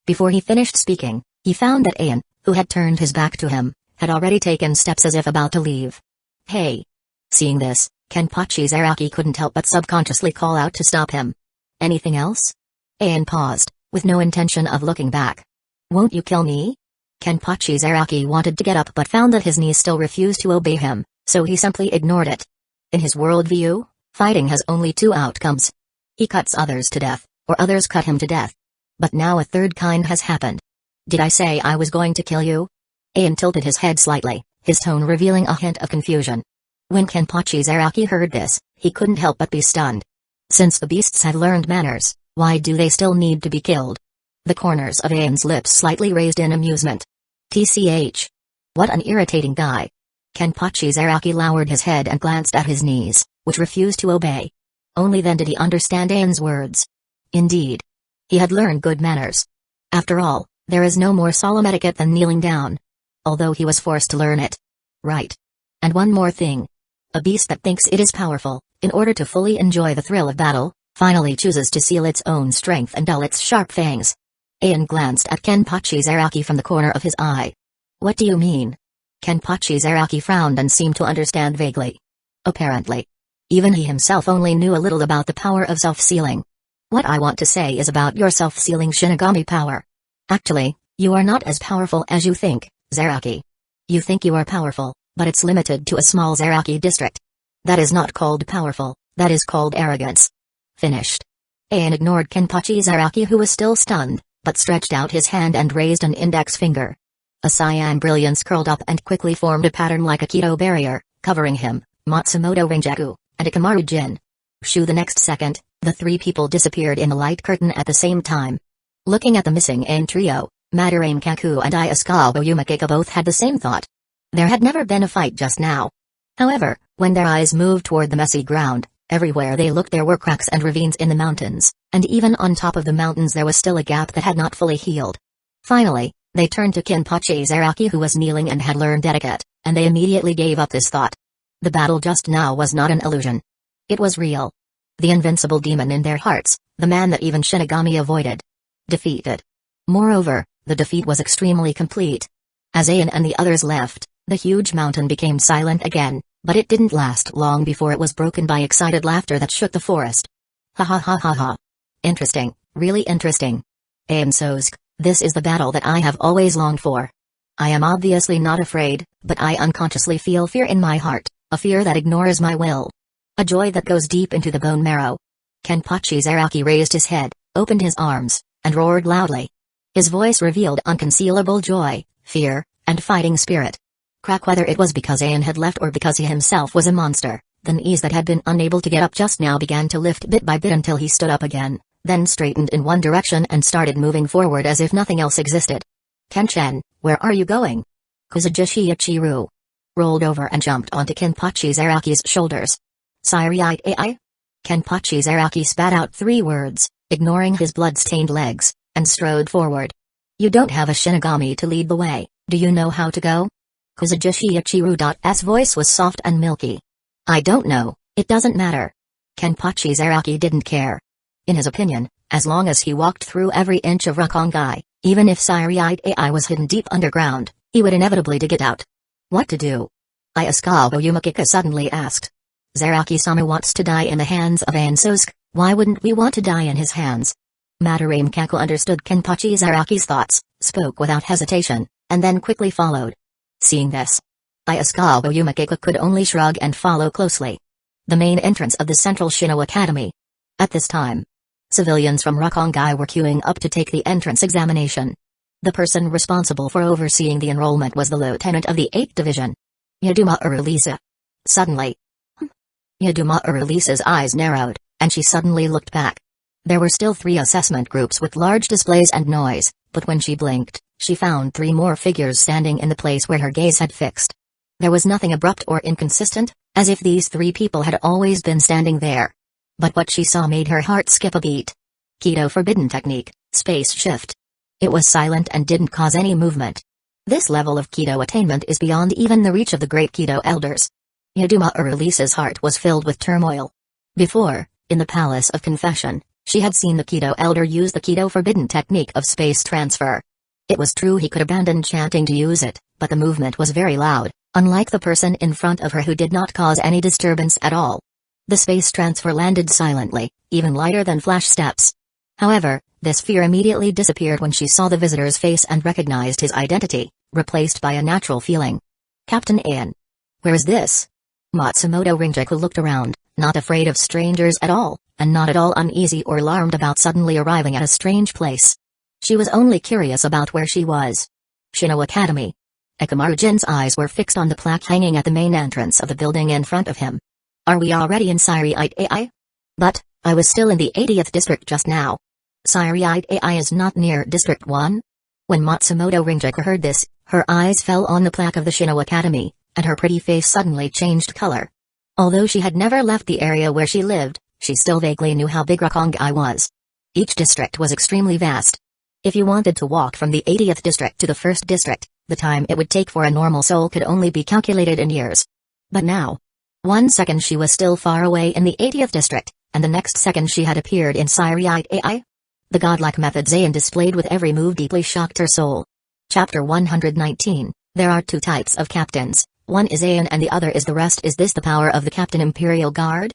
Before he finished speaking, he found that Aien, who had turned his back to him, had already taken steps as if about to leave. Hey! Seeing this, Kenpachi Zaraki couldn't help but subconsciously call out to stop him. Anything else? Aien paused, with no intention of looking back. "Won't you kill me?" Kenpachi Zaraki wanted to get up but found that his knees still refused to obey him, so he simply ignored it. In his worldview, fighting has only two outcomes. He cuts others to death, or others cut him to death. But now a third kind has happened. "Did I say I was going to kill you?" Ayan tilted his head slightly, his tone revealing a hint of confusion. When Kenpachi Zaraki heard this, he couldn't help but be stunned. Since the beasts had learned manners, why do they still need to be killed? The corners of Ayan's lips slightly raised in amusement. TCH. What an irritating guy. Kenpachi Zaraki lowered his head and glanced at his knees, which refused to obey. Only then did he understand Ayan's words. Indeed. He had learned good manners. After all, there is no more solemn etiquette than kneeling down. Although he was forced to learn it. Right. And one more thing. A beast that thinks it is powerful, in order to fully enjoy the thrill of battle, finally chooses to seal its own strength and dull its sharp fangs. Ayan glanced at Kenpachi Zaraki from the corner of his eye. "What do you mean?" Kenpachi Zaraki frowned and seemed to understand vaguely. Apparently. Even he himself only knew a little about the power of self-sealing. "What I want to say is about your self-sealing Shinigami power. Actually, you are not as powerful as you think, Zaraki. You think you are powerful, but it's limited to a small Zaraki district. That is not called powerful, that is called arrogance." Finished. Ayan ignored Kenpachi Zaraki, who was still stunned, but stretched out his hand and raised an index finger. A cyan brilliance curled up and quickly formed a pattern like a keto barrier, covering him, Matsumoto Rinjaku, and Ikamaru Jin. Shoo! The next second, the three people disappeared in the light curtain at the same time. Looking at the missing Ain trio, Madarame Kaku and Isukawa Yumakika both had the same thought. There had never been a fight just now. However, when their eyes moved toward the messy ground, everywhere they looked there were cracks and ravines in the mountains, and even on top of the mountains there was still a gap that had not fully healed. Finally, they turned to Kenpachi Zaraki, who was kneeling and had learned etiquette, and they immediately gave up this thought. The battle just now was not an illusion. It was real. The invincible demon in their hearts, the man that even Shinigami avoided. Defeated. Moreover, the defeat was extremely complete. As Ayan and the others left, the huge mountain became silent again, but it didn't last long before it was broken by excited laughter that shook the forest. "Ha ha ha ha ha. Interesting, really interesting. Ayan Sosuke, this is the battle that I have always longed for. I am obviously not afraid, but I unconsciously feel fear in my heart, a fear that ignores my will. A joy that goes deep into the bone marrow." Kenpachi Zaraki raised his head, opened his arms, and roared loudly. His voice revealed unconcealable joy, fear, and fighting spirit. Crack! Whether it was because Ayan had left or because he himself was a monster, the knees that had been unable to get up just now began to lift bit by bit until he stood up again, then straightened in one direction and started moving forward as if nothing else existed. "Ken-chen, where are you going?" Kuzujishi Ichiru rolled over and jumped onto Kenpachi Zaraki's shoulders. "Sirei ai?" Kenpachi Zaraki spat out 3 words, ignoring his blood-stained legs, and strode forward. "You don't have a Shinigami to lead the way, do you know how to go?" Kuzujishi Ichiru's voice was soft and milky. "I don't know, it doesn't matter." Kenpachi Zaraki didn't care. In his opinion, as long as he walked through every inch of Rakongai, even if Sirei ai was hidden deep underground, he would inevitably dig it out. "What to do?" Isukawa Yumakika suddenly asked. "Zaraki-sama wants to die in the hands of Ayan Sosuke, why wouldn't we want to die in his hands?" Madarame Kaku understood Kenpachi Zaraki's thoughts, spoke without hesitation, and then quickly followed. Seeing this, Isukawa Yumakika could only shrug and follow closely. The main entrance of the Central Shino Academy. At this time, civilians from Rakongai were queuing up to take the entrance examination. The person responsible for overseeing the enrollment was the lieutenant of the 8th Division. Yaduma Urulisa. Suddenly, Yaduma Urulisa's eyes narrowed, and she suddenly looked back. There were still 3 assessment groups with large displays and noise, but when she blinked, she found 3 more figures standing in the place where her gaze had fixed. There was nothing abrupt or inconsistent, as if these 3 people had always been standing there. But what she saw made her heart skip a beat. Keto Forbidden Technique, Space Shift. It was silent and didn't cause any movement. This level of Keto attainment is beyond even the reach of the great Keto elders. Yaduma Urulisa's heart was filled with turmoil. Before, in the Palace of Confession, she had seen the Keto elder use the Keto Forbidden Technique of space transfer. It was true he could abandon chanting to use it, but the movement was very loud, unlike the person in front of her who did not cause any disturbance at all. The space transfer landed silently, even lighter than flash steps. However, This fear immediately disappeared when she saw the visitor's face and recognized his identity, replaced by a natural feeling. Captain Ayan. Where is this? Matsumoto Rinjaku looked around, not afraid of strangers at all, and not at all uneasy or alarmed about suddenly arriving at a strange place. She was only curious about where she was. Shino Academy. Ekamaru Jin's eyes were fixed on the plaque hanging at the main entrance of the building in front of him. Are we already in Siriite AI? But, I was still in the 80th district just now. Siriite AI is not near District 1? When Matsumoto Rinjaku heard this, her eyes fell on the plaque of the Shino Academy, and her pretty face suddenly changed color. Although she had never left the area where she lived, she still vaguely knew how big Rakongai was. Each district was extremely vast. If you wanted to walk from the 80th district to the 1st district, the time it would take for a normal soul could only be calculated in years. But now, 1 second she was still far away in the 80th district, and the next second she had appeared in Siriite AI. The godlike method Zayn displayed with every move deeply shocked her soul. Chapter 119. There are 2 types of captains, one is Ayan and the other is the rest. Is this the power of the Captain Imperial Guard?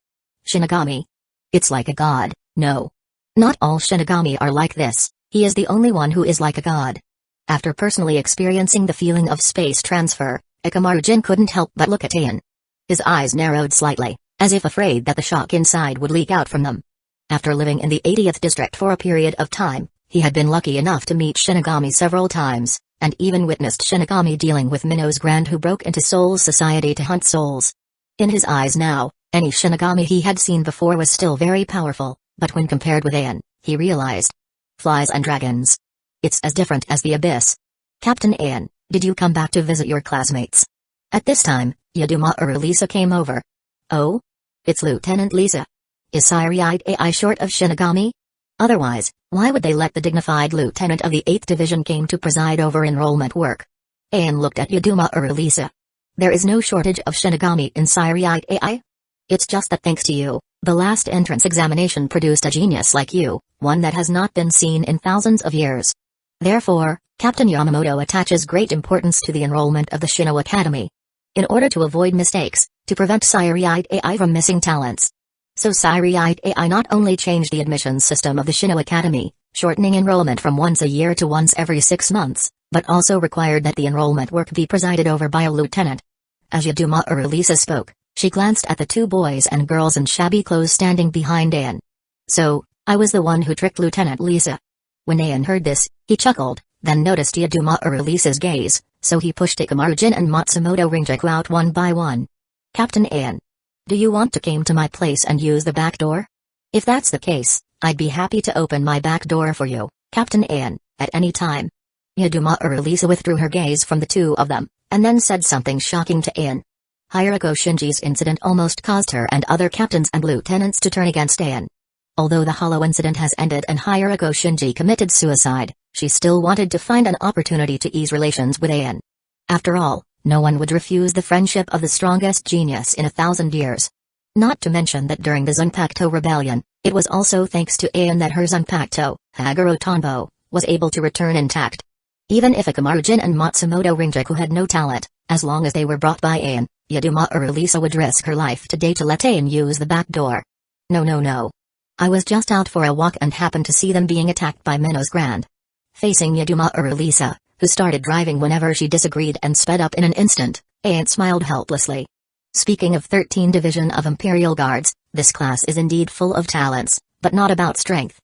Shinigami. It's like a god, no. Not all Shinigami are like this, he is the only one who is like a god. After personally experiencing the feeling of space transfer, Ekamaru Jin couldn't help but look at Ayan. His eyes narrowed slightly, as if afraid that the shock inside would leak out from them. After living in the 80th district for a period of time, he had been lucky enough to meet Shinigami several times, and even witnessed Shinigami dealing with minnows grand who broke into Soul Society to hunt souls. In his eyes now, any Shinigami he had seen before was still very powerful, but when compared with Ayan, he realized. Flies and dragons. It's as different as the abyss. Captain Ayan, did you come back to visit your classmates? At this time, Yadumaru Lisa came over. Oh? It's Lieutenant Lisa. Is Siriite AI short of Shinigami? Otherwise, why would they let the dignified lieutenant of the 8th Division came to preside over enrollment work? Ayan looked at Yadumaru Lisa. There is no shortage of Shinigami in Siriite AI? It's just that thanks to you, the last entrance examination produced a genius like you, one that has not been seen in thousands of years. Therefore, Captain Yamamoto attaches great importance to the enrollment of the Shino Academy. In order to avoid mistakes, to prevent Siriite AI from missing talents. So Siriite AI not only changed the admissions system of the Shino Academy, shortening enrollment from once a year to once every 6 months, but also required that the enrollment work be presided over by a lieutenant. As Yadumaru Lisa spoke, she glanced at the 2 boys and girls in shabby clothes standing behind Ayan. So, I was the one who tricked Lieutenant Lisa. When Ayan heard this, he chuckled, then noticed Yadumaru Lisa's gaze, so he pushed Ekamaru Jin and Matsumoto Rinjaku out one by one. Captain Ayan. Do you want to come to my place and use the back door? If that's the case, I'd be happy to open my back door for you, Captain Ayan, at any time. Yadumaru Lisa withdrew her gaze from the 2 of them, and then said something shocking to Ayan. Hirako Shinji's incident almost caused her and other captains and lieutenants to turn against Ayan. Although the hollow incident has ended and Hirako Shinji committed suicide, she still wanted to find an opportunity to ease relations with Ayan. After all, no one would refuse the friendship of the strongest genius in 1,000 years. Not to mention that during the Zanpakuto rebellion, it was also thanks to Ayan that her Zanpakuto, Haguro Tonbo, was able to return intact. Even if Ekamaru Jin and Matsumoto Rinjaku had no talent, as long as they were brought by Ayan, Yadumaru Lisa would risk her life today to let Ayan use the back door. No. I was just out for a walk and happened to see them being attacked by Minnows Grand. Facing Yadumaru Lisa, who started driving whenever she disagreed and sped up in an instant, Ayan smiled helplessly. Speaking of 13 Division of Imperial Guards, this class is indeed full of talents, but not about strength.